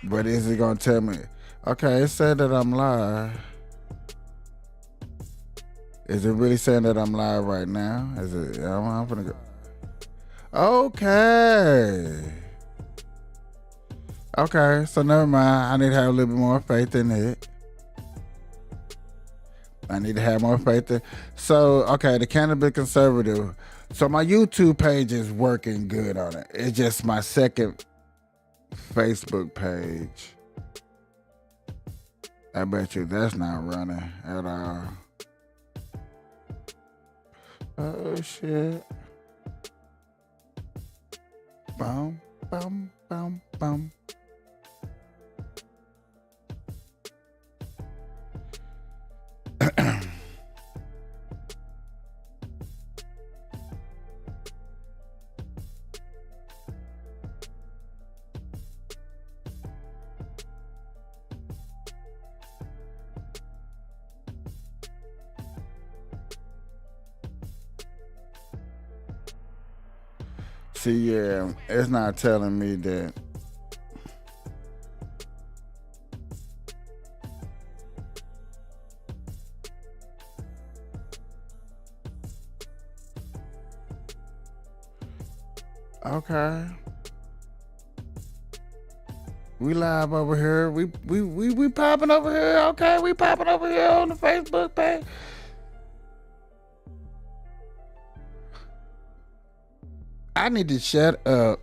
S1: But is it gonna tell me, okay, it said that I'm live. Is it really saying that I'm live right now? Is it? I'm gonna go. Okay, so never mind. I need to have a little bit more faith in it. I need to have more faith in. So, okay, the Cannabis Conservative. So my YouTube page is working good on it. It's just my second Facebook page. I bet you that's not running at all. Oh shit. Bum, bum, bum, bum. See, yeah, it's not telling me that. Okay. We live over here. We popping over here. Okay, we popping over here on the Facebook page. I need to shut up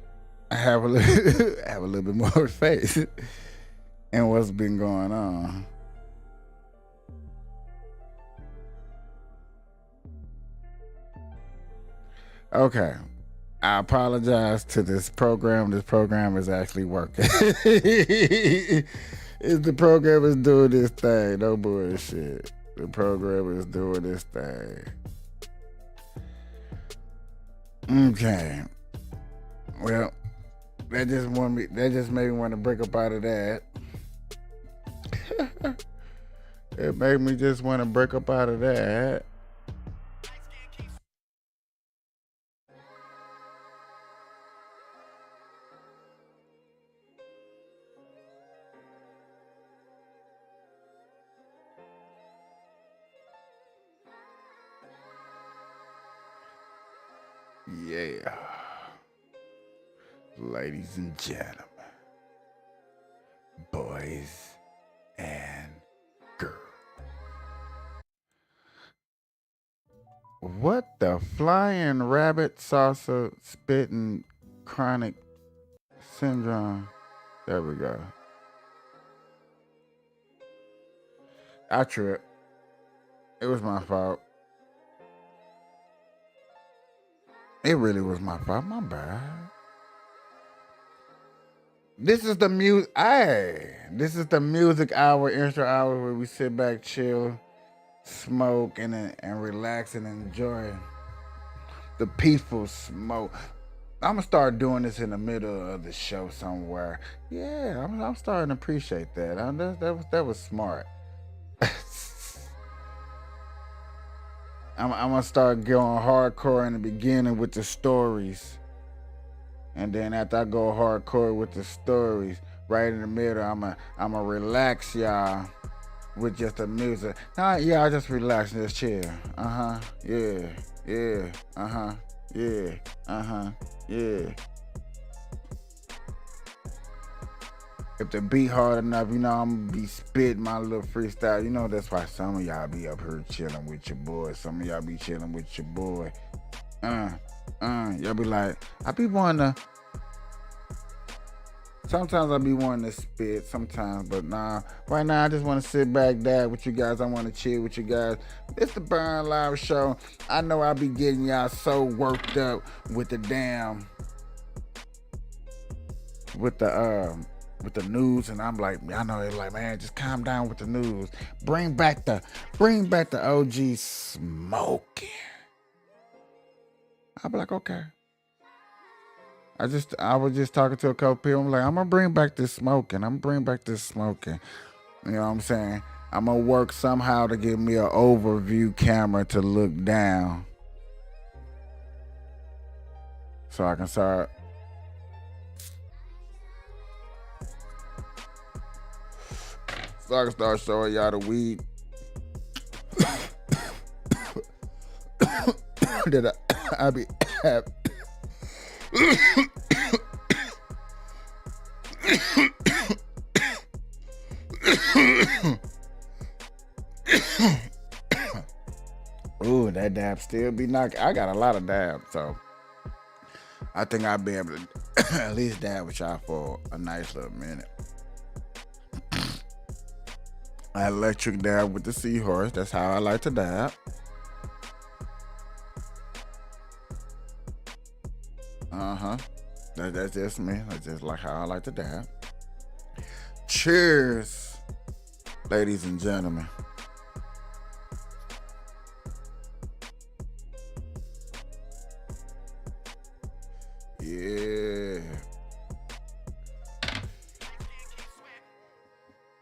S1: and have a little bit more faith in what's been going on. Okay. I apologize to this program. This program is actually working. It The program is doing this thing. No bullshit. The program is doing this thing. Okay. Well, that just made me want to break up out of that. It made me just want to break up out of that. Yeah. Ladies and gentlemen, boys and girls. What the flying rabbit salsa spitting chronic syndrome? There we go. I tripped. It was my fault. It really was my fault. My bad. This is the music. This is the music hour, intro hour, where we sit back, chill, smoke, and relax and enjoy the peaceful smoke. I'm gonna start doing this in the middle of the show somewhere. Yeah, I'm starting to appreciate that. That was smart. I'm gonna start going hardcore in the beginning with the stories. And then after I go hardcore with the stories, right in the middle, I'ma relax y'all with just the music. Nah, yeah, I just relax and just chill. Yeah. Yeah. If the beat hard enough, I'm gonna be spitting my little freestyle. That's why some of y'all be up here chilling with your boy. Some of y'all be chilling with your boy. Y'all be like, I be wanting to. Sometimes I be wanting to spit, sometimes, but nah. Right now, I just want to sit back, dad, with you guys. I want to chill with you guys. It's the BurnLive show. I know I be getting y'all so worked up with the news, and I'm like, I know they're like, man, just calm down with the news. Bring back the OG smoking. I'll be like, okay. I was just talking to a couple people. I'm like, I'm gonna bring back this smoking. You know what I'm saying? I'm gonna work somehow to give me an overview camera to look down, so I can start. So I can start showing y'all the weed that I be have. Ooh, that dab still be knocking. I got a lot of dabs, so I think I'll be able to at least dab with y'all for a nice little minute. I electric dab with the seahorse. That's how I like to dab. That's just me. That's just like how I like to dab. Cheers, ladies and gentlemen. Yeah.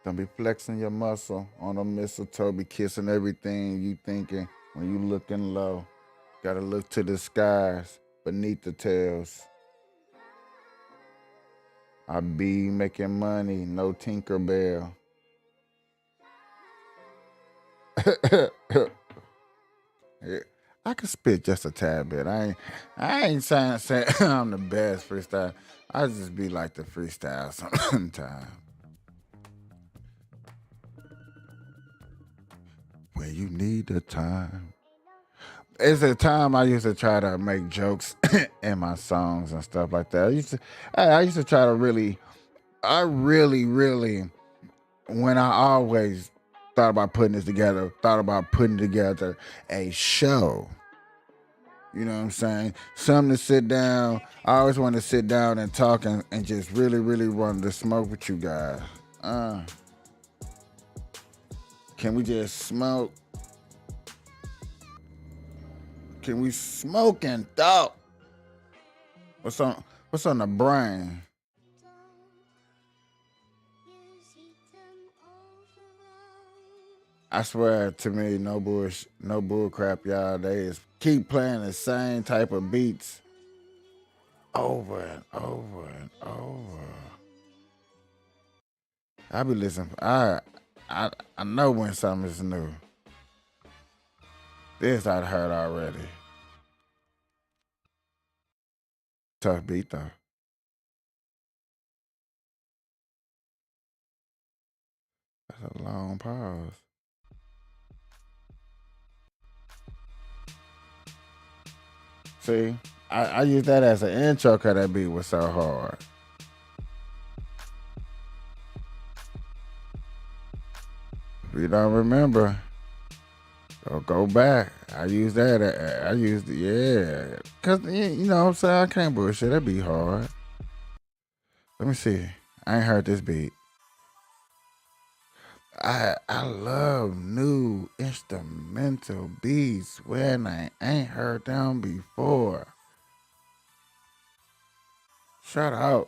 S1: Don't be flexing your muscle on a mistletoe. Be kissing everything you thinking when you looking low. Gotta look to the skies beneath the tails. I be making money, no Tinkerbell. Yeah, I can spit just a tad bit. I ain't saying I'm the best freestyle. I just be like the freestyle sometimes. When you need the time. It's a time I used to try to make jokes in my songs and stuff like that. I used to try to really, when I always thought about putting together a show. You know what I'm saying? Something to sit down. I always wanted to sit down and talk and just really wanted to smoke with you guys. Can we just smoke? Can we smoke and talk? What's on the brain? I swear to me, no bull crap, y'all. They just keep playing the same type of beats over and over and over. I be listening. I know when something is new. This I'd heard already. Tough beat though. That's a long pause. See, I use that as an intro because that beat was so hard. If you don't remember, go back. I used that. I used it, yeah. Because, you know what I'm saying? I can't bullshit. That beat hard. Let me see. I ain't heard this beat. I love new instrumental beats when I ain't heard them before. Shout out.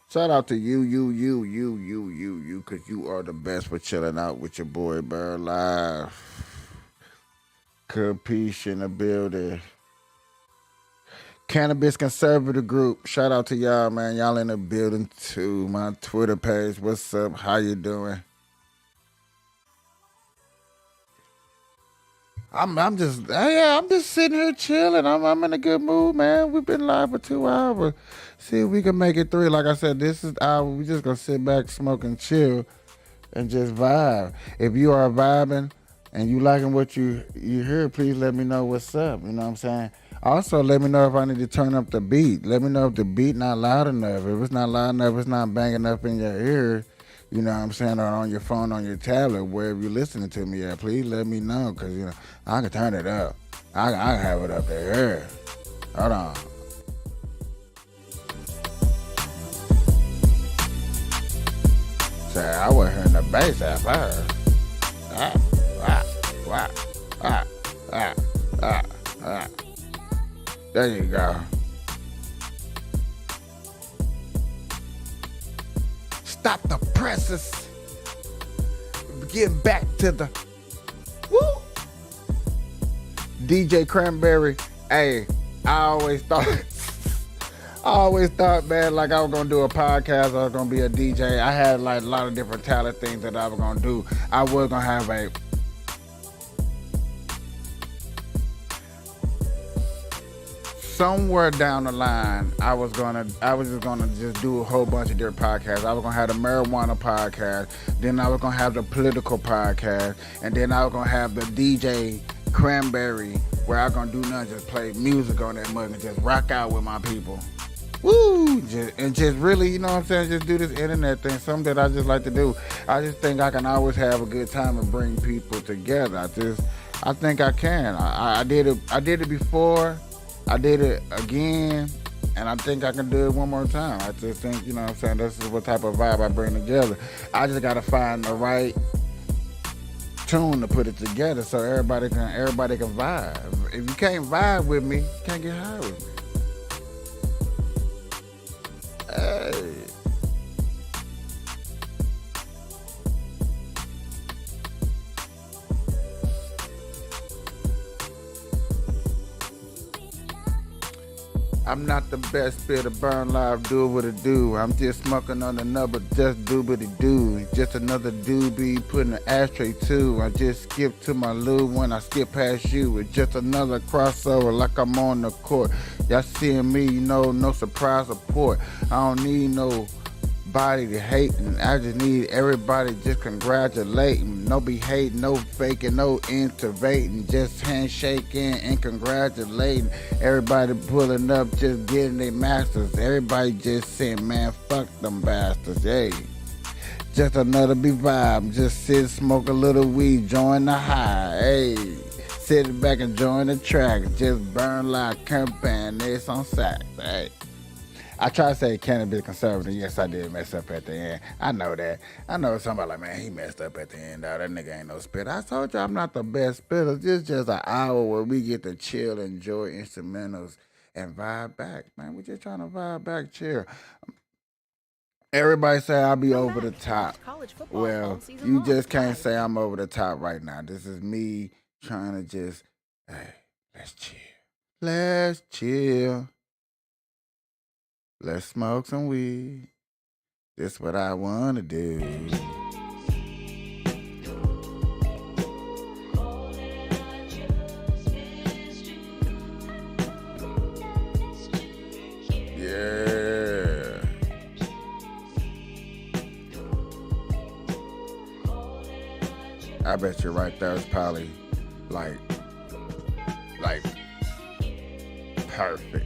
S1: Shout out to you, because you are the best for chilling out with your boy BurnLive. Capiche in the building. Cannabis Conservative Group. Shout out to y'all, man. Y'all in the building too. My Twitter page. What's up? How you doing? I'm just sitting here chilling. I'm in a good mood, man. We've been live for 2 hours. See if we can make it 3. Like I said, this is our. We just gonna sit back, smoke, and chill, and just vibe. If you are vibing and you liking what you hear, please let me know what's up. You know what I'm saying? Also, let me know if I need to turn up the beat. Let me know if the beat not loud enough. If it's not loud enough, it's not banging up in your ear. You know what I'm saying? Or on your phone, on your tablet, wherever you're listening to me at. Please let me know, because, you know, I can turn it up. I can have it up there. Hold on. Say, I wasn't hearing the bass at first. There you go. Stop the presses. Get back to the woo. DJ Cranberry. Hey, I always thought, man, like I was gonna do a podcast. I was gonna be a DJ. I had like a lot of different talent things that I was gonna do. I was gonna have a somewhere down the line, I was just gonna do a whole bunch of different podcasts. I was gonna have the marijuana podcast, then I was gonna have the political podcast, and then I was gonna have the DJ Cranberry, where I was gonna do nothing, just play music on that mug and just rock out with my people. Woo! Just really, you know what I'm saying, just do this internet thing, something that I just like to do. I just think I can always have a good time and bring people together. I think I can. I did it before. I did it again, and I think I can do it one more time. I just think, you know what I'm saying, this is what type of vibe I bring together. I just gotta find the right tune to put it together so everybody can vibe. If you can't vibe with me, you can't get high with me. Hey. I'm not the best bit of BurnLive, do what it do. I'm just smoking on another, just doobity-doo. Just another doobie, putting an ashtray too. I just skip to my loo when I skip past you. It's just another crossover like I'm on the court. Y'all seeing me, you know, no surprise support. I don't need nobody to hating. I just need everybody just congratulating. No be hating, no faking, no innovating. Just handshaking and congratulating. Everybody pulling up, just getting their masters. Everybody just saying, man, fuck them bastards. Hey, just another be vibe. Just sit, smoke a little weed, join the high. Hey, sit back and join the track. Just BurnLive campaign. It's on sax. Hey. I try to say can it be conservative? Yes, I did mess up at the end. I know that. I know somebody like, man, he messed up at the end. Dog. That nigga ain't no spitter. I told you I'm not the best spitter. This is just an hour where we get to chill, enjoy instrumentals, and vibe back. Man, we just trying to vibe back, chill. Everybody say I'll be over the top. Well, you just can't say I'm over the top right now. This is me trying to just, hey, let's chill. Let's chill. Let's smoke some weed. This what I want to do. Yeah. I bet you right there is probably like perfect.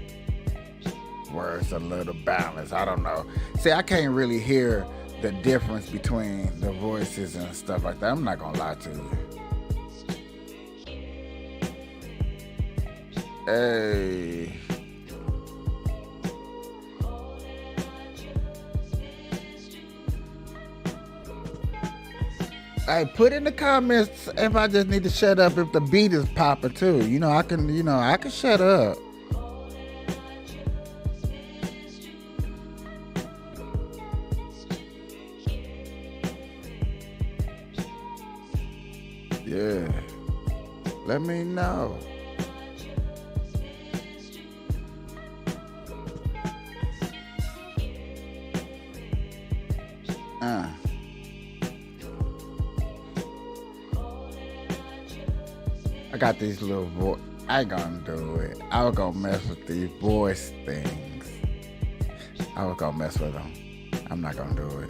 S1: Where it's a little balance. I don't know. See, I can't really hear the difference between the voices and stuff like that. I'm not gonna lie to you. Hey. Hey, put in the comments if I just need to shut up if the beat is popping too. I can shut up. Yeah. Let me know. I got these little I ain't gonna do it. I was gonna mess with these voice things. I was gonna mess with them. I'm not gonna do it.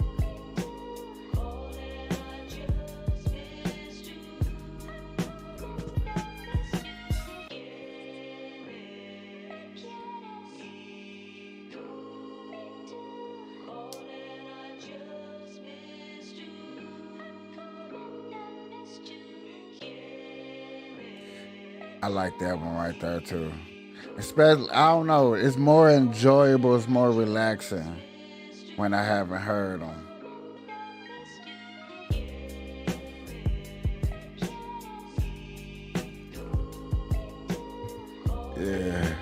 S1: I like that one right there too. Especially, I don't know, it's more enjoyable, it's more relaxing when I haven't heard them. Yeah.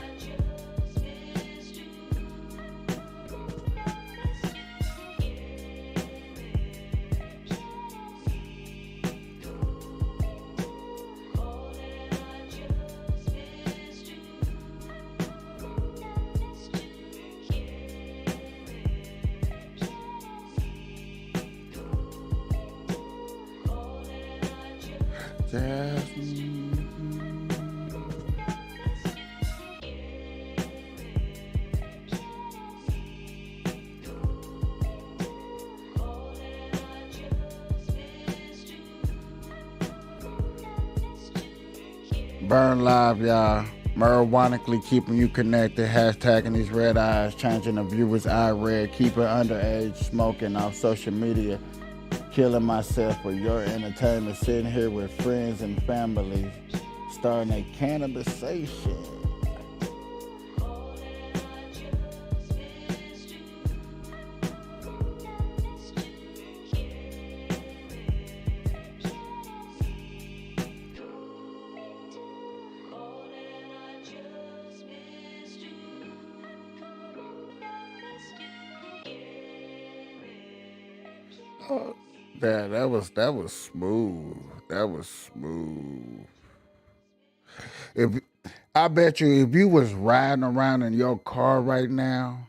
S1: BurnLive, y'all. Marijuanically keeping you connected. Hashtagging these red eyes. Changing the viewers' eye red. Keeping underage smoking off social media. Killing myself for your entertainment. Sitting here with friends and family. Starting a cannabisation. Oh, that was smooth. That was smooth. I bet you if you was riding around in your car right now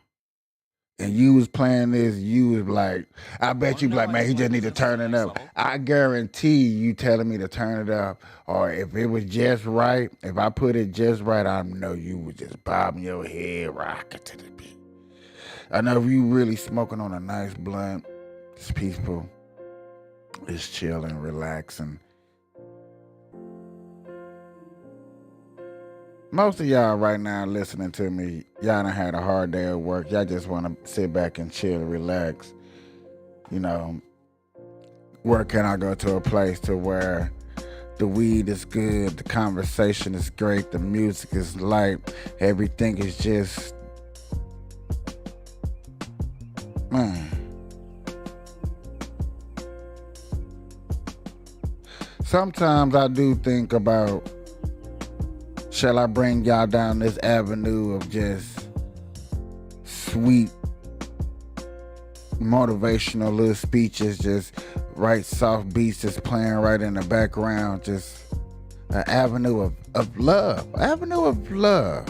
S1: and you was playing this, you was like, I bet you be like, man, he just need to turn it up. I guarantee you telling me to turn it up, or if it was just right, if I put it just right, I know you was just bobbing your head, rocking to the beat. I know if you really smoking on a nice blunt, it's peaceful, it's chilling, relaxing. Most of y'all right now listening to me, y'all done had a hard day at work. Y'all just want to sit back and chill, relax. Where can I go to a place to where the weed is good, the conversation is great, the music is light, everything is just sometimes I do think about, shall I bring y'all down this avenue of just sweet motivational little speeches, just right soft beats just playing right in the background, just an avenue of love, avenue of love.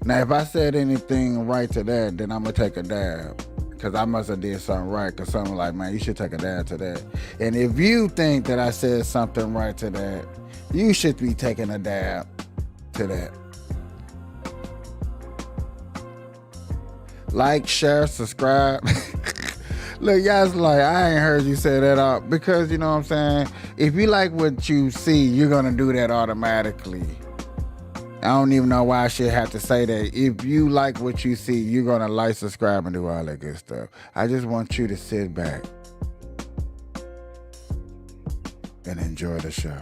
S1: Now, if I said anything right to that, then I'm gonna take a dab, because I must have did something right, because something like, man, you should take a dab to that. And if you think that I said something right to that, you should be taking a dab to that. Like, share, subscribe. Look, y'all's like, I ain't heard you say that out, because you know what I'm saying? If you like what you see, you're gonna do that automatically. I don't even know why I should have to say that. If you like what you see, you're gonna like, subscribe, and do all that good stuff. I just want you to sit back and enjoy the show.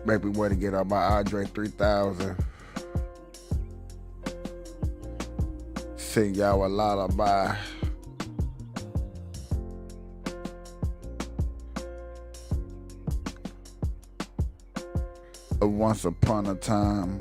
S1: Baby, way to get up by Andre 3000. Sing y'all a lullaby. Once upon a time,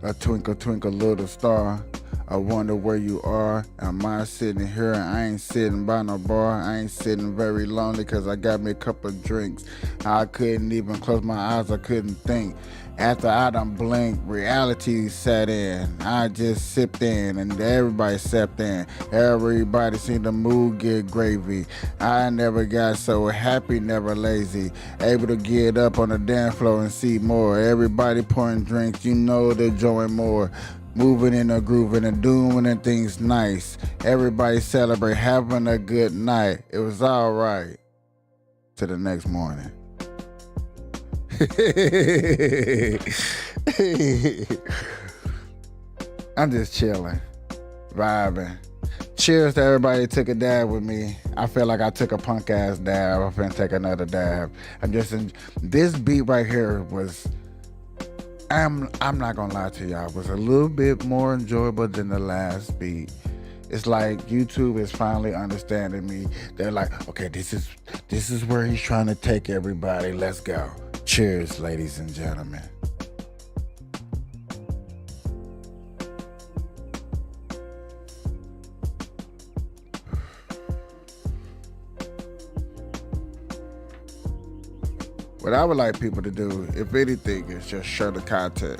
S1: a twinkle, twinkle, little star. I wonder where you are. Am I sitting here? I ain't sitting by no bar. I ain't sitting very lonely, because I got me a couple of drinks. I couldn't even close my eyes. I couldn't think. After I done blinked, reality set in. I just sipped in, and everybody sipped in. Everybody seen the mood get gravy. I never got so happy, never lazy. Able to get up on the dance floor and see more. Everybody pouring drinks, you know they're enjoying more. Moving in a groove and doing and things nice. Everybody celebrate, having a good night. It was all right. To the next morning. I'm just chilling, vibing. Cheers to everybody that took a dab with me. I feel like I took a punk ass dab. I'm finna take another dab. This beat right here was, I'm not gonna lie to y'all, was a little bit more enjoyable than the last beat. It's like YouTube is finally understanding me. They're like, okay, this is where he's trying to take everybody. Let's go. Cheers, ladies and gentlemen. What I would like people to do, if anything, is just share the content.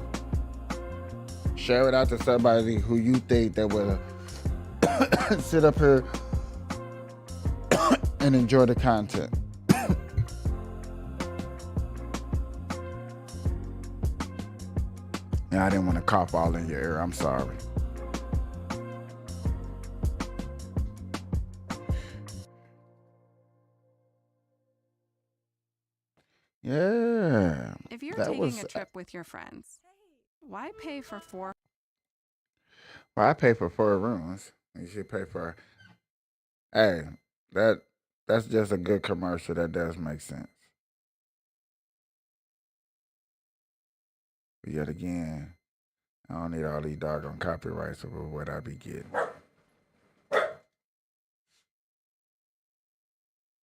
S1: Share it out to somebody who you think that will sit up here and enjoy the content. Yeah, I didn't want to cough all in your ear. I'm sorry. Yeah.
S2: If you're taking a trip with your friends, why pay for four?
S1: Well, I pay for 4 rooms. You should pay for. Hey, that's just a good commercial. That does make sense. But yet again, I don't need all these doggone copyrights over what I be getting.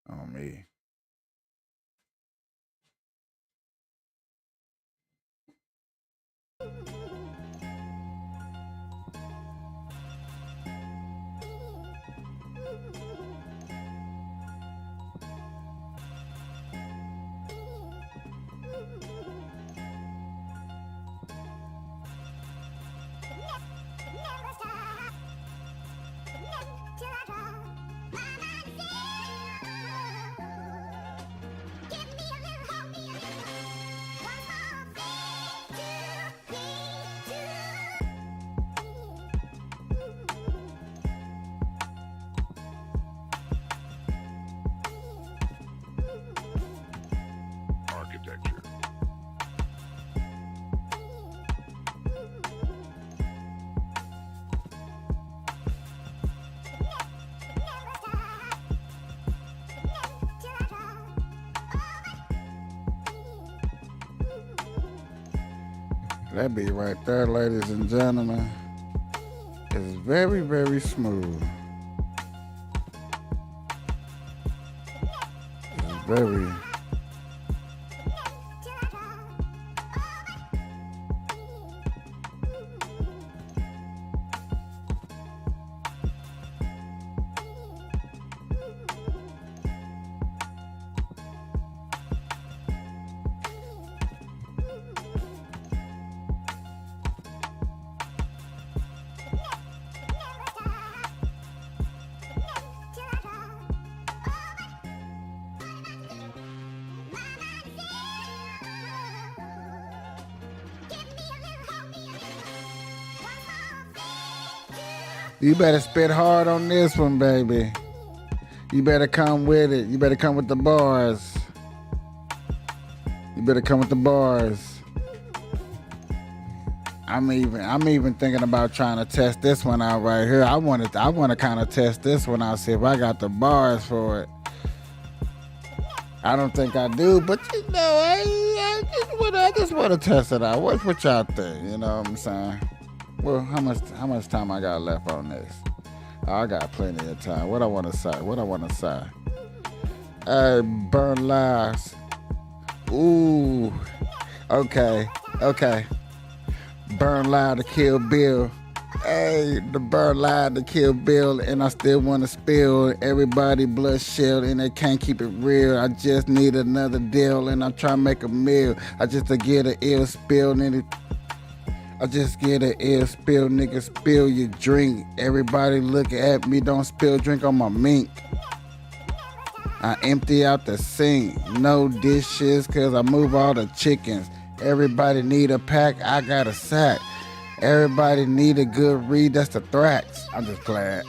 S1: On me. That beat right there, ladies and gentlemen, is very, very smooth. It's very... You better spit hard on this one, baby. You better come with it. You better come with the bars. You better come with the bars. I'm even thinking about trying to test this one out right here. I want to kind of test this one out, see if I got the bars for it. I don't think I do, but you know, I just want to test it out. What y'all think? You know what I'm saying? Well, how much time I got left on this? Oh, I got plenty of time. What I want to say? BurnLive. Ooh. Okay. BurnLive to Kill Bill. Hey, the BurnLive to Kill Bill, and I still want to spill everybody blood shield, and they can't keep it real. I just need another deal, and I'm trying to make a meal. I just to get an ill spill, and I just get an ill spill, nigga, spill your drink. Everybody look at me, don't spill drink on my mink. I empty out the sink, no dishes, cause I move all the chickens. Everybody need a pack, I got a sack. Everybody need a good read, that's the thrax. I'm just playing.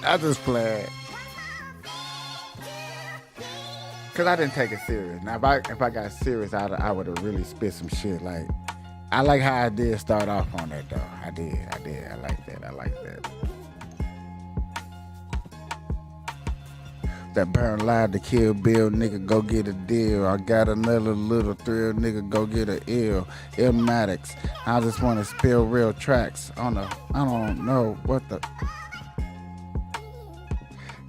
S1: Cause I didn't take it serious. Now if I got serious, I would have really spit some shit. Like, I like how I did start off on that though. I did. I like that. That BurnLive to Kill Bill, nigga, go get a deal. I got another little thrill, nigga, go get a Illmatics. I just want to spill real tracks on I don't know what the...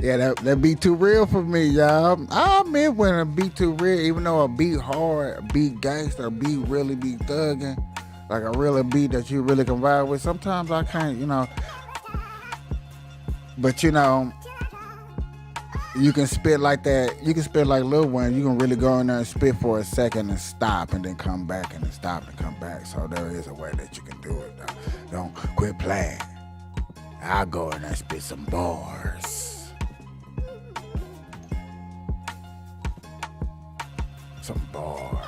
S1: Yeah, that beat too real for me, y'all. I admit when a beat too real, even though a beat hard, a beat gangster, a beat really be thugging, like a real beat that you really can ride with, sometimes I can't, you know. But, you know, you can spit like that. You can spit like Lil Wayne. You can really go in there and spit for a second and stop and then come back and then stop and come back. So there is a way that you can do it, though. Don't quit playing. I'll go in there and spit some bars. Some bars.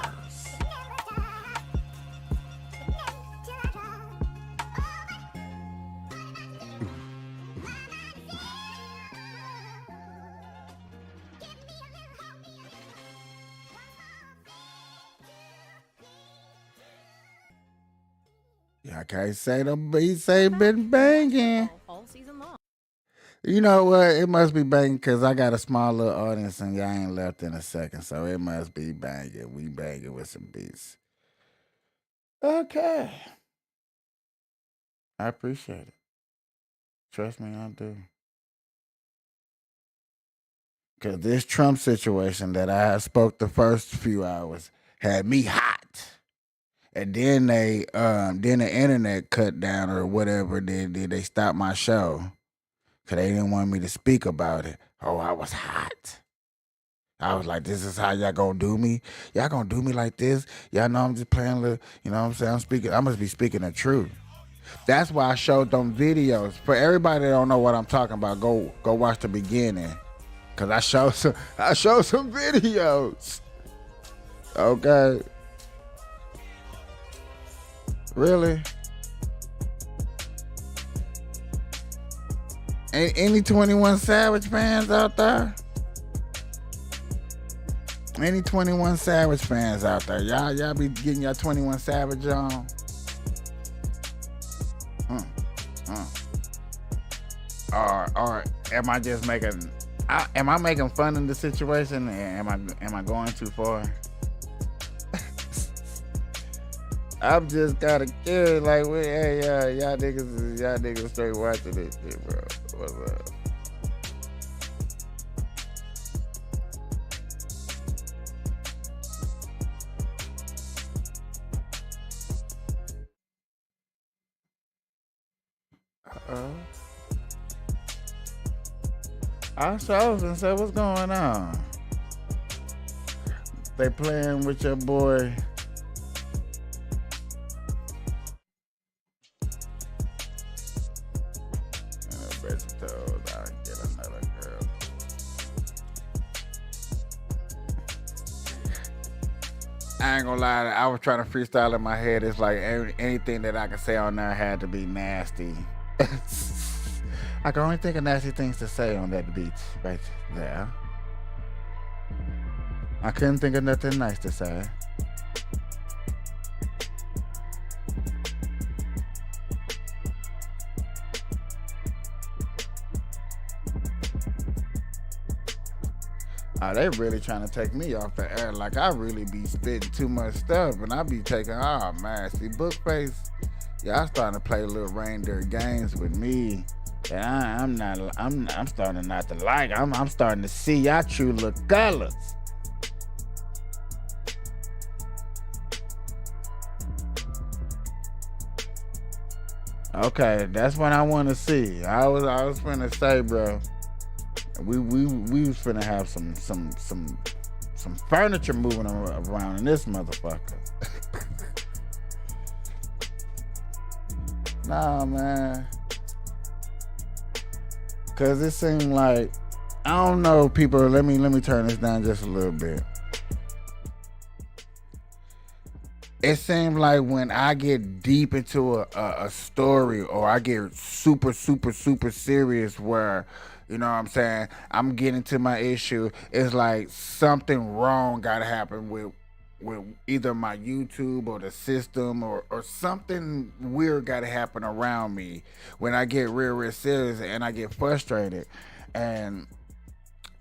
S1: Yeah, I can't say the beats ain't been banging.
S16: All season long.
S1: You know what? It must be banging because I got a small little audience and y'all ain't left in a second. So it must be banging. We banging with some beats. Okay. I appreciate it. Trust me, I do. Because this Trump situation that I spoke the first few hours had me hot. And then then the internet cut down or whatever they stopped my show. Because they didn't want me to speak about it. Oh, I was hot. I was like, this is how y'all gonna do me? Y'all gonna do me like this? Y'all know I'm just playing little, you know what I'm saying? I must be speaking the truth. That's why I showed them videos. For everybody that don't know what I'm talking about, go watch the beginning. Cause I showed some videos. Okay. Really? Any 21 Savage fans out there? Any 21 Savage fans out there? Y'all be getting your 21 Savage on? Or am I just making? Am I making fun of the situation? Am I going too far? I'm just kind of curious, like, hey, y'all niggas straight watching this shit, bro. What's up? I was gonna say, what's going on? They playing with your boy. I bet you told I get another girl. I ain't gonna lie, I was trying to freestyle in my head. It's like anything that I could say on there had to be nasty. I can only think of nasty things to say on that beat right there. I couldn't think of nothing nice to say. They really trying to take me off the air. Like, I really be spitting too much stuff, and I be taking, oh man, see, Bookface, y'all starting to play little reindeer games with me. And I'm starting not to like. I'm starting to see y'all true look colors. Okay, that's what I want to see. I was finna say, bro. We was finna have some furniture moving around in this motherfucker. Nah, man. Cause it seemed like, I don't know, people. Let me turn this down just a little bit. It seemed like when I get deep into a story, or I get super serious, where, you know what I'm saying, I'm getting to my issue, it's like something wrong gotta happen with either my YouTube or the system, or something weird gotta happen around me when I get real serious and I get frustrated. And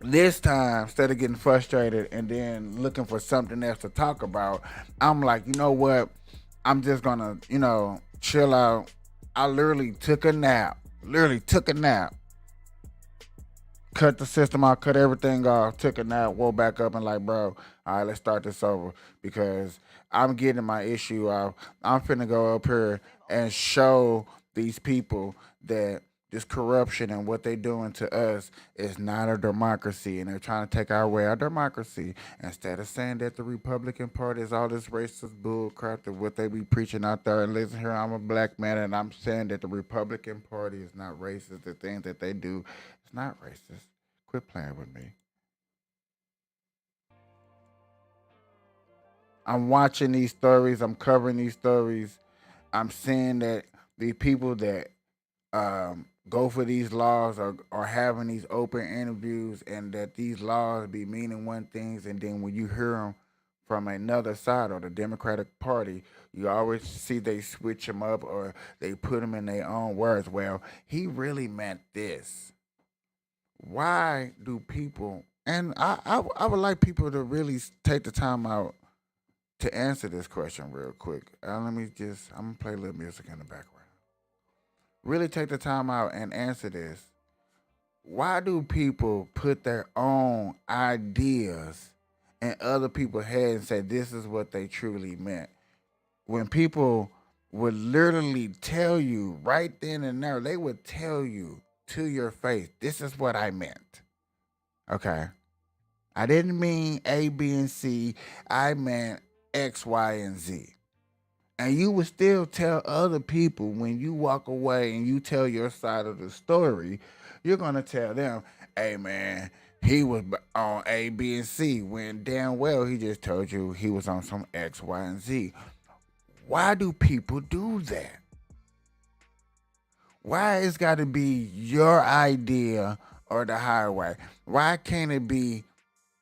S1: this time, instead of getting frustrated and then looking for something else to talk about, I'm like, you know what? I'm just gonna, chill out. I literally took a nap. Cut the system out, cut everything off, took a nap, woke back up and like, bro, all right, let's start this over, because I'm getting my issue out. I'm finna go up here and show these people that this corruption and what they doing to us is not a democracy, and they're trying to take away our democracy. Instead of saying that the Republican Party is all this racist bull crap that what they be preaching out there, and listen here, I'm a black man and I'm saying that the Republican Party is not racist. The things that they do, it's not racist. Quit playing with me. I'm watching these stories, I'm covering these stories, I'm seeing that the people that go for these laws are having these open interviews, and that these laws be meaning one things, and then when you hear them from another side or the Democratic Party, you always see they switch them up, or they put them in their own words. Well, he really meant this. Why do people, and I would like people to really take the time out to answer this question real quick. I'm gonna play a little music in the background. Really take the time out and answer this. Why do people put their own ideas in other people's heads and say this is what they truly meant, when people would literally tell you right then and there, they would tell you to your face, this is what I meant. Okay. I didn't mean A, B, and C. I meant X, Y, and Z. And you would still tell other people, when you walk away and you tell your side of the story, you're going to tell them, hey, man, he was on A, B, and C, when damn well he just told you he was on some X, Y, and Z. Why do people do that? Why it's got to be your idea or the highway? Why can't it be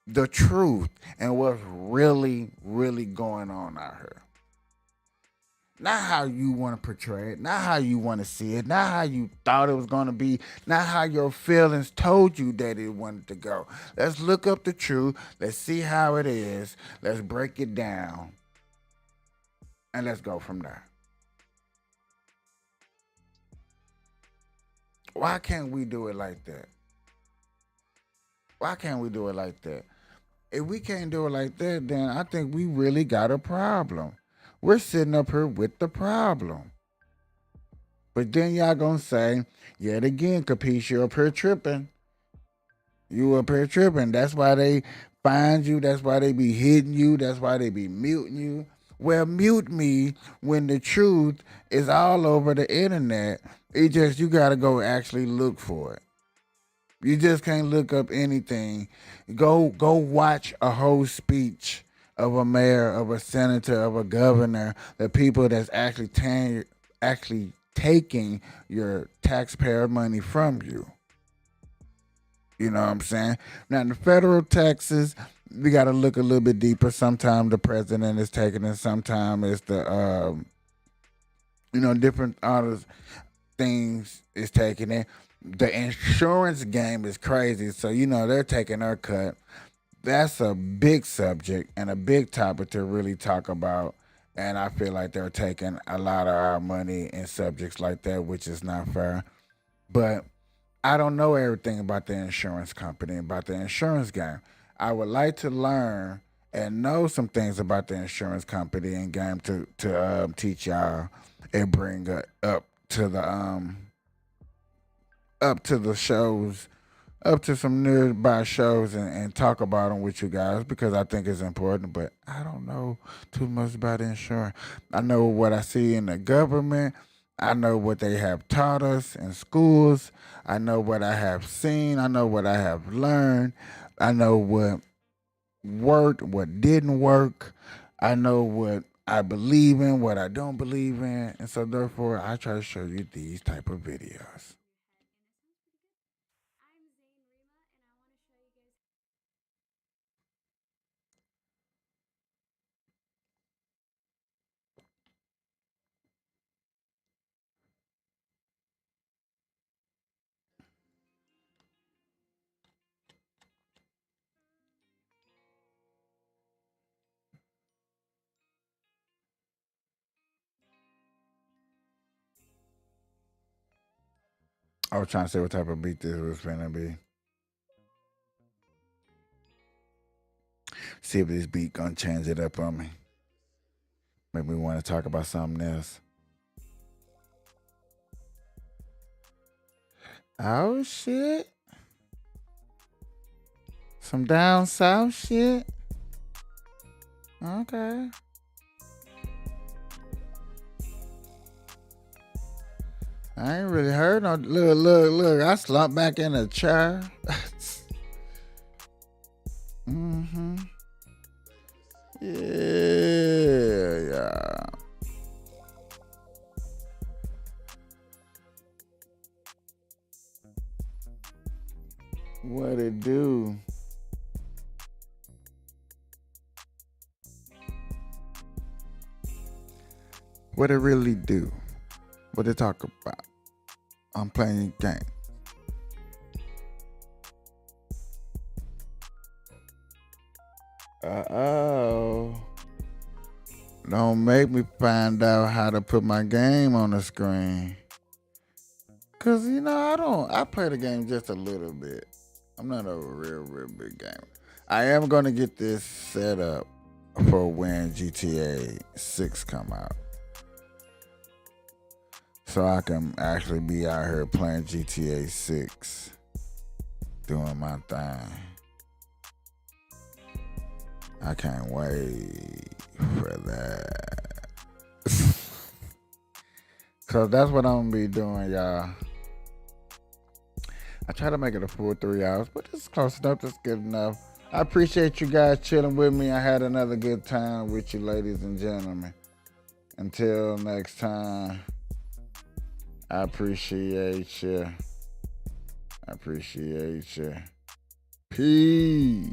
S1: the truth and what's really, really going on out here? Not how you want to portray it, not how you want to see it, not how you thought it was going to be, not how your feelings told you that it wanted to go. Let's look up the truth. Let's see how it is. Let's break it down. And let's go from there. Why can't we do it like that? Why can't we do it like that? If we can't do it like that, then I think we really got a problem. We're sitting up here with the problem. But then y'all gonna say, yet again, Capiche, you up here tripping. You up here tripping. That's why they find you. That's why they be hitting you. That's why they be muting you. Well, mute me when the truth is all over the internet. It just, you gotta go actually look for it. You just can't look up anything. Go watch a whole speech of a mayor, of a senator, of a governor, the people that's actually taking your taxpayer money from you. You know what I'm saying? Now, in the federal taxes, we got to look a little bit deeper. Sometimes the president is taking it. Sometimes it's the, different other things is taking it. The insurance game is crazy. So, they're taking their cut. That's a big subject and a big topic to really talk about. And I feel like they're taking a lot of our money in subjects like that, which is not fair. But I don't know everything about the insurance company, about the insurance game. I would like to learn and know some things about the insurance company and game to teach y'all and bring up to the shows, up to some nearby shows and talk about them with you guys because I think it's important. But I don't know too much about insurance. I know what I see in the government. I know what they have taught us in schools. I know what I have seen. I know what I have learned. I know what worked, what didn't work. I know what I believe in, what I don't believe in. And so therefore, I try to show you these type of videos. I was trying to say what type of beat this was finna be. See if this beat gonna change it up on me. Make me want to talk about something else. Oh shit. Some down south shit. Okay. I ain't really heard no. Look. I slumped back in the chair. Mm-hmm. Yeah. What it do? What it really do? What it talk about? I'm playing a game. Uh-oh. Don't make me find out how to put my game on the screen. Cause I play the game just a little bit. I'm not a real big gamer. I am gonna get this set up for when GTA 6 come out. So I can actually be out here playing GTA 6. Doing my thing. I can't wait for that. Cause that's what I'm gonna be doing, y'all. I try to make it a full 3 hours, but it's close enough. That's good enough. I appreciate you guys chilling with me. I had another good time with you, ladies and gentlemen. Until next time, I appreciate you. Peace.